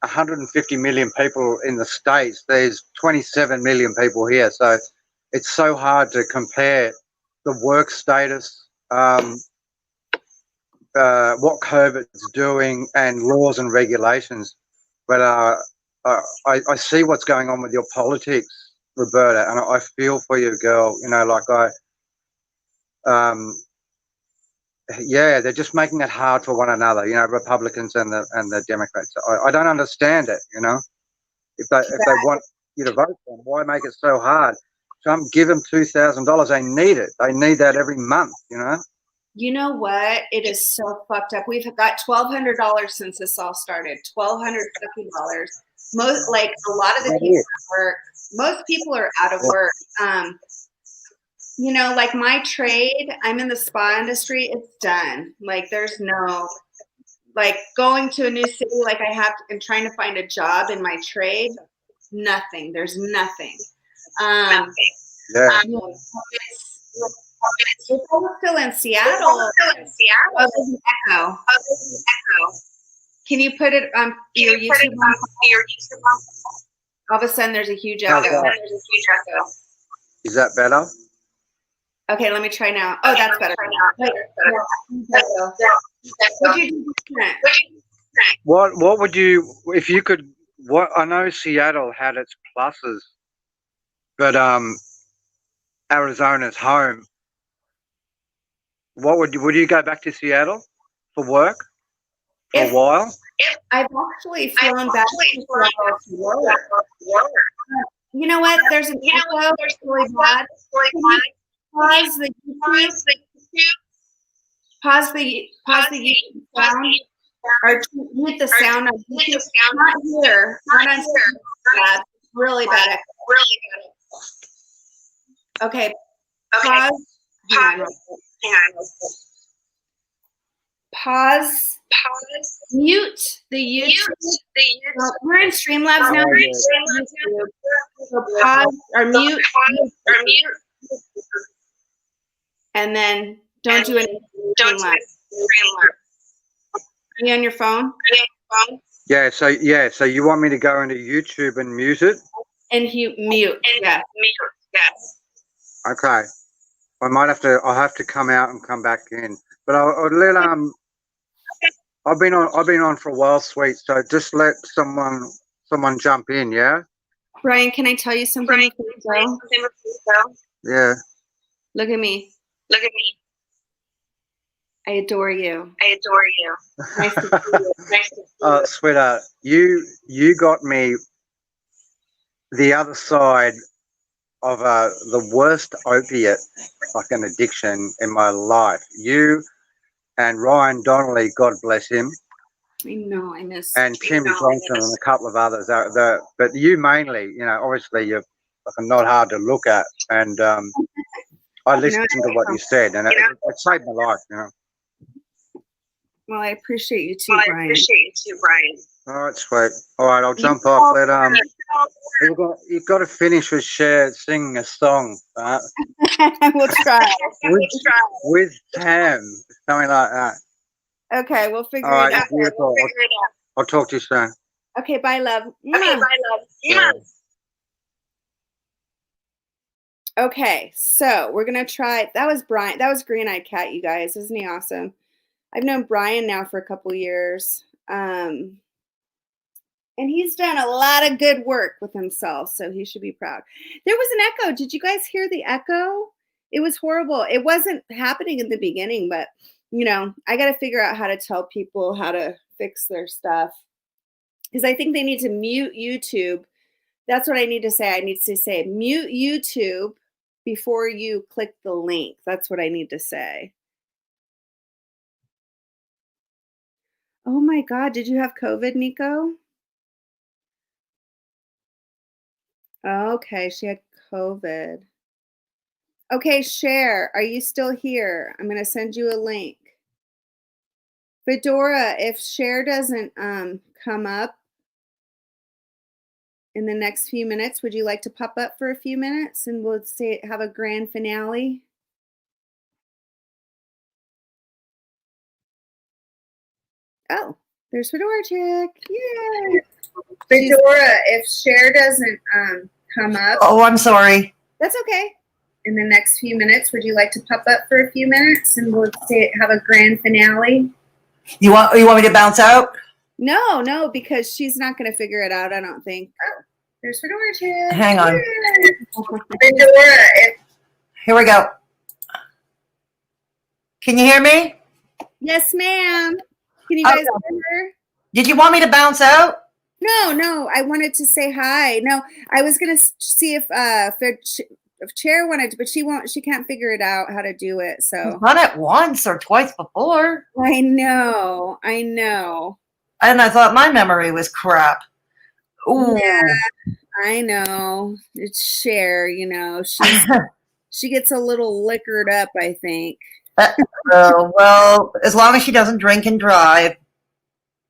150 million people in the States. There's 27 million people here, so it's so hard to compare the work status, what COVID's doing, and laws and regulations. But I see what's going on with your politics, Roberta, and I feel for you, girl. You know, like yeah, they're just making it hard for one another, you know, Republicans and the Democrats. I don't understand it, you know. If they want you to vote for them, why make it so hard? Trump, give them $2,000. They need it. They need that every month, you know. You know what? It is so fucked up. We've got $1,200 since this all started. $1,200. Most, like, a lot of the people at work. Most people are out of work. You know, like my trade. I'm in the spa industry. It's done. Like, there's no, like, going to a new city. Like, I have and trying to find a job in my trade. Nothing. There's nothing. Yeah. If I was still in Seattle, oh, there's an echo. Can you put it on your YouTube? All of a sudden, there's a huge echo. Is that better? Okay, let me try now. Oh, that's better. What'd you do different? What would you, if you could, what, I know Seattle had its pluses, but Arizona's home. What would you go back to Seattle for work for a while? I've actually flown back to Seattle to work. You know what? There's an echo. It's really bad. Pause the YouTube. Pause the YouTube sound. Or mute the sound on YouTube. Not here. Not on bad. Really bad echo. Okay. Pause. Hang on. Pause. Mute the YouTube. We're in Streamlabs now. So pause or mute. And then don't do anything. Are you on your phone? Yeah. So you want me to go into YouTube and mute it? And you mute. Yeah. Okay. I'll have to come out and come back in. But I'll let I've been on for a while, sweet. So just let someone jump in, yeah. Brian, can I tell you something? Yeah. Look at me. I adore you. Nice to see you. Sweetheart, you got me the other side of the worst opiate fucking addiction in my life. You and Ryan Donnelly, God bless him. I know, I miss. And Tim Johnson and a couple of others. But you mainly, you know, obviously you're fucking not hard to look at. And I listened to what you said, and it saved my life, you know. Well, I appreciate you too, Brian. All right, sweet. All right, I'll jump off. You've got to finish with Cher singing a song, right? We'll try. with Tam, something like that. Okay, we'll figure All it right, out. beautiful. I'll talk to you soon. Okay, bye, love. Okay, so we're gonna try. That was Brian. That was Green Eyed Cat, you guys. Isn't he awesome? I've known Brian now for a couple years. And he's done a lot of good work with himself, so he should be proud. There was an echo. Did you guys hear the echo? It was horrible. It wasn't happening in the beginning, but, you know, I got to figure out how to tell people how to fix their stuff. Because I think they need to mute YouTube. That's what I need to say. I need to say mute YouTube before you click the link. That's what I need to say. Oh my God, did you have COVID, Nico? Okay, she had COVID. Okay, Cher, are you still here? I'm going to send you a link. Fedora, if Cher doesn't come up in the next few minutes, would you like to pop up for a few minutes and we'll have a grand finale? Oh, there's Fedora Chick. Yay! Fedora, if Cher doesn't come up. Oh, I'm sorry. That's okay. In the next few minutes, would you like to pop up for a few minutes and we'll have a grand finale? You want me to bounce out? No, because she's not going to figure it out, I don't think. Oh, there's Fedora Chick. Hang on. Fedora. Here we go. Can you hear me? Yes, ma'am. Can you guys hear her? Did you want me to bounce out? No, I wanted to say hi. No, I was going to see if Chair wanted to, but she won't. She can't figure it out how to do it. So I've done it once or twice before. I know. And I thought my memory was crap. Ooh. Yeah, I know. It's Cher, she gets a little liquored up, I think. Well, as long as she doesn't drink and drive.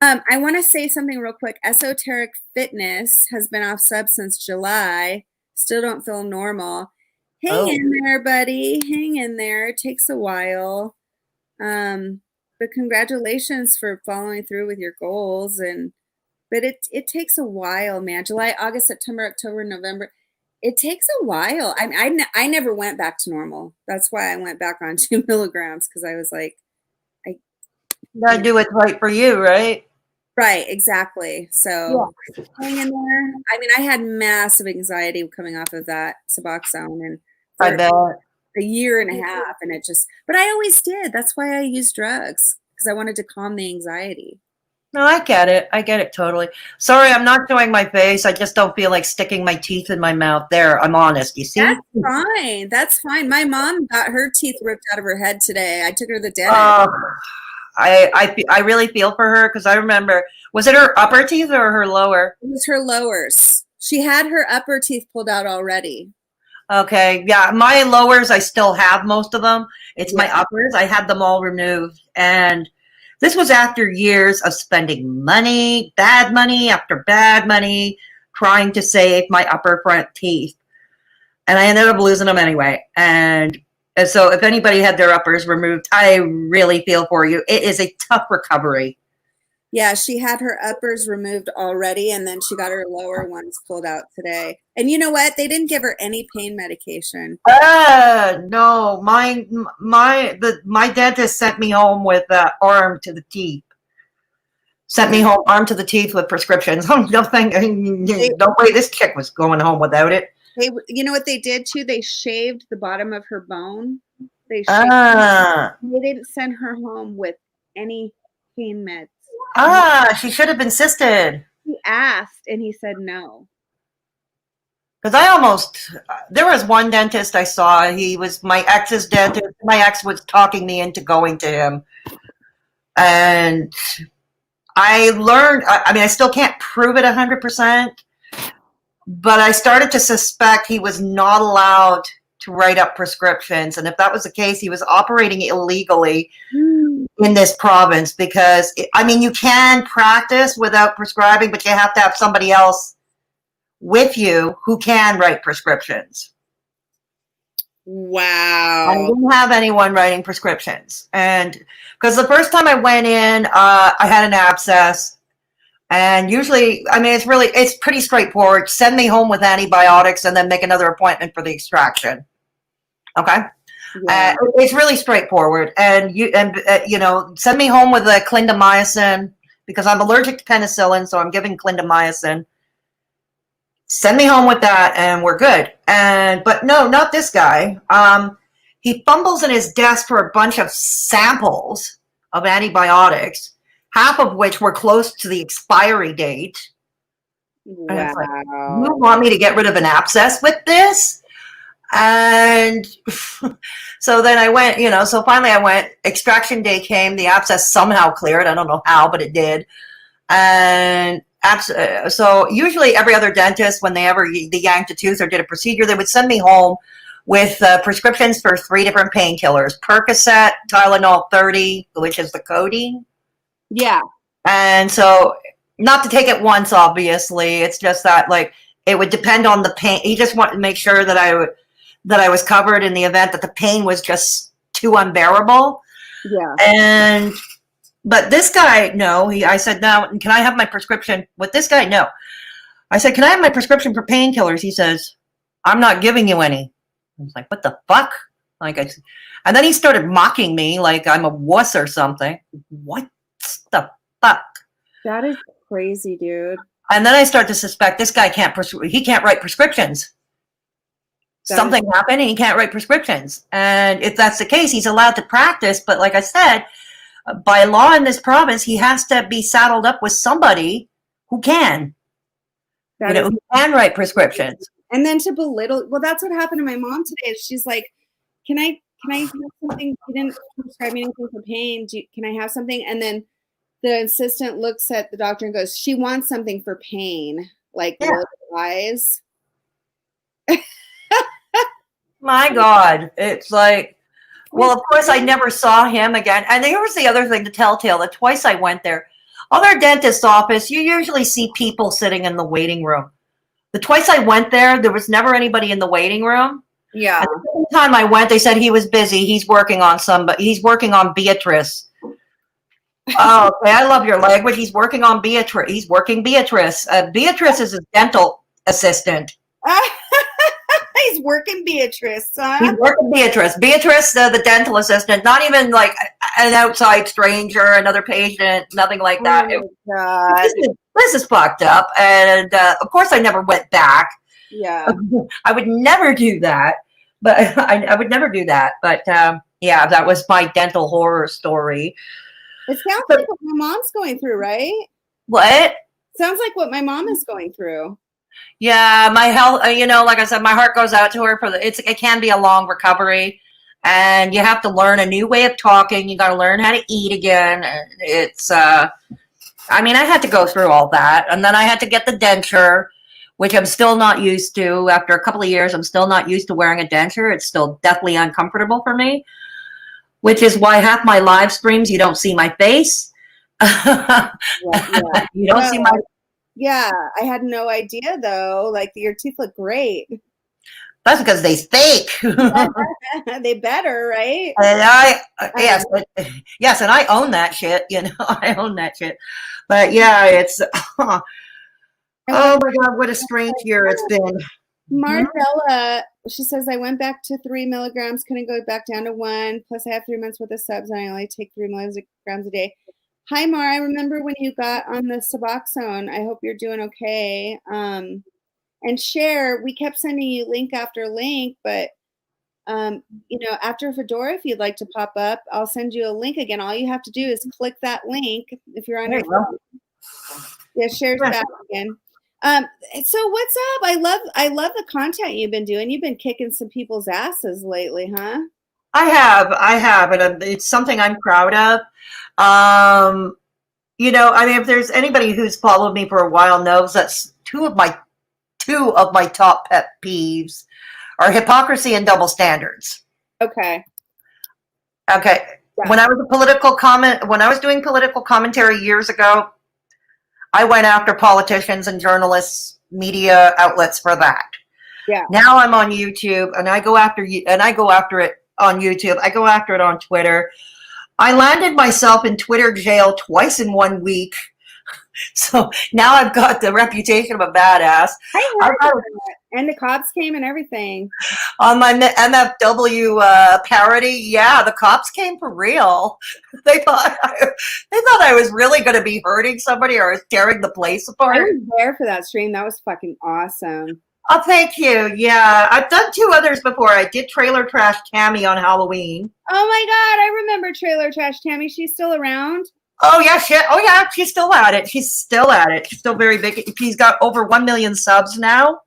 I want to say something real quick. Esoteric Fitness has been off sub since July. Still don't feel normal. Hang in there, buddy. Hang in there. It takes a while. But congratulations for following through with your goals. But it takes a while, man. July, August, September, October, November. It takes a while. I never went back to normal. That's why I went back on 2 milligrams, because I was like, you gotta do what's right for you, right? Right, exactly. So hang in there. I mean, I had massive anxiety coming off of that Suboxone, and I bet. a year and a half, and but I always did. That's why I used drugs, because I wanted to calm the anxiety. No, I get it. I get it totally. Sorry, I'm not showing my face. I just don't feel like sticking my teeth in my mouth. There, I'm honest. You see? That's fine. That's fine. My mom got her teeth ripped out of her head today. I took her to the dentist. I really feel for her, because I remember, was it her upper teeth or her lower? It was her lowers. She had her upper teeth pulled out already. Okay, yeah, my lowers, I still have most of them. It's my uppers. I had them all removed. And this was after years of spending money, bad money after bad money, trying to save my upper front teeth. And I ended up losing them anyway. And so if anybody had their uppers removed, I really feel for you. It is a tough recovery. Yeah, she had her uppers removed already, and then she got her lower ones pulled out today. And you know what? They didn't give her any pain medication. No, my dentist sent me home with arm to the teeth. Sent me home arm to the teeth with prescriptions. No way this chick was going home without it. You know what they did too? They shaved the bottom of her bone. They didn't send her home with any pain meds. She should have insisted. He asked, and he said no. Because there was one dentist I saw. He was my ex's dentist. My ex was talking me into going to him. And I learned, I still can't prove it 100%, but I started to suspect he was not allowed to write up prescriptions. And if that was the case, he was operating illegally in this province, because, you can practice without prescribing, but you have to have somebody else with you who can write prescriptions. Wow. I didn't have anyone writing prescriptions. And because the first time I went in, I had an abscess. And usually, it's pretty straightforward. Send me home with antibiotics and then make another appointment for the extraction. Okay? Yeah. It's really straightforward. And send me home with a clindamycin, because I'm allergic to penicillin, so I'm giving clindamycin. Send me home with that and we're good. But no, not this guy. He fumbles in his desk for a bunch of samples of antibiotics, half of which were close to the expiry date. Wow. And it's like, you want me to get rid of an abscess with this? And so then I went, so finally I went, extraction day came, the abscess somehow cleared. I don't know how, but it did. And so usually every other dentist, when they yanked a tooth or did a procedure, they would send me home with prescriptions for 3 different painkillers: Percocet, Tylenol 30, which is the codeine. Yeah. And so, not to take it once, obviously, it's just that it would depend on the pain. He just wanted to make sure that I was covered in the event that the pain was just too unbearable. Yeah. But this guy, no. I said, now, can I have my prescription? With this guy, no. I said, can I have my prescription for painkillers? He says, I'm not giving you any. I was like, what the fuck? And then he started mocking me like I'm a wuss or something. What the fuck? That is crazy, dude. And then I start to suspect this guy can't write prescriptions. Something happened and he can't write prescriptions. And if that's the case, he's allowed to practice. But like I said, by law in this province, he has to be saddled up with somebody who can, who can write prescriptions. And then to belittle, well, that's what happened to my mom today. She's like, can I have something? You didn't prescribe me anything for pain. Can I have something? And then the assistant looks at the doctor and goes, she wants something for pain, like little eyes. My God. It's like, well, of course, I never saw him again. And here was the other thing, the telltale, that twice I went there. Other dentist's office, you usually see people sitting in the waiting room. The twice I went there, there was never anybody in the waiting room. Yeah. And the second time I went, they said he was busy. He's working on somebody. He's working on Beatrice. Oh, okay. I love your language. He's working on Beatrice. He's working Beatrice. Beatrice is his dental assistant. He's working Beatrice, huh? He's working Beatrice. Beatrice, the dental assistant, not even like an outside stranger, another patient, nothing like that. Oh my God. This is fucked up. And of course, I never went back. Yeah. I would never do that. But I would never do that. But yeah, that was my dental horror story. It sounds like what my mom's going through, right? What? Sounds like what my mom is going through. Yeah, my health, you know, like I said, my heart goes out to her it can be a long recovery, and you have to learn a new way of talking. You got to learn how to eat again. It's, I mean, I had to go through all that, and then I had to get the denture, which I'm still not used to. After a couple of years, I'm still not used to wearing a denture. It's still definitely uncomfortable for me, which is why half my live streams, you don't see my face. Yeah. You don't see my. Yeah, I had no idea though. Like your teeth look great. That's because they fake. They better, right? And yes, and I own that shit. You know, I own that shit. But yeah, it's oh my God, what a strange year it's been. Marcella, she says, I went back to 3 milligrams, couldn't go back down to 1. Plus, I have 3 months worth of subs, and I only take 3 milligrams a day. Hi, Mar. I remember when you got on the Suboxone. I hope you're doing okay. And Cher, we kept sending you link after link, but you know, after Fedora, if you'd like to pop up, I'll send you a link again. All you have to do is click that link if you're on your phone. Yeah, Cher's back again. So what's up? I love the content you've been doing. You've been kicking some people's asses lately, huh? I have, and it's something I'm proud of. You know, I mean, if there's anybody who's followed me for a while knows that's two of my top pet peeves are hypocrisy and double standards. Okay. Yeah. When I was doing political commentary years ago, I went after politicians and journalists, media outlets for that. Yeah. Now I'm on YouTube, and I go after it on YouTube. I go after it on Twitter. I landed myself in Twitter jail twice in 1 week. So now I've got the reputation of a badass. And the cops came and everything. On my MFW parody, yeah, the cops came for real. They thought I was really going to be hurting somebody or tearing the place apart. I was there for that stream. That was fucking awesome. Oh, thank you. Yeah, I've done 2 others before. I did Trailer Trash Tammy on Halloween. Oh my God, I remember Trailer Trash Tammy. She's still around. Oh yeah, shit. Oh yeah, she's still at it. She's still very big. She's got over 1 million subs now.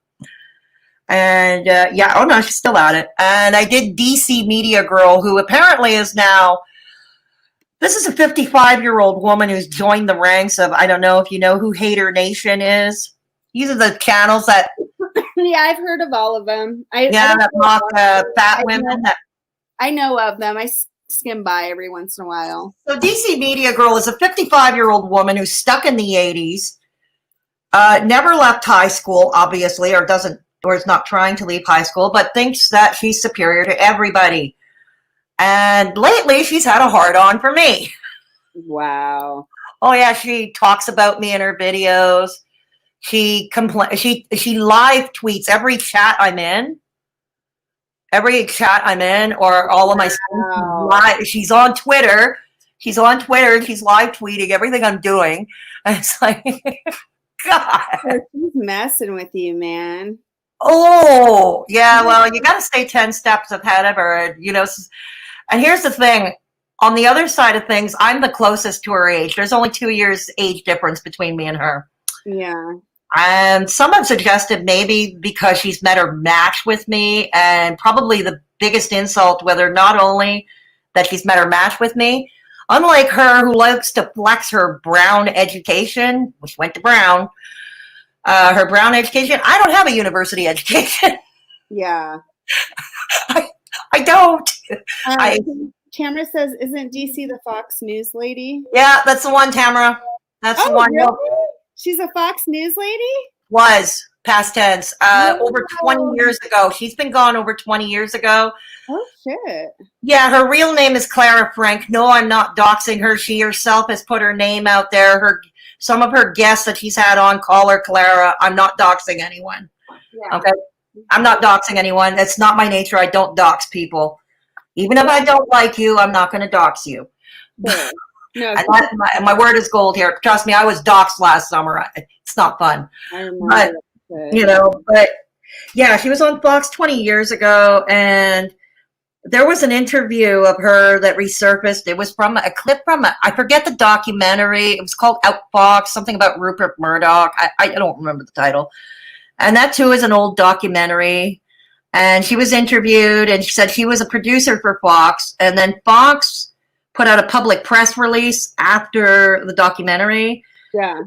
And yeah, oh no, she's still at it. And I did DC Media Girl, who apparently is now. This is a 55-year-old woman who's joined the ranks of, I don't know if you know who Hater Nation is. These are the channels that. Yeah, I've heard of all of them. That mock fat women. I know of them. I skim by every once in a while. So DC Media Girl is a 55-year-old woman who's stuck in the 80s, never left high school, obviously, or is not trying to leave high school, but thinks that she's superior to everybody. And lately, she's had a hard-on for me. Wow. Oh yeah, she talks about me in her videos. She live tweets every chat I'm in. Or all of my stuff. She's on Twitter. She's live tweeting everything I'm doing. And it's like, God. She's messing with you, man. Oh, yeah. Well, you got to stay 10 steps ahead of her. And, you know, and here's the thing. On the other side of things, I'm the closest to her age. There's only 2 years age difference between me and her. Yeah. And some have suggested maybe because she's met her match with me, and probably the biggest insult, whether not only that she's met her match with me, unlike her who likes to flex her Brown education, which went to Brown, her Brown education, I don't have a university education. Yeah. I don't. Tamara says, isn't DC the Fox News lady? Yeah, that's the one, Tamara. That's the one. Really? She's a Fox News lady? Was past tense. Over 20 years ago. She's been gone over 20 years ago. Oh shit. Yeah, her real name is Clara Frank. No, I'm not doxing her. She herself has put her name out there. Some of her guests that she's had on call her Clara. I'm not doxing anyone. Yeah. Okay. I'm not doxing anyone. That's not my nature. I don't dox people. Even if I don't like you, I'm not going to dox you. Sure. No, my word is gold here. Trust me, I was doxxed last summer. It's not fun. I remember. But yeah, she was on Fox 20 years ago, and there was an interview of her that resurfaced. It was from a clip from I forget the documentary. It was called Outfox, something about Rupert Murdoch. I don't remember the title. And that too is an old documentary. And she was interviewed, and she said she was a producer for Fox, and then Fox put out a public press release after the documentary,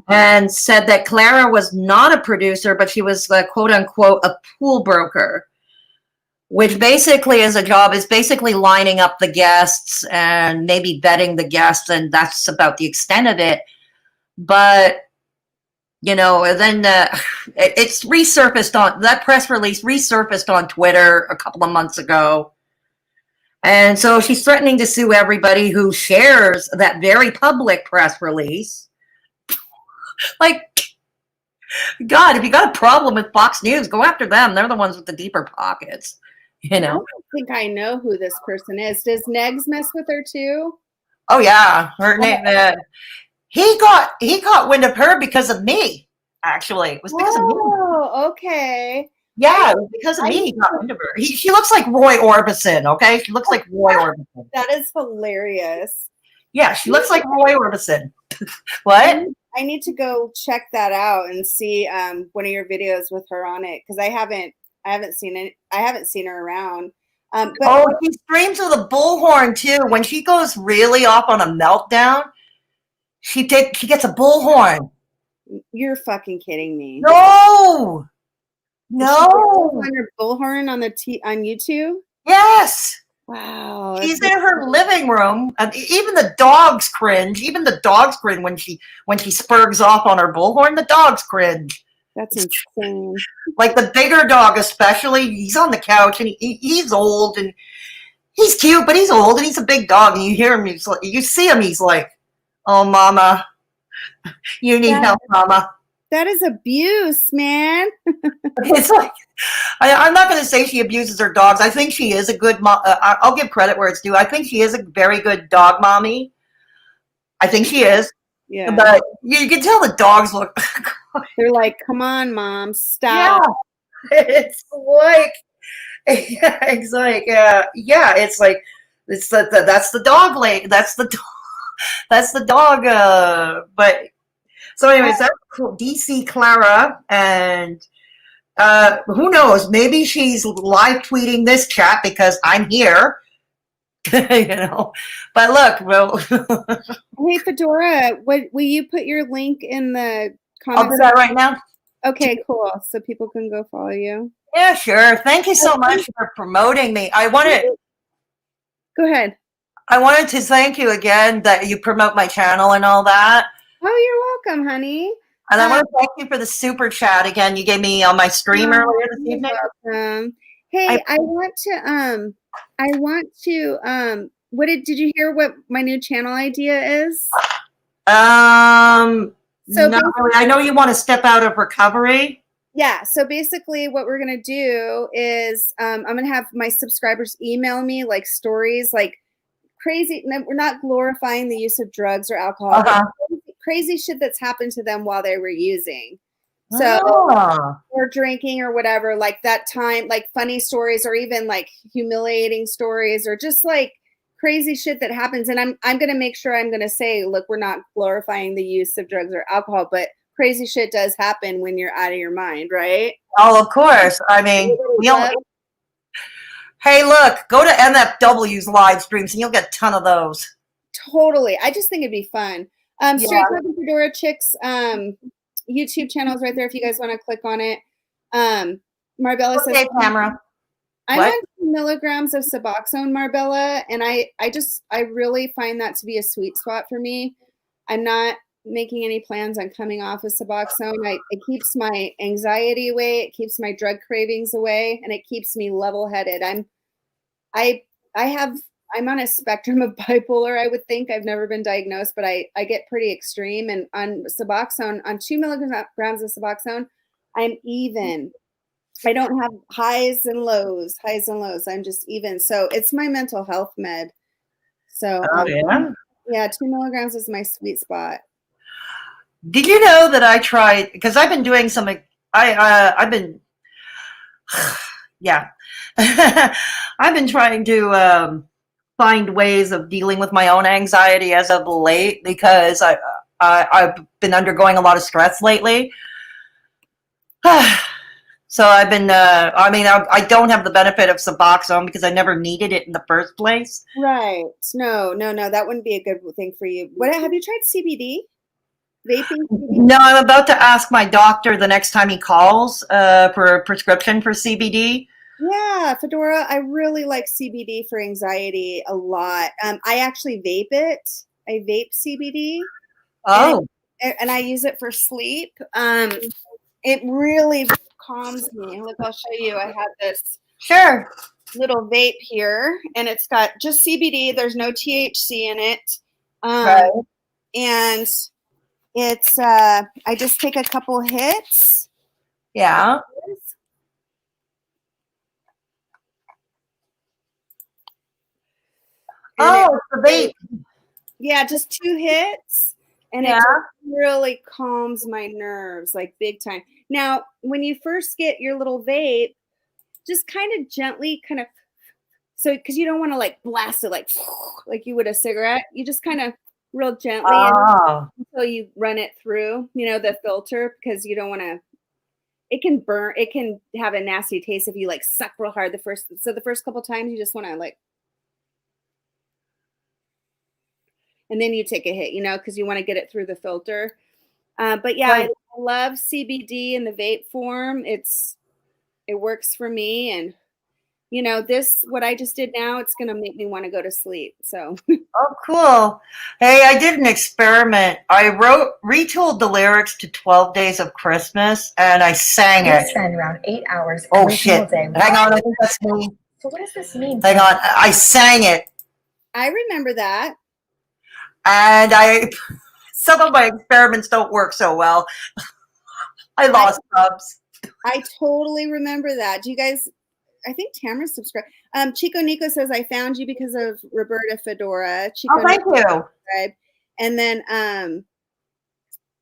and said that Clara was not a producer, but she was quote unquote a pool broker, which basically is basically lining up the guests and maybe vetting the guests, and that's about the extent of it. But then it's resurfaced on that press release resurfaced on Twitter a couple of months ago. And so she's threatening to sue everybody who shares that very public press release. Like, God, if you got a problem with Fox News, go after them. They're the ones with the deeper pockets, I don't think I know who this person is. Does Negs mess with her too? Oh yeah, her name. He got wind of her because of me. Actually, it was because of me. Oh, okay. Yeah, it was because of me. He got wind of her. She looks like Roy Orbison. Okay, she looks like Roy Orbison. That is hilarious. Yeah, she looks like Roy Orbison. What? I need to go check that out and see one of your videos with her on it, because I haven't seen it. I haven't seen her around. But she screams with a bullhorn too. When she goes really off on a meltdown, she gets a bullhorn. You're fucking kidding me. No. On her bullhorn on on YouTube? Yes. Wow. She's in her living room, and even the dogs cringe. Even the dogs cringe when she spurgs off on her bullhorn. The dogs cringe. That's insane. Like the bigger dog, especially. He's on the couch, and he's old, and he's cute, but he's old, and he's a big dog. And you hear him, you see him, he's like, "Oh, mama, you need help, mama." That is abuse, man. It's like, I'm not going to say she abuses her dogs. I think she is a good mom. I'll give credit where it's due. I think she is a very good dog mommy. I think she is. Yeah. But you can tell the dogs look. They're like, come on, mom, stop. Yeah. It's like, it's like, it's like, that's the dog lady. That's the dog. But so anyways, that's cool. DC Clara, and who knows? Maybe she's live tweeting this chat because I'm here. But look, well. Hey, Fedora, will you put your link in the comments? I'll do that right now. Okay, cool. So people can go follow you. Yeah, sure. Thank you so much for promoting me. Go ahead. I wanted to thank you again that you promote my channel and all that. Oh, you're welcome, honey. And I want to thank you for the super chat again you gave me on my stream earlier this evening. Welcome. Hey, I want to did you hear what my new channel idea is? So I know you want to step out of recovery. Yeah, so basically what we're going to do is I'm going to have my subscribers email me like stories, like crazy. We're not glorifying the use of drugs or alcohol. Crazy shit that's happened to them while they were using. So or drinking or whatever, like that time, like funny stories or even like humiliating stories or just like crazy shit that happens. And I'm going to make sure I'm going to say, look, we're not glorifying the use of drugs or alcohol, but crazy shit does happen when you're out of your mind, right? Oh, of course. I mean, we all, hey, look, go to MFW's live streams and you'll get a ton of those. Totally. I just think it'd be fun. Yeah. Straight Talking Fedora Chicks YouTube channel is right there if you guys want to click on it. Marbella says, Okay, camera. I'm What? on 2 milligrams of Suboxone, Marbella, and I really find that to be a sweet spot for me. I'm not making any plans on coming off of Suboxone. It keeps my anxiety away, it keeps my drug cravings away, and it keeps me level-headed. I'm on a spectrum of bipolar, I would think. I've never been diagnosed, but I get pretty extreme. And on Suboxone, on 2 milligrams of Suboxone, I'm even. I don't have highs and lows. I'm just even. So it's my mental health med. So yeah, 2 milligrams is my sweet spot. Did you know that I tried, because I've been doing some, I've been, yeah, I've been trying to find ways of dealing with my own anxiety as of late, because I've been undergoing a lot of stress lately. So I've been, I don't have the benefit of Suboxone because I never needed it in the first place. Right. No, that wouldn't be a good thing for you. What, have you tried CBD? Vaping? No, I'm about to ask my doctor the next time he calls for a prescription for CBD. Yeah, Fedora, I really like CBD for anxiety a lot. I actually vape it. I vape CBD. Oh. And I use it for sleep. It really calms me. Look, I'll show you. I have this little vape here, and it's got just CBD. There's no THC in it. Right. And it's I just take a couple hits. Yeah. Oh, the vape. Yeah, just 2 hits. And it just really calms my nerves, like big time. Now, when you first get your little vape, just kind of gently so because you don't want to like blast it like you would a cigarette. You just kind of real gently until you run it through, the filter, because you don't want to, it can burn, it can have a nasty taste if you like suck real hard the first couple times. You just want to like, and then you take a hit, because you want to get it through the filter. But yeah, I love CBD in the vape form. It works for me. And, what I just did now, it's going to make me want to go to sleep. So. Oh, cool. Hey, I did an experiment. I retooled the lyrics to 12 Days of Christmas, and I sang it. I spend around 8 hours every single day. Hang on, I think that's me. So what does this mean? Hang on, I sang it. I remember that. And some of my experiments don't work so well. I lost subs. I totally remember that. Do you guys, I think Tamara's subscribed. Chico Nico says, I found you because of Roberta Fedora. Chico thank you. Subscribed. And then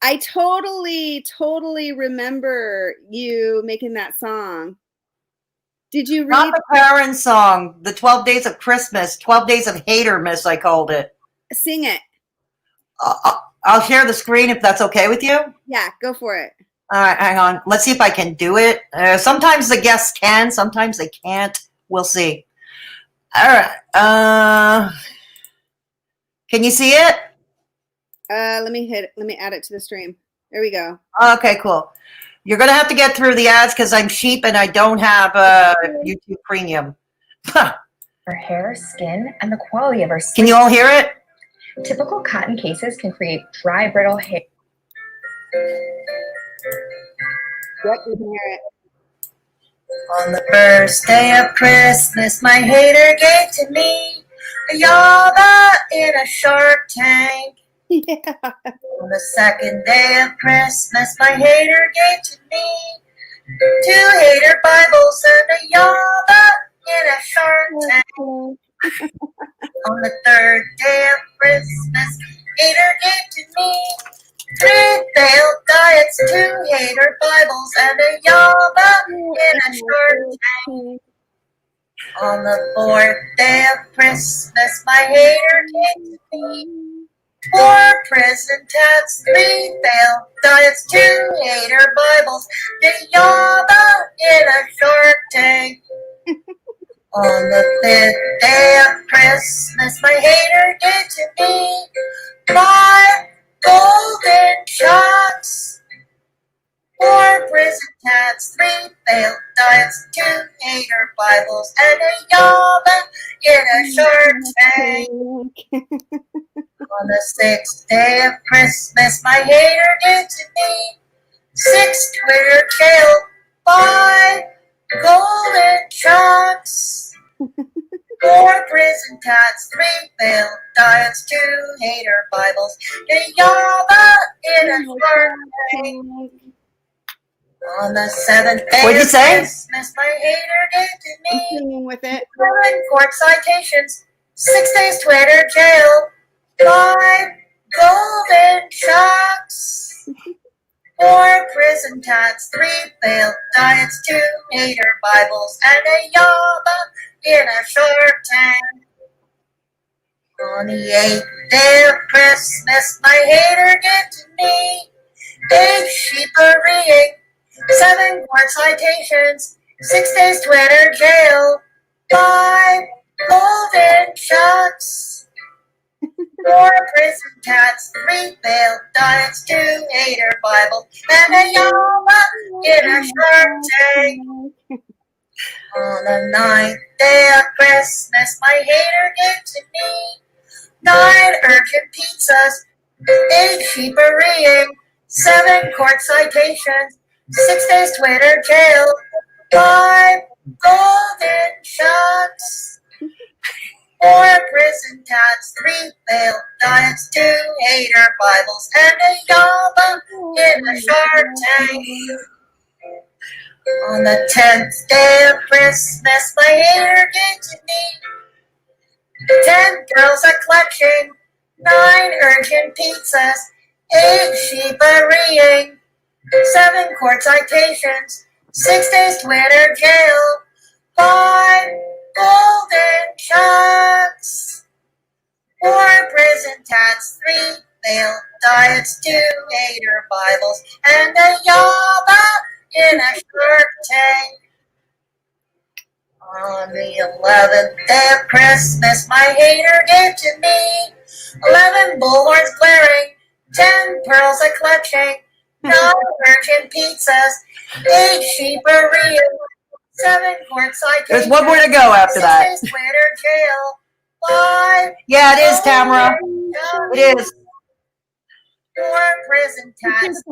I totally remember you making that song. Did you read? Not the Karen song, the 12 Days of Christmas, 12 Days of Hater Miss, I called it. Sing it. I'll share the screen if that's okay with you. Yeah, go for it. All right, hang on. Let's see if I can do it. Sometimes the guests can, sometimes they can't. We'll see. All right. Can you see it? Let me add it to the stream. There we go. Okay, cool. You're going to have to get through the ads because I'm cheap and I don't have YouTube Premium. Her hair, skin, and the quality of her skin. Can you all hear it? Typical cotton cases can create dry, brittle hair. Yep, you can hear it. On the first day of Christmas, my hater gave to me a Yaba in a Shark Tank. Yeah. On the second day of Christmas, my hater gave to me 2 hater Bibles and a Yaba in a Shark Tank. On the third day of Christmas, hater gave to me 3 failed diets, 2 hater Bibles, and a Yaba in a Shark Tank. On the 4th day of Christmas, my hater gave to me 4 prison tats, 3 failed diets, 2 hater Bibles, the Yaba in a short tank. On the 5th day of Christmas, my hater did to me 5 golden shocks. 4 prison tats, 3 failed diets, 2 hater Bibles, and a Yaba in a short tank. On the 6th day of Christmas, my hater did to me 6 Twitter jail, 5 golden shocks. 4 prison tats, 3 failed diets, 2 hater Bibles, a Yaba in a short tank. On the 7th day What'd you of say? Christmas, my hater did to me Singing with it. 7 court citations, 6 days Twitter jail, 5 golden shocks. 4 prison tats, 3 failed diets, 2 hater Bibles, and a Yaba in a short tank. On the 8th day of Christmas, my hater did to me 8 sheep hurrying, 7 court citations, 6 days Twitter jail, 5 golden shocks. 4 prison tats, 3 failed diets, 2 hater Bible, and a Yaba in a short tank. On the 9th day of Christmas, my hater gave to me 9 urgent pizzas, 8 sheep hurrying, 7 court citations, 6 days Twitter jail, 5 golden shots. 4 prison tats, 3 failed diets, 2 hater Bibles, and a Yaba in a shark tank. On the 10th day of Christmas, my hater gave to me 10 girls a clutching, 9 urgent pizzas, 8 sheep hurrying, 7 court citations, 6 days Twitter jail, 5 golden shocks. 4 prison tats, 3 failed diets, 2 hater Bibles, and a Yaba in a shark tank. On the 11th day of Christmas, my hater gave to me 11 bullhorns glaring, 10 pearls a clutching, 9 urgent pizzas, 8 sheep hurrying, 7 court citations. There's one more to go after that. 6 days Twitter jail, 5. Yeah, it is, Tamara. It is. 4 prison tats.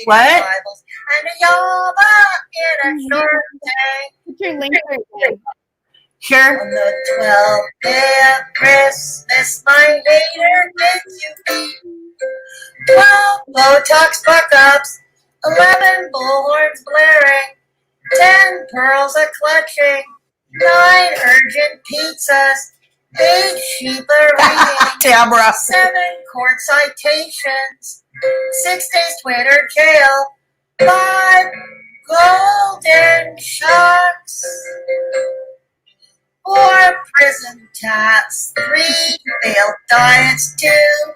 What? Bibles, and a Yaba in a short tank. Put your link there again. Sure. On the 12th day of Christmas, my hater gets to me 12 Botox buck-ups, 11 bullhorns blaring, 10 pearls a clutching, 9 urgent pizzas, 8 sheep hurrying, Tamara. 7 court citations, 6 days Twitter jail, 5 golden shocks. 4 prison tats, 3 failed diets, 2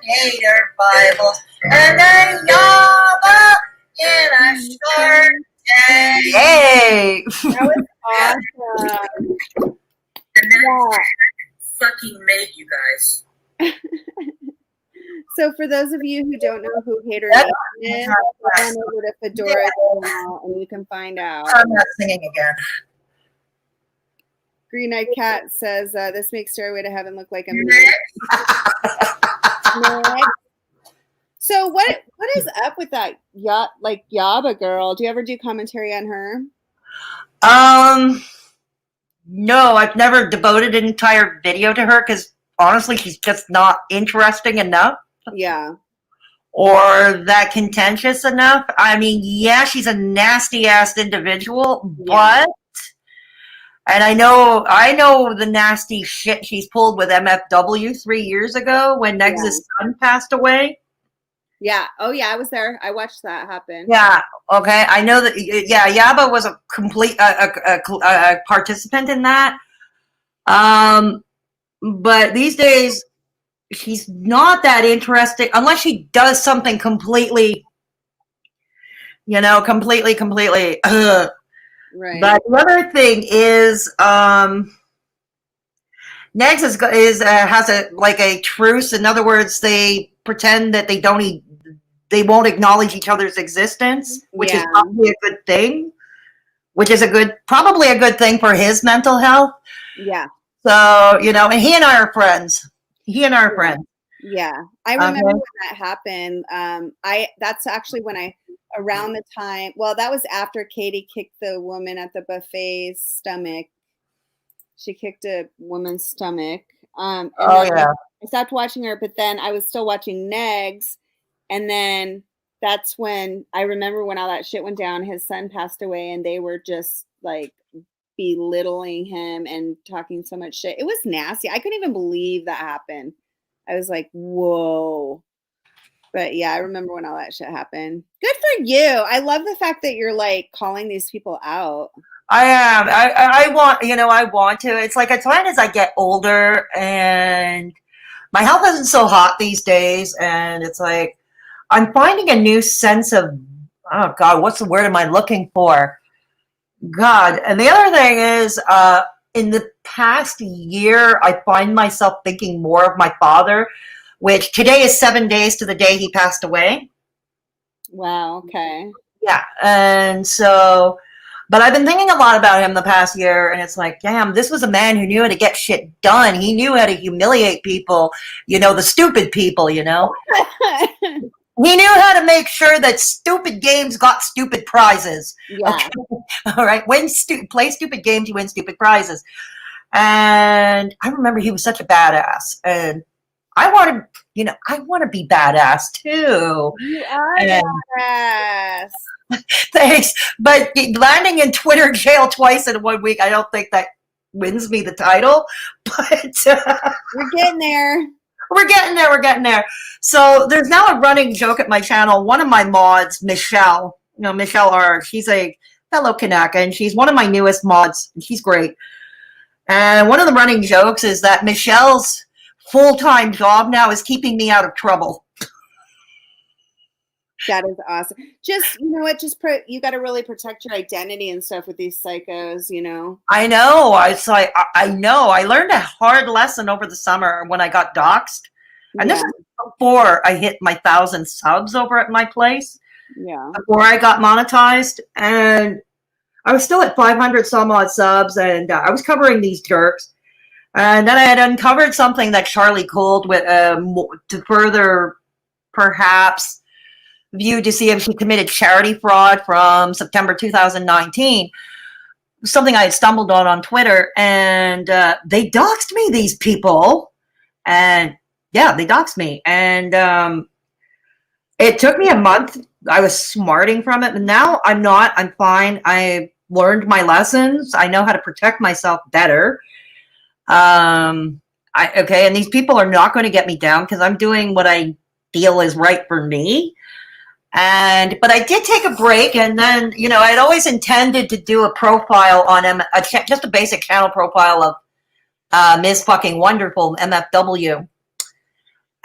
hater Bibles, and a Yaba in a short tank. Hey! That was awesome. Yeah. Fucking made you guys. So for those of you who don't know who Hater Nation is, go on over to Fedora's channel and you can find out. I'm not singing again. Green Eyed Cat says, this makes Stairway to Heaven look like a movie. So what is up with that Yaba girl? Do you ever do commentary on her? No, I've never devoted an entire video to her because honestly, she's just not interesting enough. Yeah. Or that contentious enough. I mean, yeah, she's a nasty ass individual, Yeah. but and I know the nasty shit she's pulled with MFW 3 years ago when Nexus' son passed away. Yeah. Oh yeah, I was there. I watched that happen. Yeah. Okay. I know that. Yeah, Yaba was a complete a participant in that. But these days, she's not that interesting unless she does something completely, completely. Right. But the other thing is, Negs has a truce. In other words, they pretend that they won't acknowledge each other's existence, which is probably a good thing. Which is probably a good thing for his mental health. Yeah. So, and he and I are friends. Yeah. I remember when that happened. That's actually when around the time, well, that was after Katie kicked the woman at the buffet's stomach. She kicked a woman's stomach. And I stopped watching her, but then I was still watching Negs. And then that's when I remember when all that shit went down, his son passed away and they were just like belittling him and talking so much shit. It was nasty. I couldn't even believe that happened. I was like, whoa. But yeah, I remember when all that shit happened. Good for you. I love the fact that you're like calling these people out. I am. I want to. It's like as long as I get older and my health isn't so hot these days, and it's like I'm finding a new sense of, oh God, what's the word am I looking for? God. And the other thing is, in the past year, I find myself thinking more of my father, which today is 7 days to the day he passed away. Wow. Okay. Yeah. And so, but I've been thinking a lot about him the past year, and it's like, damn, this was a man who knew how to get shit done. He knew how to humiliate people, the stupid people, He knew how to make sure that stupid games got stupid prizes. Yeah. Okay? All right. Play stupid games, you win stupid prizes. And I remember he was such a badass. And I want to be badass too. You are badass. Thanks. But landing in Twitter jail twice in 1 week, I don't think that wins me the title. But we're getting there. We're getting there. So there's now a running joke at my channel. One of my mods, Michelle, Michelle R, she's a fellow Kanaka, and she's one of my newest mods. She's great. And one of the running jokes is that Michelle's full-time job now is keeping me out of trouble. That is awesome. Just, you got to really protect your identity and stuff with these psychos, I know. It's like, I know. I learned a hard lesson over the summer when I got doxxed. And this is before I hit my 1,000 subs over at my place. Yeah. Before I got monetized. And I was still at 500 some odd subs, and I was covering these jerks. And then I had uncovered something that Charlie Cold with to further, perhaps, viewed to see if she committed charity fraud from September 2019. Something I had stumbled on Twitter, and they doxed me, these people. And yeah, they doxed me. And it took me a month. I was smarting from it, but now I'm not. I'm fine. I learned my lessons. I know how to protect myself better. And these people are not going to get me down because I'm doing what I feel is right for me. But I did take a break, and then, I'd always intended to do a profile on just a basic channel profile of Ms. Fucking Wonderful, MFW.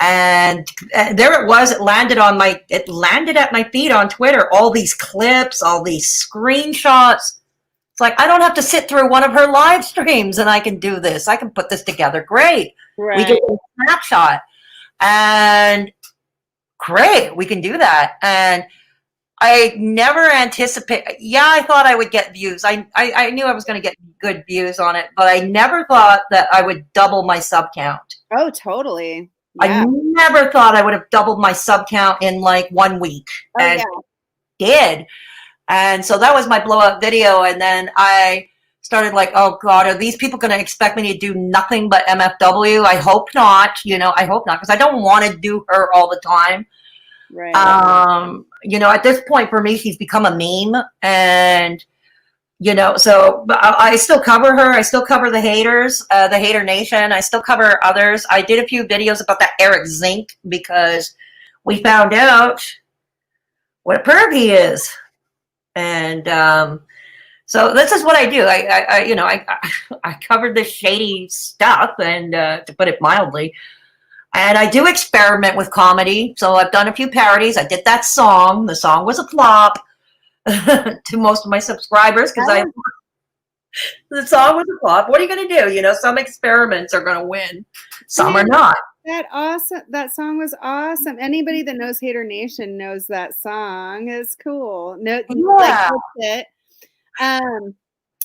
And there it was. It landed at my feed on Twitter. All these clips, all these screenshots. It's like, I don't have to sit through one of her live streams, and I can do this. I can put this together. Great. Right. We get a snapshot. And great, we can do that. And I never anticipated. Yeah, I thought I would get views. I knew I was going to get good views on it, but I never thought that I would double my sub count. Oh, totally. Yeah. I never thought I would have doubled my sub count in like 1 week. Oh, and did. And so that was my blow up video. And then I started like, oh God, are these people going to expect me to do nothing but MFW? I hope not. I hope not, because I don't want to do her all the time. Right. At this point for me, she's become a meme, and so I still cover her. I still cover the haters, the hater nation. I still cover others. I did a few videos about that Eric Zink because we found out what a perv he is. And so this is what I do. I covered this shady stuff, and to put it mildly. And I do experiment with comedy. So I've done a few parodies. I did that song. The song was a flop to most of my subscribers because the song was a flop. What are you going to do? You know, some experiments are going to win, some are not. That song was awesome. Anybody that knows Hater Nation knows that song. It's cool. No, like it.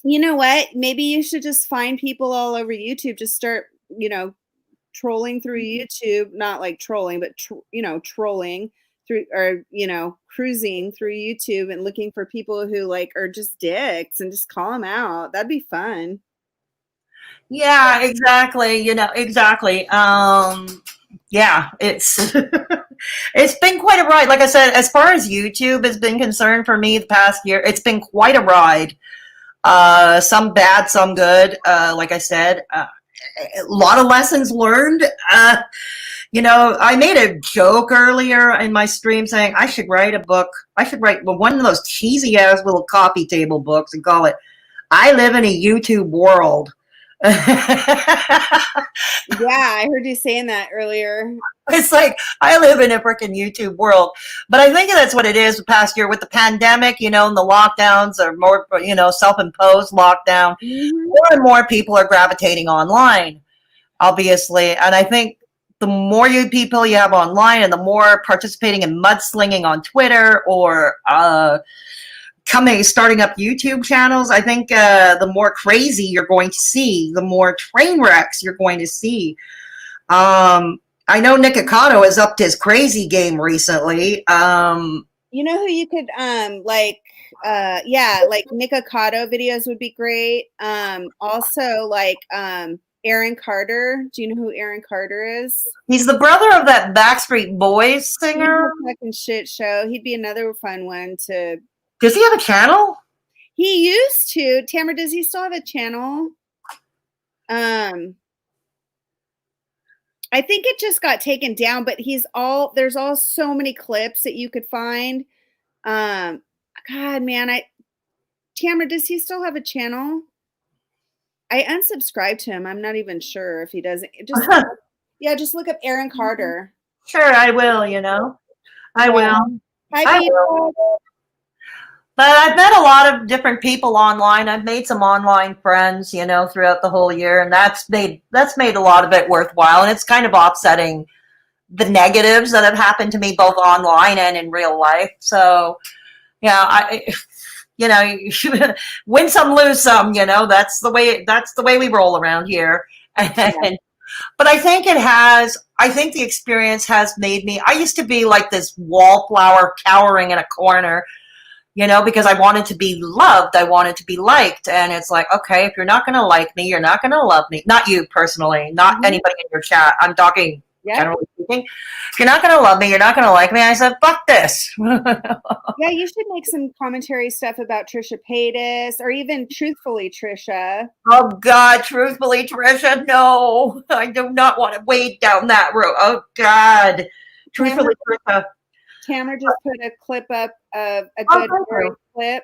You know what? Maybe you should just find people all over YouTube. Just start, trolling through YouTube. Not like trolling, but trolling through, or cruising through YouTube and looking for people who like are just dicks and just call them out. That'd be fun. Yeah, exactly. Exactly. Yeah, it's it's been quite a ride. Like I said, as far as YouTube has been concerned for me the past year, it's been quite a ride. Some bad, some good. Like I said, a lot of lessons learned. I made a joke earlier in my stream saying I should write a book. I should write one of those cheesy ass little coffee table books and call it "I Live in a YouTube World." Yeah, I heard you saying that earlier. It's like I live in a freaking YouTube world, but I think that's what it is. The past year with the pandemic, and the lockdowns are more, self-imposed lockdown. More and more people are gravitating online, obviously, and I think the more people you have online, and the more participating in mudslinging on Twitter or starting up YouTube channels, I think the more crazy you're going to see, the more train wrecks you're going to see. I know Nick Ocado has upped his crazy game recently. You know who you could like Nick Ocado videos would be great. Also like Aaron Carter. Do you know who Aaron Carter is? He's the brother of that Backstreet Boys singer. Fucking shit show. He'd be another fun one to. Does he have a channel? He used to. Tamara, does he still have a channel? I think it just got taken down, but there's all so many clips that you could find. God, man, Tamara, does he still have a channel? I unsubscribed to him. I'm not even sure if he doesn't. Just look up Aaron Carter. Sure, I will, I will. Hi, people. But I've met a lot of different people online. I've made some online friends, throughout the whole year, and that's made a lot of it worthwhile. And it's kind of offsetting the negatives that have happened to me both online and in real life. So, win some, lose some. That's the way we roll around here. But I think the experience has made me. I used to be like this wallflower cowering in a corner. Because I wanted to be loved. I wanted to be liked. And it's like, okay, if you're not going to like me, you're not going to love me. Not you personally, not anybody in your chat. I'm talking generally speaking. If you're not going to love me, you're not going to like me. I said, fuck this. Yeah, you should make some commentary stuff about Trisha Paytas or even Truthfully Trisha. Oh, God, Truthfully Trisha, no. I do not want to wade down that road. Oh, God. Truthfully Trisha. Tamara just put a clip up of a good clip.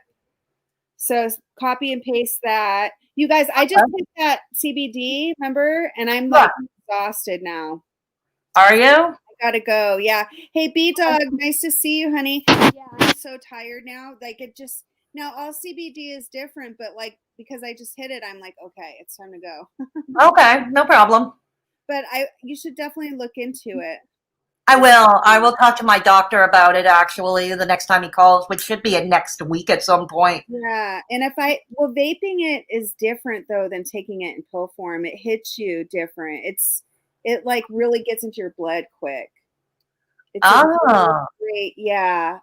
So copy and paste that. You guys, I just hit that CBD, remember? And I'm like exhausted now. Are you? I gotta go. Yeah. Hey, B-Dog, nice to see you, honey. Yeah, I'm so tired now. Like now all CBD is different, but like because I just hit it, I'm like, okay, it's time to go. Okay, no problem. But you should definitely look into it. I will. I will talk to my doctor about it actually the next time he calls, which should be next week at some point. Yeah. And vaping it is different though than taking it in pill form. It hits you different. It like really gets into your blood quick. It's great. Yeah.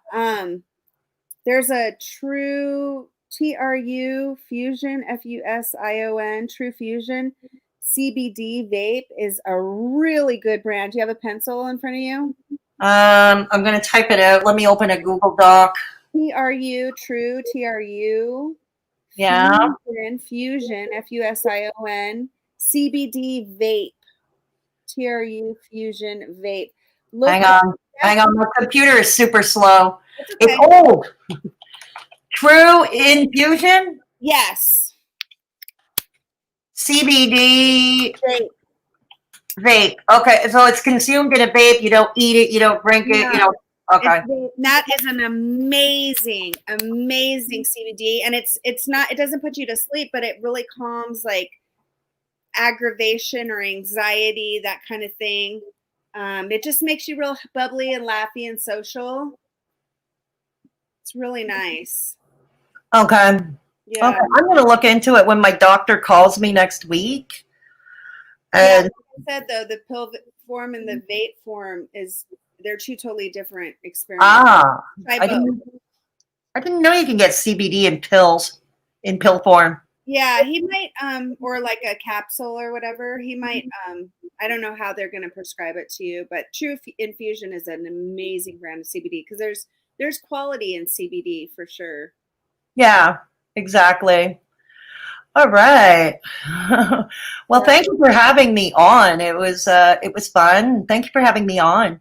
There's a True TRU Fusion, FUSION, True Fusion. CBD vape is a really good brand. Do you have a pencil in front of you? I'm going to type it out. Let me open a Google Doc. True TRU. Yeah. Fusion, FUSION. CBD vape. TRU Fusion vape. Hang on. My computer is super slow. It's old. True Infusion? Yes. CBD Vape. Okay, so it's consumed in a vape. You don't eat it. You don't drink it. You No, don't. Okay. that is an amazing, amazing CBD, and it's not. It doesn't put you to sleep, but it really calms like aggravation or anxiety, that kind of thing. It just makes you real bubbly and laughy and social. It's really nice. Okay. Yeah. Okay. I'm going to look into it when my doctor calls me next week. Yeah, And like I said though, the pill form and the vape form they're two totally different experiments. Try I both. didn't know you can get CBD in pills, in pill form. Yeah, he might or like a capsule or whatever. He might I don't know how they're going to prescribe it to you, but True Infusion is an amazing brand of CBD because there's quality in CBD for sure. Yeah, exactly. All right. Well, thank you for having me on. It was fun. Thank you for having me on.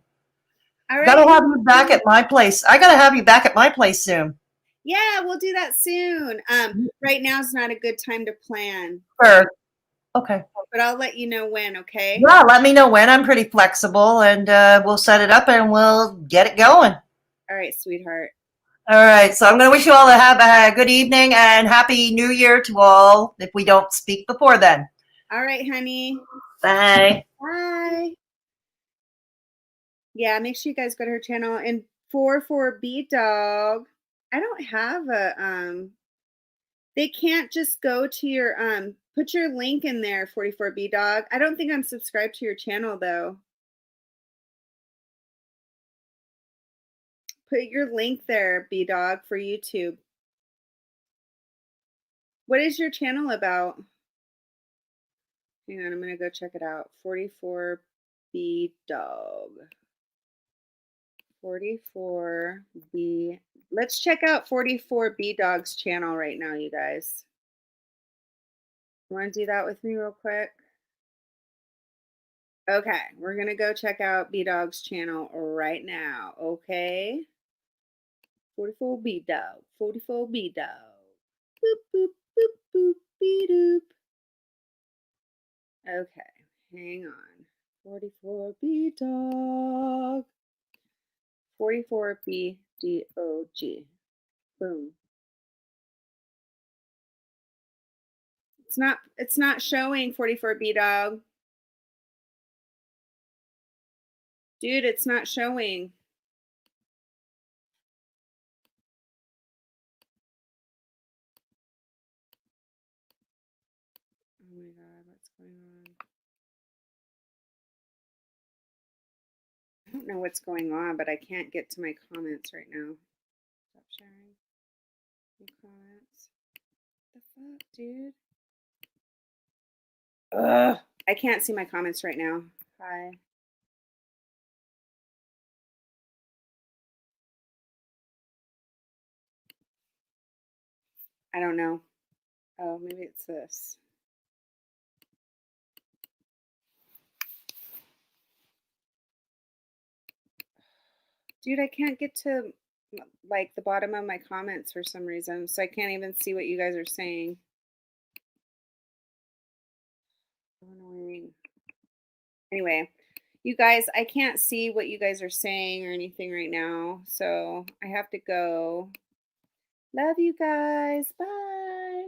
All right. Gotta have you back at my place. I gotta have you back at my place soon. Yeah, we'll do that soon. Right now is not a good time to plan. Sure. Okay. But I'll let you know when, okay? Yeah, let me know when. I'm pretty flexible, and we'll set it up and we'll get it going. All right, sweetheart. All right. So I'm going to wish you all to have a good evening and Happy New Year to all if we don't speak before then. All right, honey. Bye. Bye. Yeah, make sure you guys go to her channel. And 44B Dog. I don't have a they can't just go to your put your link in there, 44B Dog. I don't think I'm subscribed to your channel though. Put your link there, B Dog, for YouTube. What is your channel about? Hang on, I'm gonna go check it out. 44B Dog. 44B. Let's check out 44B Dog's channel right now, you guys. You want to do that with me real quick? Okay, we're gonna go check out B Dog's channel right now. Okay. 44B Dog. 44B Dog. Boop boop boop boop beep doop. Okay, hang on. 44B Dog. 44B DOG. Boom. It's not showing 44B Dog. Dude, it's not showing. Oh my god, what's going on? I don't know what's going on, but I can't get to my comments right now. Stop sharing. New comments. What the fuck, dude? Ugh. I can't see my comments right now. Hi. I don't know. Oh, maybe it's this. Dude, I can't get to like the bottom of my comments for some reason, so I can't even see what you guys are saying. So annoying. Anyway, you guys, I can't see what you guys are saying or anything right now, so I have to go. Love you guys. Bye.